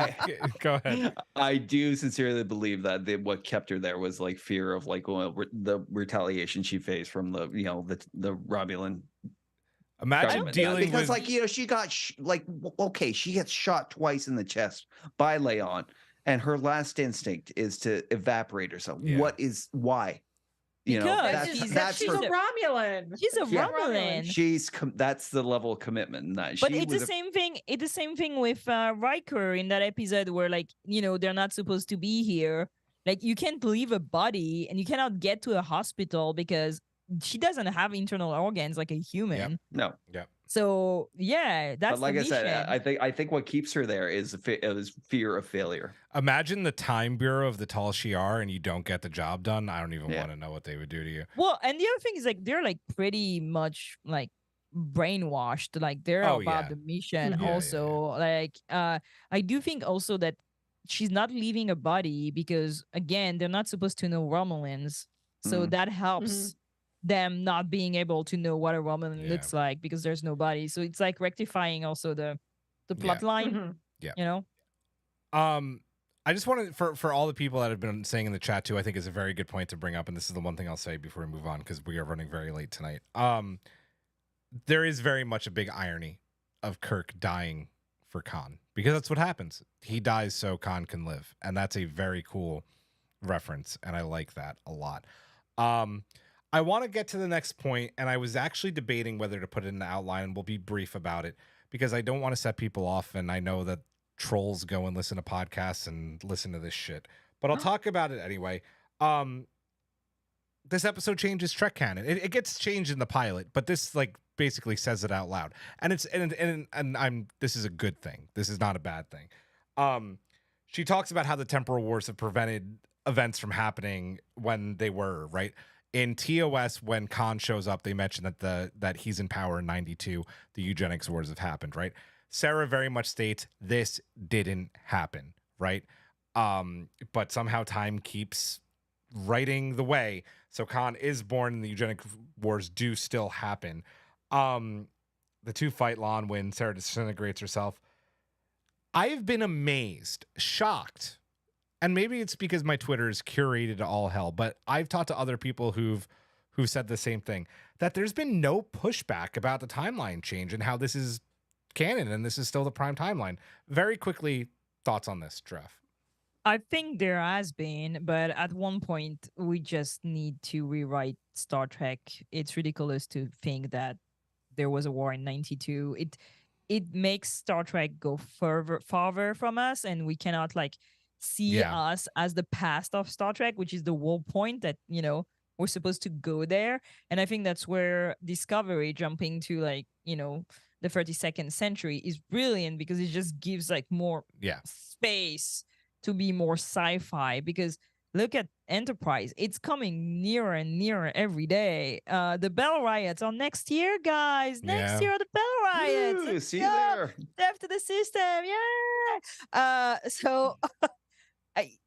Go ahead. I do sincerely believe that what kept her there was like fear of like the retaliation she faced from the Romulan. Imagine dealing because with like she got she gets shot twice in the chest by Leon, and her last instinct is to evaporate herself. Why? Because she's a Romulan. She's a Romulan. That's the level of commitment. But it's the same thing. It's the same thing with Riker in that episode where like they're not supposed to be here. Like you can't leave a body and you cannot get to a hospital because she doesn't have internal organs like a human. No. So that's. But like the I mission. said, I think what keeps her there is fear of failure. Imagine the time bureau of the Tal Shiar and you don't get the job done. I don't even want to know what they would do to you. Well, and the other thing is like they're like pretty much like brainwashed. Like they're about the mission. Like I do think also that she's not leaving a body because again they're not supposed to know Romulans, so that helps. Them not being able to know what a Romulan looks like because there's no body. So it's like rectifying also the plot line. I just wanted for all the people that have been saying in the chat too, I think is a very good point to bring up, and this is the one thing I'll say before we move on because we are running very late tonight. There is very much a big irony of Kirk dying for Khan because that's what happens. He dies so Khan can live, and that's a very cool reference, and I like that a lot. I want to get to the next point, and I was actually debating whether to put it in the outline, and we'll be brief about it because I don't want to set people off, and I know that trolls go and listen to podcasts and listen to this shit, but I'll talk about it anyway. This episode changes Trek canon. It gets changed in the pilot, but this like basically says it out loud, and it's this is a good thing. This is not a bad thing. She talks about how the temporal wars have prevented events from happening when they were right. In TOS, when Khan shows up, they mention that he's in power in 92. The eugenics wars have happened, right? Sarah very much states this didn't happen, right? But somehow time keeps writing the way. So Khan is born and the eugenic wars do still happen. The two fight. Lon wins. Sarah disintegrates herself. I've been amazed, shocked, and maybe it's because my Twitter is curated to all hell, but I've talked to other people who've said the same thing, that there's been no pushback about the timeline change and how this is canon and this is still the prime timeline. Very quickly, thoughts on this, Jeff? I think there has been, but at one point we just need to rewrite Star Trek. It's ridiculous to think that there was a war in 92. It makes Star Trek go farther from us, and we cannot like see us as the past of Star Trek, which is the whole point that, you know, we're supposed to go there. And I think that's where Discovery jumping to like, you know, the 32nd century is brilliant, because it just gives like more space to be more sci-fi. Because look at Enterprise, it's coming nearer and nearer every day. The Bell Riots are next year, guys. Next year are the Bell Riots. Ooh, Let's see go. you there. Death to the system, so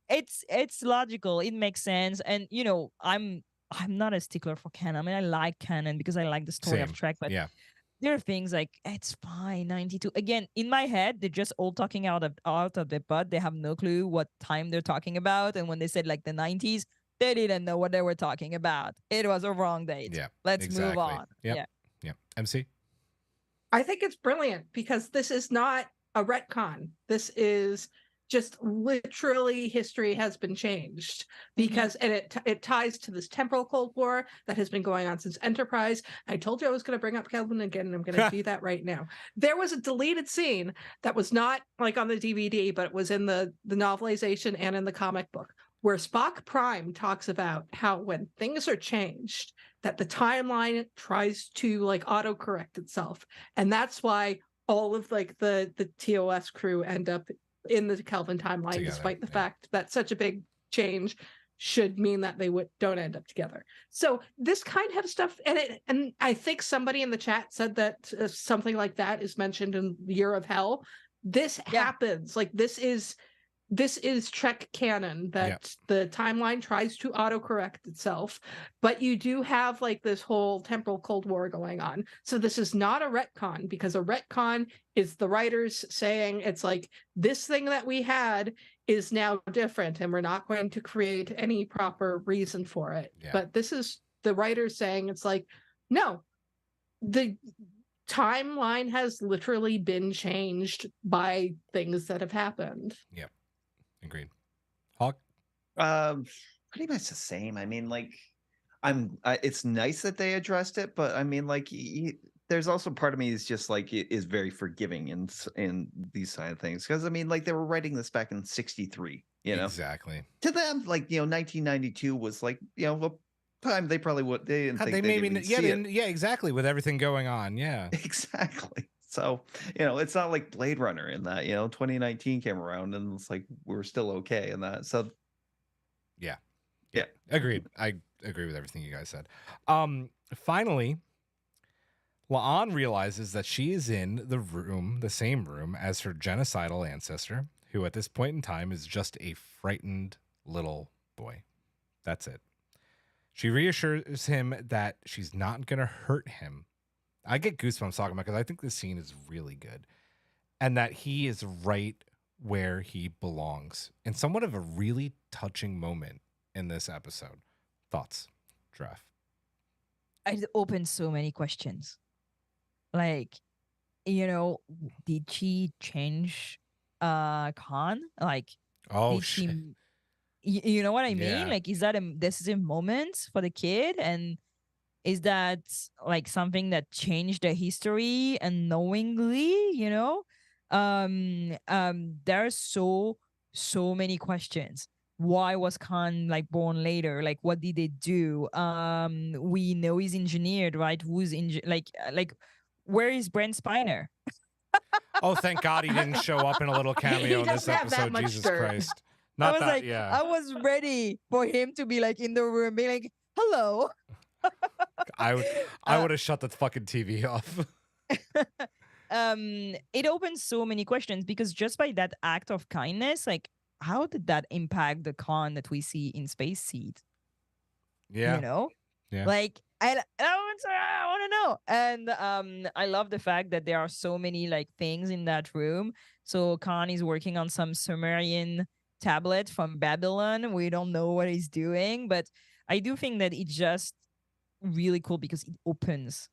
it's logical. It makes sense, and you know, I'm not a stickler for canon. I mean, I like canon because I like the story of Trek, but there are things like, it's fine, 92. Again, in my head, they're just all talking out of their butt. They have no clue what time they're talking about. And when they said like the 90s, they didn't know what they were talking about. It was a wrong date. Yeah. Let's move on. Yeah. MC? I think it's brilliant because this is not a retcon. This is just literally history has been changed because and it ties to this temporal Cold War that has been going on since Enterprise. I told you I was going to bring up Kelvin again, and I'm going to do that right now. There was a deleted scene that was not like on the DVD, but it was in the novelization and in the comic book, where Spock Prime talks about how when things are changed, that the timeline tries to like autocorrect itself, and that's why all of like the TOS crew end up in the Kelvin timeline together, despite the fact that such a big change should mean that they don't end up together. So this kind of stuff, and I think somebody in the chat said that something like that is mentioned in Year of Hell. This happens. Like this is Trek canon, that the timeline tries to autocorrect itself, but you do have like this whole temporal Cold War going on. So this is not a retcon, because a retcon is the writers saying it's like, this thing that we had is now different and we're not going to create any proper reason for it. But this is the writers saying it's like, no, the timeline has literally been changed by things that have happened. Yep. Agreed. Hawk? Pretty much the same. I mean, like, it's nice that they addressed it, but I mean, like, there's also part of me is just like, it is very forgiving in these kind of things, because I mean, like, they were writing this back in '63, you know, exactly. To them, like, you know, 1992 was like, you know, a time they probably they didn't think they maybe see it. Yeah, exactly, with everything going on. Exactly. So, you know, it's not like Blade Runner in that, you know, 2019 came around and it's like, we're still okay in that. So, yeah. Agreed. I agree with everything you guys said. Finally, La'an realizes that she is in the same room as her genocidal ancestor, who at this point in time is just a frightened little boy. That's it. She reassures him that she's not going to hurt him. I get goosebumps talking about it because I think this scene is really good, and that he is right where he belongs, in somewhat of a really touching moment in this episode. Thoughts, Jeff? It opens so many questions. Like, you know, did she change Khan? Like, oh shit. You know what I mean? Like, is that this is a moment for the kid, and is that like something that changed the history unknowingly, you know? There are so many questions. Why was Khan like born later? Like, what did they do? We know he's engineered, right? Who's like where is Brent Spiner? Oh, thank God he didn't show up in a little cameo in this episode. Jesus Christ. Not that, I was ready for him to be like in the room, being like, hello. I would have shut the fucking TV off. It opens so many questions, because just by that act of kindness, like, how did that impact the Khan that we see in Space Seed? Yeah. You know? Yeah. Like I want to know. And I love the fact that there are so many like things in that room. So Khan is working on some Sumerian tablet from Babylon. We don't know what he's doing, but I do think that it's just really cool because it opens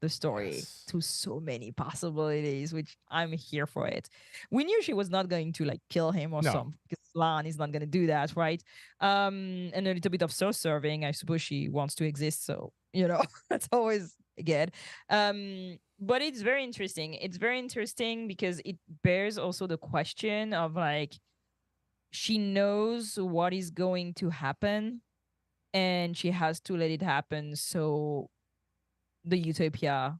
the story Yes. to so many possibilities, which I'm here for it. We knew she was not going to like kill him or No. something, because Lan is not going to do that, right? And a little bit of self-serving. I suppose she wants to exist, so that's always good. But it's very interesting. It's very interesting because it bears also the question of like she knows what is going to happen and she has to let it happen so the utopia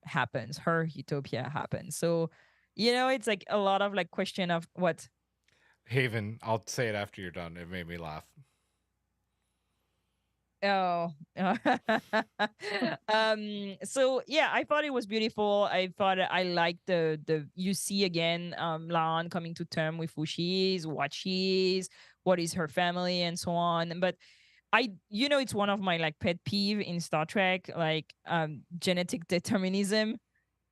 happens, her utopia happens. So it's like a lot of like question of what. Haven, I'll say it after you're done. It made me laugh. Oh. So yeah, I thought it was beautiful. I thought I liked the you see again Lan coming to term with who she is, what she is, what is her family, and so on. But it's one of my like pet peeve in Star Trek, like genetic determinism.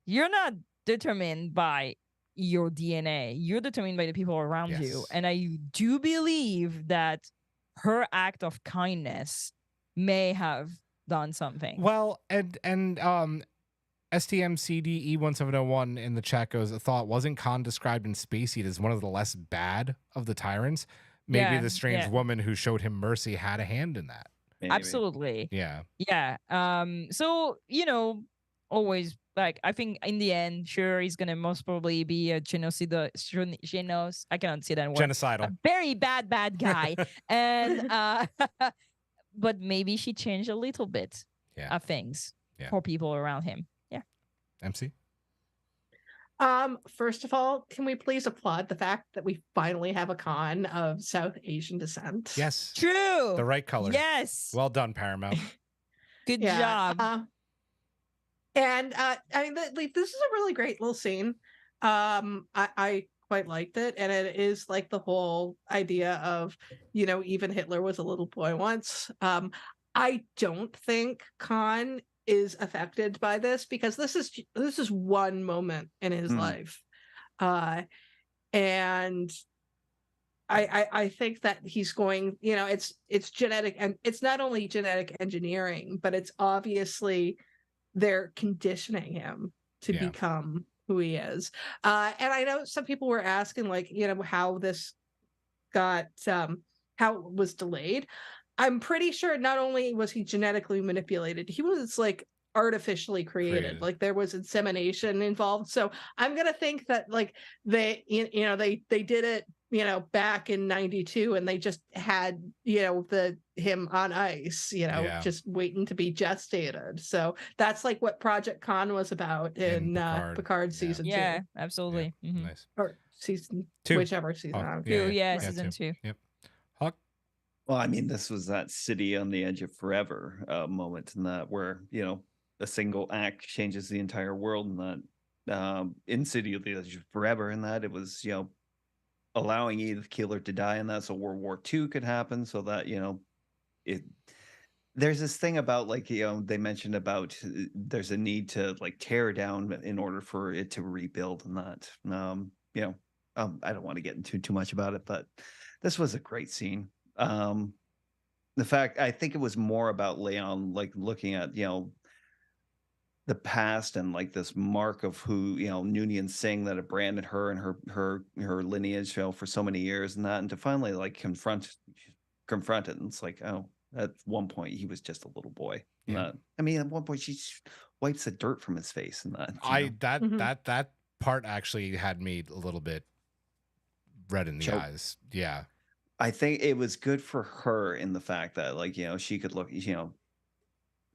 You're not determined by your DNA. You're determined by the people around you. Yes. And I do believe that her act of kindness may have done something. Well, and STMCDE1701 in the chat goes, a thought, wasn't Khan described in Space Heat as one of the less bad of the tyrants? Maybe Yeah, the strange yeah. woman who showed him mercy had a hand in that. Maybe. Absolutely. Yeah. Yeah. So, always like I think in the end, sure, he's gonna most probably be a I cannot say that word. Genocidal. A very bad guy. And but maybe she changed a little bit of things for people around him. Yeah. MC? First of all, can we please applaud the fact that we finally have a Khan of South Asian descent? Yes. True. The right color. Yes. Well done, Paramount. Good job. And I mean, this is a really great little scene. I quite liked it, and it is like the whole idea of, even Hitler was a little boy once. I don't think Khan is affected by this because this is one moment in his life, and I think that he's going. It's genetic, and it's not only genetic engineering, but it's obviously they're conditioning him to become who he is. And I know some people were asking, like, how this got, how it was delayed. I'm pretty sure not only was he genetically manipulated, he was like artificially created. Like there was insemination involved. So I'm gonna think that like they did it back in 92 and they just had him on ice just waiting to be gestated. So that's like what Project Khan was about in Picard season 2. Yeah, absolutely. Yeah. Mm-hmm. Nice. Or season 2, whichever season. Season 2. Yep. Hawk? Well, I mean, this was that city on the edge of forever moment, in that where a single act changes the entire world, and that in City of the Edge of Forever, and that it was allowing Edith Keeler to die, and that so World War II could happen, so that there's this thing about like they mentioned about there's a need to like tear down in order for it to rebuild, and that I don't want to get into too much about it, but this was a great scene. The fact, I think it was more about Leon like looking at the past and like this mark of who Noonian-Singh that had branded her and her lineage for so many years, and that, and to finally like confront it, and it's like, oh, at one point he was just a little boy. Yeah. I mean, at one point she wipes the dirt from his face, and that part actually had me a little bit red in the eyes. Yeah. I think it was good for her in the fact that like she could look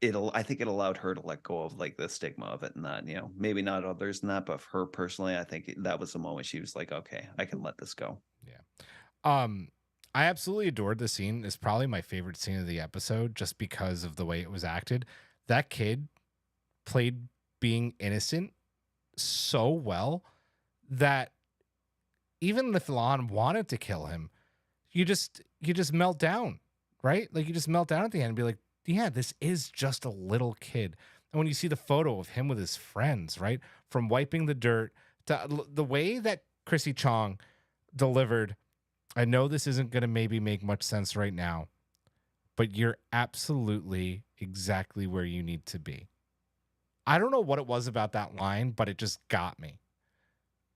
I think it allowed her to let go of like the stigma of it, and that maybe not others in that, but for her personally, I think that was the moment she was like, okay, I can let this go. Yeah. I absolutely adored the scene. It's probably my favorite scene of the episode just because of the way it was acted. That kid played being innocent so well that even if Lon wanted to kill him, you just melt down, right? Like you just melt down at the end and be like, yeah, this is just a little kid. And when you see the photo of him with his friends, right, from wiping the dirt to the way that Chrissy Chong delivered, I know this isn't going to maybe make much sense right now, but you're absolutely exactly where you need to be. I don't know what it was about that line, but it just got me.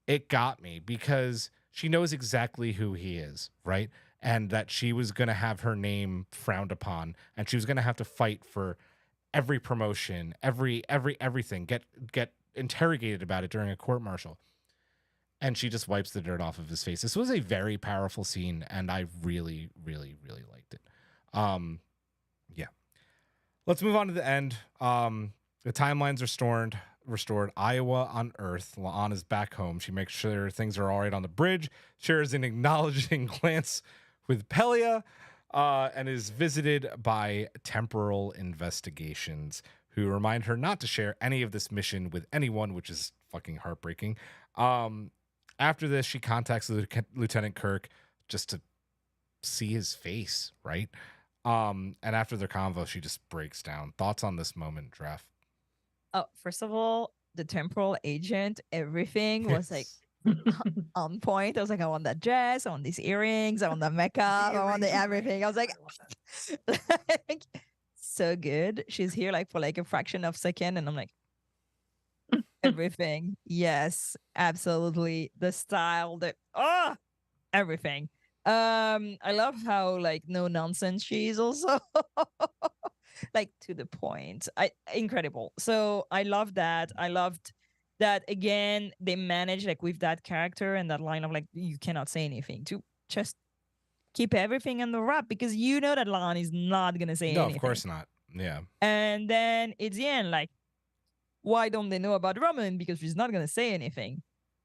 It got me because she knows exactly who he is, right? And that she was going to have her name frowned upon, and she was going to have to fight for every promotion, everything, get interrogated about it during a court martial. And she just wipes the dirt off of his face. This was a very powerful scene, and I really, really, really liked it. Yeah. Let's move on to the end. The timelines are restored. Iowa on Earth. La'an is back home. She makes sure things are all right on the bridge. Shares an acknowledging glance with Pelia, and is visited by temporal investigations who remind her not to share any of this mission with anyone, which is fucking heartbreaking. After this, she contacts Lieutenant Kirk just to see his face, right? And after their convo, she just breaks down. Thoughts on this moment, Draft? Oh, first of all, the temporal agent, everything was like on point. I was like, I want that dress, I want these earrings, I want the makeup, I want the everything. I was like, so good. She's here like for like a fraction of a second, and I'm like, everything. Yes, absolutely. The style, everything. I love how like no nonsense she is also. Like to the point. Incredible. So I love that. I loved that again. They managed like with that character and that line of like you cannot say anything to just keep everything in the wrap because you know that Lon is not gonna say anything. No, of course not. Yeah. And then it's the end. Like, why don't they know about Romulan? Because she's not gonna say anything.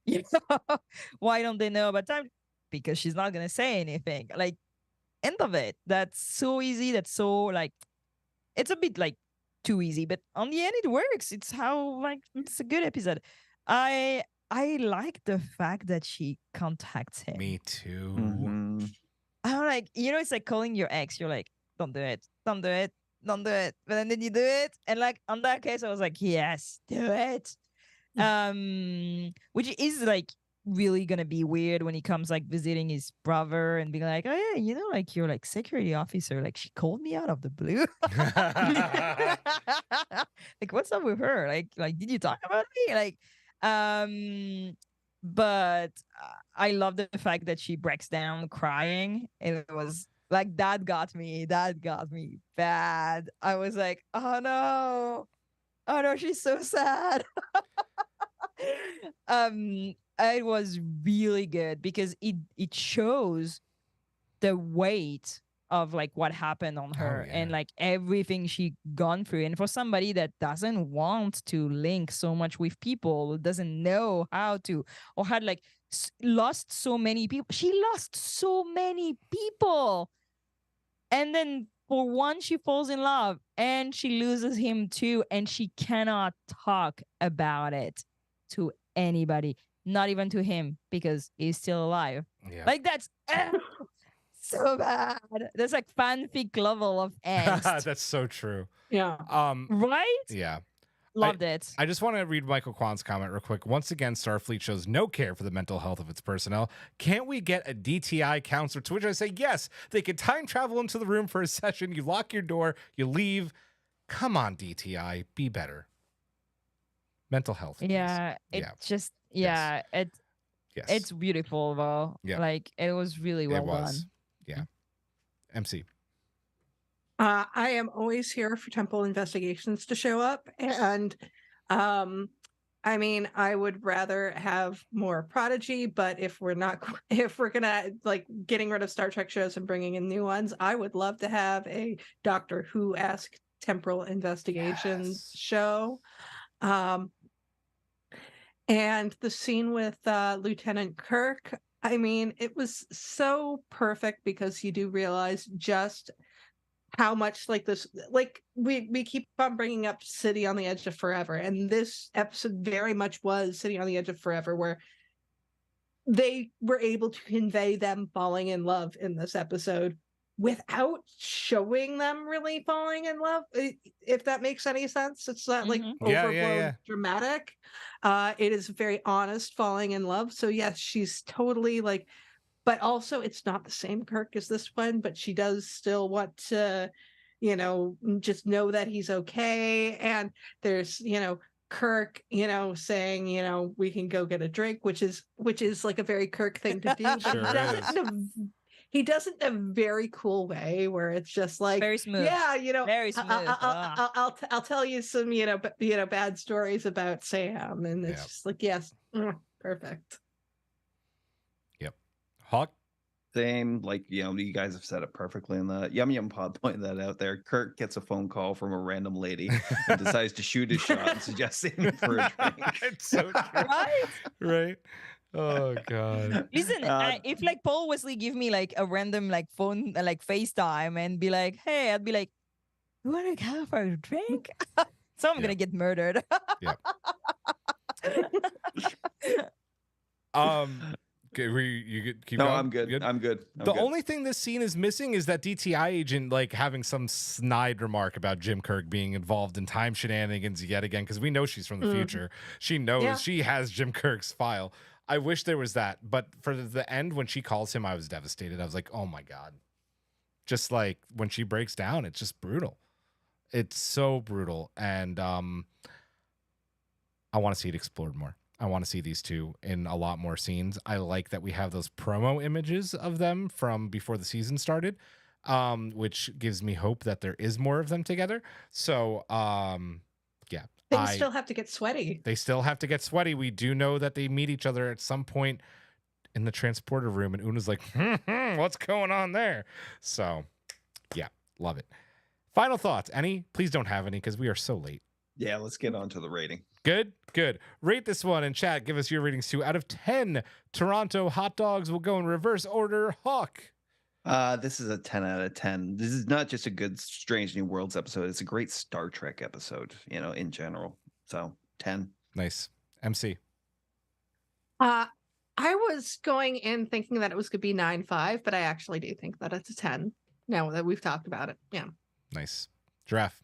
You know? Why don't they know about time? Because she's not gonna say anything. Like, end of it. That's so easy. That's so like. It's a bit like too easy, but on the end it works. It's how like it's a good episode. I like the fact that she contacts him. Me too. Mm-hmm. I'm like, you know, it's like calling your ex. You're like, don't do it, don't do it, don't do it. But then you do it, and like on that case, I was like, yes, do it. Which is like really gonna be weird when he comes like visiting his brother and being like, oh yeah, you know, like you're like security officer, like she called me out of the blue. Like what's up with her? Like did you talk about me? Like but I love the fact that she breaks down crying. It was like that got me bad. I was like, oh no, she's so sad. It was really good because it shows the weight of like what happened on her and like everything she gone through. And for somebody that doesn't want to link so much with people, doesn't know how to, or had like lost so many people. She lost so many people. And then for one, she falls in love and she loses him too. And she cannot talk about it to anybody, not even to him, because he's still alive. Yeah. Like that's so bad. That's like fanfic level of angst. That's so true. Yeah. Right? Yeah. Loved it. I just want to read Michael Kwan's comment real quick. Once again, Starfleet shows no care for the mental health of its personnel. Can't we get a DTI counselor? To which I say, yes, they could time travel into the room for a session. You lock your door, you leave. Come on, DTI, be better. Mental health. Yeah. It just, yeah. It's beautiful though. Yeah. Like it was really well done. Yeah. MC. I am always here for temple investigations to show up. And I mean, I would rather have more Prodigy, but if we're gonna like getting rid of Star Trek shows and bringing in new ones, I would love to have a Doctor Who-esque temporal investigations show. And the scene with Lieutenant Kirk, I mean, it was so perfect because you do realize just how much like this, like we keep on bringing up City on the Edge of Forever, and this episode very much was City on the Edge of Forever, where they were able to convey them falling in love in this episode without showing them really falling in love, if that makes any sense. It's not like overblown dramatic. It is very honest falling in love. So yes, she's totally like, but also it's not the same Kirk as this one, but she does still want to, just know that he's okay. And there's, Kirk, saying, we can go get a drink, which is like a very Kirk thing to do. But he does it in a very cool way where it's just like very smooth. Yeah, very smooth. I'll tell you some, bad stories about Sam, and it's just like, yes, perfect. Yep. Hawk. Same, like, you guys have said it perfectly, and the Yum Yum Pod pointed that out there. Kirk gets a phone call from a random lady and decides to shoot his shot and suggesting for a drink. It's so cute. Right? Oh god. Listen, if like Paul Wesley give me like a random like phone like FaceTime and be like, hey, I'd be like, you want to go for a drink? So I'm gonna get murdered. Yeah. You keep going? I'm good. I'm good. The only thing this scene is missing is that DTI agent like having some snide remark about Jim Kirk being involved in time shenanigans yet again, because we know she's from the future. She knows she has Jim Kirk's file. I wish there was that, but for the end when she calls him, I was devastated. I was like, oh my god. Just like when she breaks down, it's just brutal. It's so brutal, and I want to see it explored more. I want to see these two in a lot more scenes. I like that we have those promo images of them from before the season started, which gives me hope that there is more of them together. So, yeah. Things still have to get sweaty. They still have to get sweaty. We do know that they meet each other at some point in the transporter room, and Una's like, what's going on there? So, yeah, love it. Final thoughts. Any? Please don't have any, because we are so late. Yeah, let's get on to the rating. Good. Rate this one in chat. Give us your ratings 2 out of 10 Toronto hot dogs. We'll go in reverse order. Hawk. This is a 10 out of 10. This is not just a good Strange New Worlds episode. It's a great Star Trek episode, in general. So 10. Nice. MC. I was going in thinking that it was going to be 9.5, but I actually do think that it's a 10 now that we've talked about it. Yeah. Nice. Giraffe.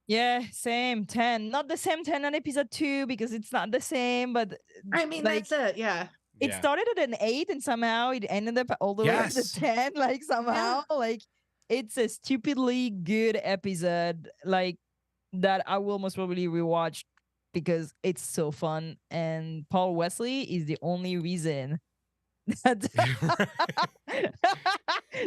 Yeah, same 10. Not the same 10 on episode 2 because it's not the same, but I mean, like, that's it. Yeah. It started at an 8 and somehow it ended up all the way at the 10. Like somehow, like it's a stupidly good episode, like that I will most probably rewatch because it's so fun. And Paul Wesley is the only reason that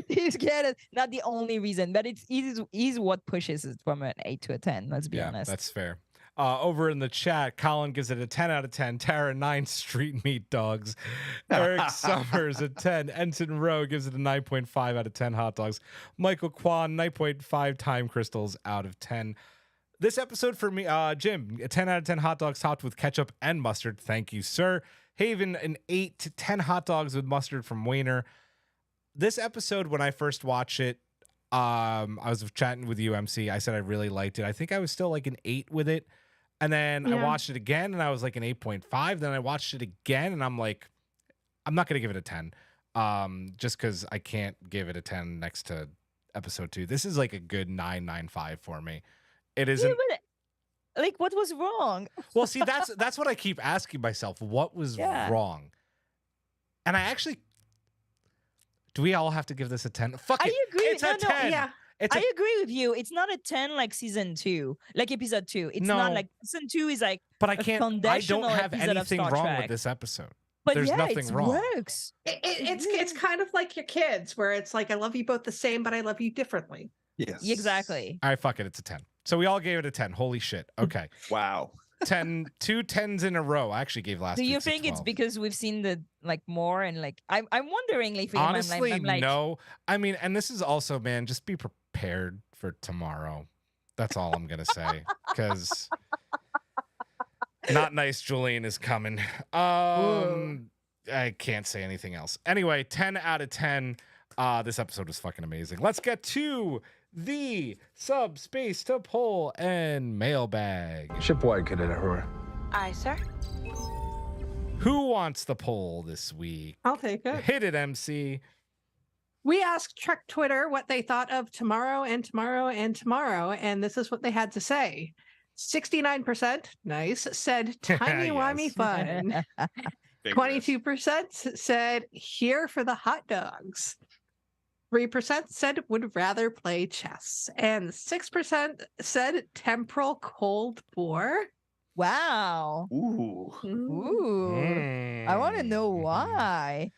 he's good. Not the only reason, but he's what pushes it from an 8 to a 10. Let's be honest. That's fair. Over in the chat, Colin gives it a 10 out of 10. Tara, 9 street meat dogs. Eric Summers, a 10. Ensign Rowe gives it a 9.5 out of 10 hot dogs. Michael Kwan, 9.5 time crystals out of 10. This episode for me, Jim, a 10 out of 10 hot dogs topped with ketchup and mustard. Thank you, sir. Haven, an 8 to 10 hot dogs with mustard from Wayner. This episode, when I first watched it, I was chatting with you, MC. I said I really liked it. I think I was still like an 8 with it. And then I watched it again and I was like an 8.5. Then I watched it again and I'm like, I'm not going to give it a 10. Just because I can't give it a 10 next to episode 2. This is like a good 9.95 for me. It isn't. Like, what was wrong? Well, see, that's what I keep asking myself. What was wrong? And I actually, do we all have to give this a 10? Fuck it. I agree. It's a 10. Yeah. I agree with you. It's not a 10 like season 2, like episode 2. It's not like season 2 is like, but I don't have anything wrong Trek. with this episode. But there's nothing wrong. Works. It's kind of like your kids where it's like, I love you both the same, but I love you differently. Yes. Exactly. All right, fuck it. It's a 10. So we all gave it a 10. Holy shit. Okay. Wow. 10, 2 10s in a row. I actually gave last Do week. you think it's because we've seen the like more and like I'm wondering if honestly I'm like, no. I mean, and this is also, man, just be prepared for tomorrow. That's all I'm gonna say. Because not nice Julian is coming. I can't say anything else. Anyway, 10 out of 10. This episode was fucking amazing. Let's get to the subspace to pole and mailbag. Shipwide, Cadet Aurora. Aye, sir. Who wants the poll this week? I'll take it. Hit it, MC. We asked Trek Twitter what they thought of Tomorrow and Tomorrow and Tomorrow, and this is what they had to say. 69%, nice, said timey-wimey Yes. fun. 22% said here for the hot dogs. 3% said would rather play chess. And 6% said temporal Cold War. Wow. Ooh. Ooh. I want to know Mm. why.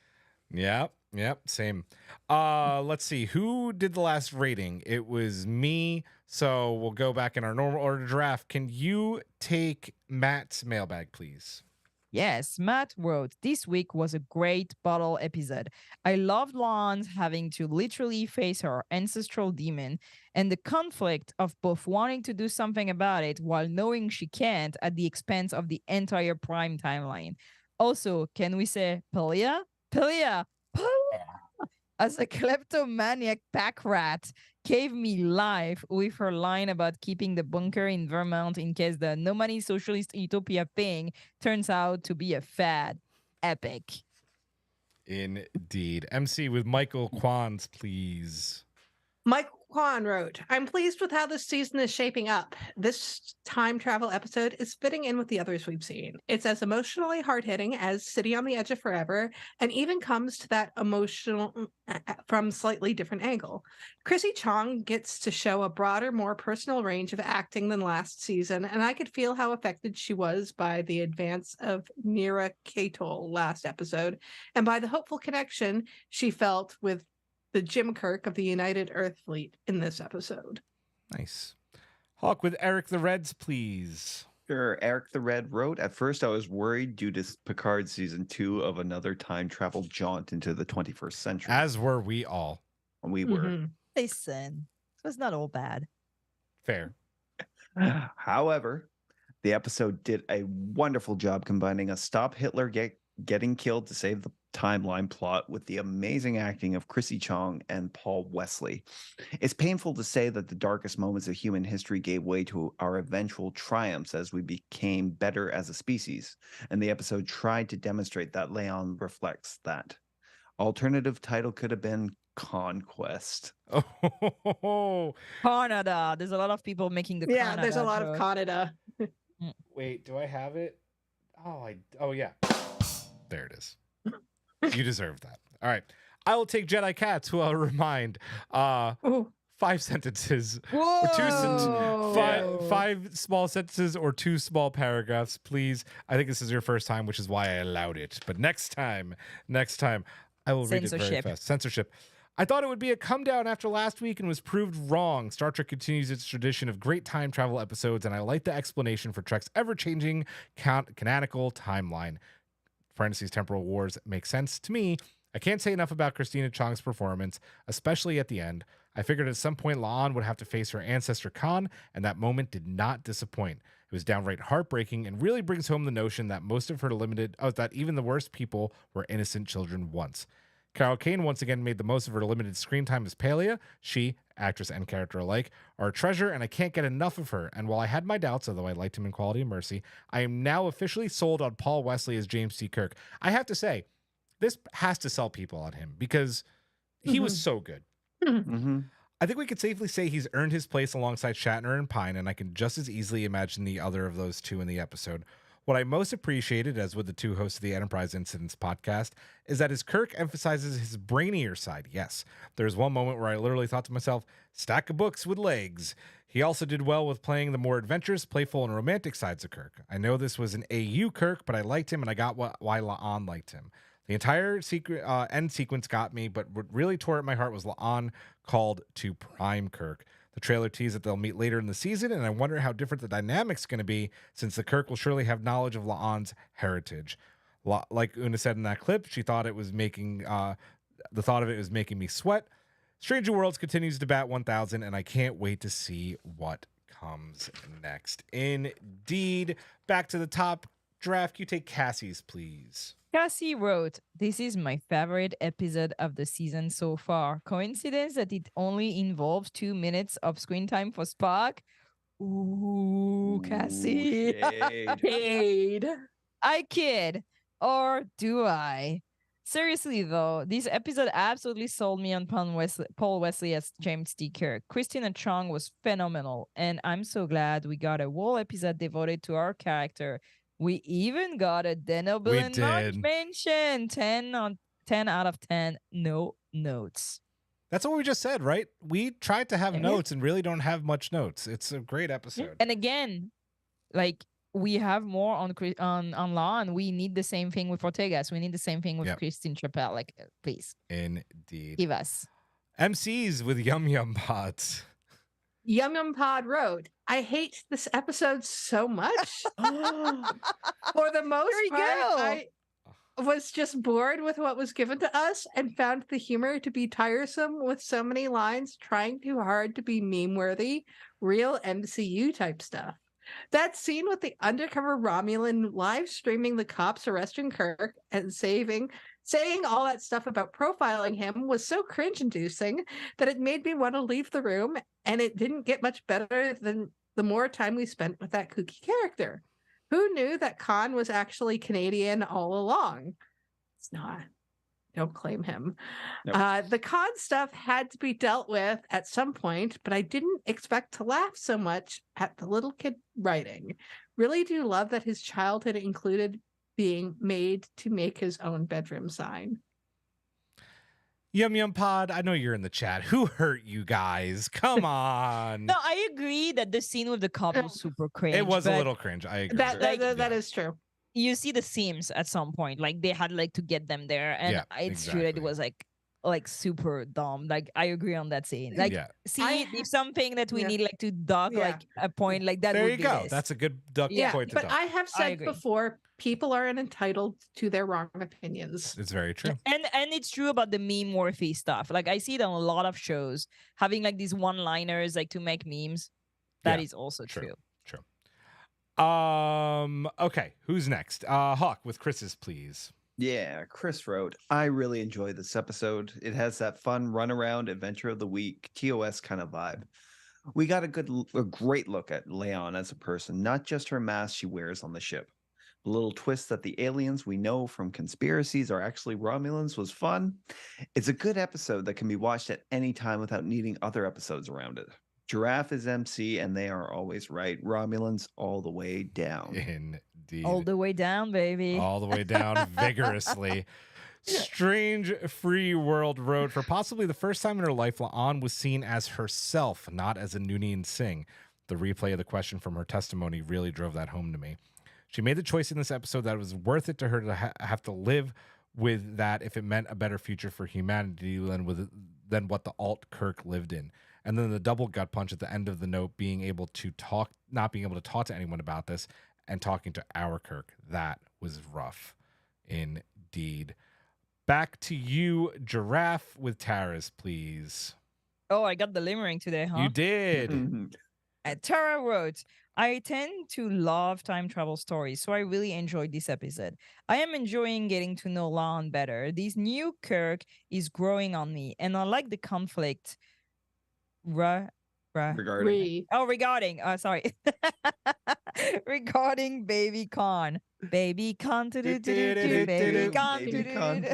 Yep, same. Let's see. Who did the last rating? It was me. So we'll go back in our normal order draft. Can you take Matt's mailbag, please? Yes, Matt wrote, this week was a great bottle episode. I loved Lawrence having to literally face her ancestral demon and the conflict of both wanting to do something about it while knowing she can't at the expense of the entire Prime timeline. Also, can we say Pelia? Pelia! As a kleptomaniac pack rat, gave me life with her line about keeping the bunker in Vermont in case the no money socialist utopia thing turns out to be a fad. Epic. Indeed. MC with Michael Kwans, please. Mike Kwan wrote, I'm pleased with how this season is shaping up. This time travel episode is fitting in with the others we've seen. It's as emotionally hard-hitting as City on the Edge of Forever, and even comes to that emotional from slightly different angle. Chrissy Chong gets to show a broader, more personal range of acting than last season, and I could feel how affected she was by the advance of Nira Katol last episode, and by the hopeful connection she felt with the Jim Kirk of the United Earth Fleet in this episode. Nice. Hawk with Eric the Reds, please. Sure. Eric the Red wrote, at first I was worried due to Picard season 2 of another time travel jaunt into the 21st century. As were we all. We were. Mhm. Listen, it was not all bad. Fair. However, the episode did a wonderful job combining a stop Hitler getting killed to save the timeline plot with the amazing acting of Chrissy Chong and Paul Wesley. It's painful to say that the darkest moments of human history gave way to our eventual triumphs as we became better as a species, and the episode tried to demonstrate that Leon reflects that. Alternative title could have been Conquest. Oh, Canada. There's a lot of people making the Yeah, Canada there's a lot of joke. Canada. wait, do I have it? Oh yeah. There it is. You deserve that. All right. I will take Jedi Cats, who I'll remind, Ooh. 5 sentences. Whoa! Whoa. Five small sentences or 2 small paragraphs, please. I think this is your first time, which is why I allowed it. But next time, I will read it very Censorship. fast. Censorship. I thought it would be a come down after last week and was proved wrong. Star Trek continues its tradition of great time travel episodes, and I like the explanation for Trek's ever-changing canonical timeline. Parentheses, temporal wars make sense to me. I can't say enough about Christina Chong's performance, especially at the end. I figured at some point La'an would have to face her ancestor Khan, and that moment did not disappoint. It was downright heartbreaking and really brings home the notion that that even the worst people were innocent children once. Carol Kane once again made the most of her limited screen time as Pelia. She, actress and character alike, are a treasure, and I can't get enough of her. And while I had my doubts, although I liked him in Quality of Mercy, I am now officially sold on Paul Wesley as James T. Kirk. I have to say, this has to sell people on him because he was so good. Mm-hmm. I think we could safely say he's earned his place alongside Shatner and Pine, and I can just as easily imagine the other of those two in the episode. What I most appreciated, as with the two hosts of the Enterprise Incidents podcast, is that his Kirk emphasizes his brainier side. Yes, there's one moment where I literally thought to myself, stack of books with legs. He also did well with playing the more adventurous, playful, and romantic sides of Kirk. I know this was an AU Kirk, but I liked him, and I got why La'an liked him. The entire end sequence got me, but what really tore at my heart was La'an called to Prime Kirk. The trailer teased that they'll meet later in the season, and I wonder how different the dynamic's going to be, since the Kirk will surely have knowledge of La'an's heritage. Like Una said in that clip, she thought it was making the thought of it was making me sweat. Stranger Worlds continues to bat 1,000, and I can't wait to see what comes next. Indeed, back to the top draft. You take Cassie's, please. Cassie wrote, this is my favorite episode of the season so far. Coincidence that it only involves 2 minutes of screen time for Spock? Ooh, Cassie. Shade. Shade. I kid. Or do I? Seriously, though, this episode absolutely sold me on Paul Wesley as James T. Kirk. Christina Chong was phenomenal, and I'm so glad we got a whole episode devoted to our character. We even got a Denoble We and March did. mention. 10 out of 10, no notes. That's what we just said, right? We tried to have Yeah. notes and really don't have much notes. It's a great episode. And again, like we have more on Lawn. We need the same thing with Ortegas. We need the same thing with Yep. Christine Chappelle. Like, please Indeed. give us. MCs with Yum Yum Pods. Yum Yum Pod wrote, I hate this episode so much. For the most There you part, go. I was just bored with what was given to us and found the humor to be tiresome with so many lines trying too hard to be meme worthy, real MCU type stuff. That scene with the undercover Romulan live streaming the cops arresting Kirk and saying all that stuff about profiling him was so cringe inducing that it made me want to leave the room, and it didn't get much better than the more time we spent with that kooky character. Who knew that Khan was actually Canadian all along? It's not. Don't claim him. Nope. The Khan stuff had to be dealt with at some point, but I didn't expect to laugh so much at the little kid writing. Really do love that his childhood included being made to make his own bedroom sign. Yum Yum Pod, I know you're in the chat. Who hurt you guys? Come on. No, I agree that the scene with the cop was super cringe. It was a but little cringe. I agree. That is true. You see the seams at some point. Like they had like to get them there, and Yeah, it's true that it exactly. was like super dumb. Like I agree on that scene. Like yeah. see if something that we Yeah. need like to dock Yeah. like a point like that. There would you be go. this. That's a good duck Yeah, point to But duck. I have I said agree. before, people are entitled to their wrong opinions. It's very true. And it's true about the meme worthy stuff. Like I see it on a lot of shows having like these one-liners like to make memes. That Yeah, is also true. true. Okay, who's next? Hawk with Chris's, please. Yeah, Chris wrote, I really enjoyed this episode. It has that fun run around adventure of the week, TOS kind of vibe. We got a great look at Leon as a person, not just her mask she wears on the ship. The little twist that the aliens we know from conspiracies are actually Romulans was fun. It's a good episode that can be watched at any time without needing other episodes around it. Giraffe is MC, and they are always right. Romulans all the way down. Indeed. All the way down, baby. All the way down vigorously. Strange Free World Road. For possibly the first time in her life, La'an was seen as herself, not as a Noonian-Singh. The replay of the question from her testimony really drove that home to me. She made the choice in this episode that it was worth it to her to have to live with that if it meant a better future for humanity than what the alt Kirk lived in. And then the double gut punch at the end of the note, not being able to talk to anyone about this and talking to our Kirk. That was rough indeed. Back to you, Giraffe, with Tara's, please. Oh, I got the limerick today, huh? You did. Mhm. Tara wrote, I tend to love time travel stories, so I really enjoyed this episode. I am enjoying getting to know Lon better. This new Kirk is growing on me, and I like the conflict. Regarding Regarding Baby Con. Baby Con, Baby Con,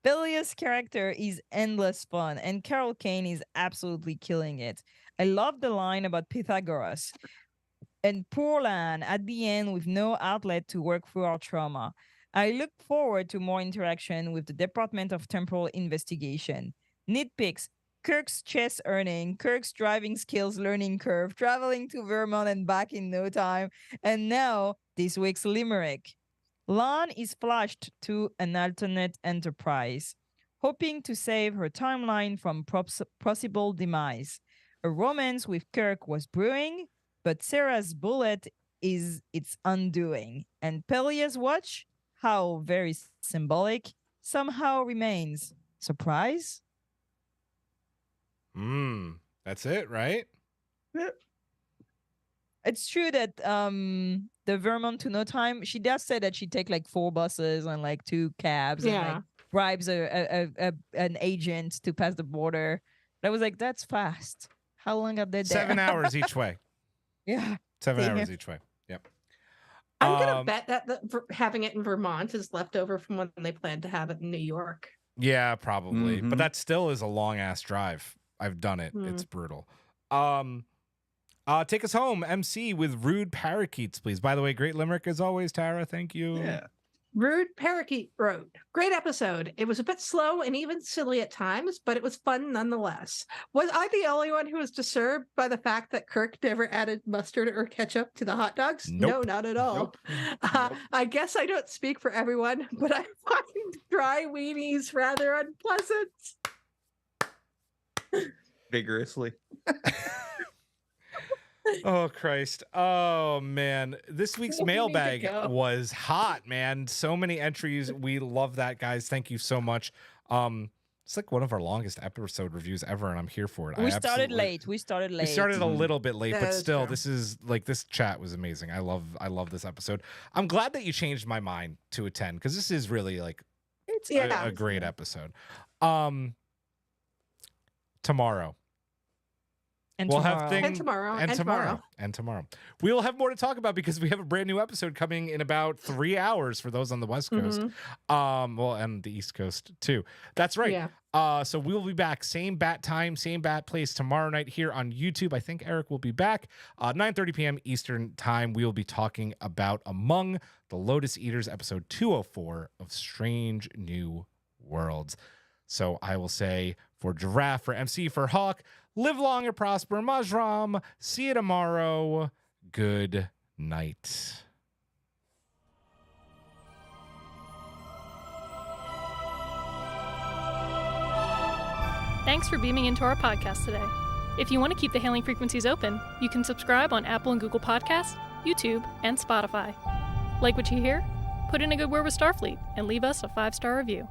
Bilia's character is endless fun, and Carol Kane is absolutely killing it. I love the line about Pythagoras and poor Lan at the end with no outlet to work through our trauma. I look forward to more interaction with the Department of Temporal Investigation. Nitpicks: Kirk's chess earning, Kirk's driving skills learning curve, traveling to Vermont and back in no time, and now this week's limerick. Lan is flashed to an alternate Enterprise, hoping to save her timeline from possible demise. A romance with Kirk was brewing, but Sarah's bullet is its undoing. And Pelia's watch, how very symbolic, somehow remains. Surprise? That's it, right? It's true that the Vermont to no time, she does say that she take like 4 buses and like 2 cabs and like bribes an agent to pass the border. But I was like, that's fast. How long are they there? 7 hours each way. Yeah. 7 Same hours here. each way. Yep. I'm gonna bet that having it in Vermont is left over from when they planned to have it in New York. Yeah, probably. Mhm. But that still is a long ass drive. I've done it. It's brutal. Take us home, MC, with rude parakeets, please. By the way, great limerick as always, Tara. Thank you. Yeah. Rude Parakeet wrote, great episode. It was a bit slow and even silly at times, but it was fun nonetheless. Was I the only one who was disturbed by the fact that Kirk never added mustard or ketchup to the hot dogs? Nope. No, not at all. Nope. I guess I don't speak for everyone, but I find dry weenies rather unpleasant. Vigorously. Oh, Christ. Oh, man. This week's We need to mailbag go. was hot, man. So many entries. We love that, guys. Thank you so much. It's like one of our longest episode reviews ever, and I'm here for it. We started late. We started a little bit late, That but is still, true. this chat was amazing. I love this episode. I'm glad that you changed my mind to a 10 because this is really like It's a great episode. Tomorrow. And We'll tomorrow. have things And tomorrow. and tomorrow. We'll have more to talk about because we have a brand new episode coming in about 3 hours for those on the West Coast. Well, and the East Coast too. That's right. Yeah. So we'll be back same bat time, same bat place tomorrow night here on YouTube. I think Eric will be back 9:30 p.m. Eastern time. We will be talking about Among the Lotus Eaters, episode 204 of Strange New Worlds. So I will say for Giraffe, for MC, for Hawk, live long and prosper, Majram. See you tomorrow. Good night. Thanks for beaming into our podcast today. If you want to keep the hailing frequencies open, you can subscribe on Apple and Google Podcasts, YouTube, and Spotify. Like what you hear? Put in a good word with Starfleet and leave us a 5-star review.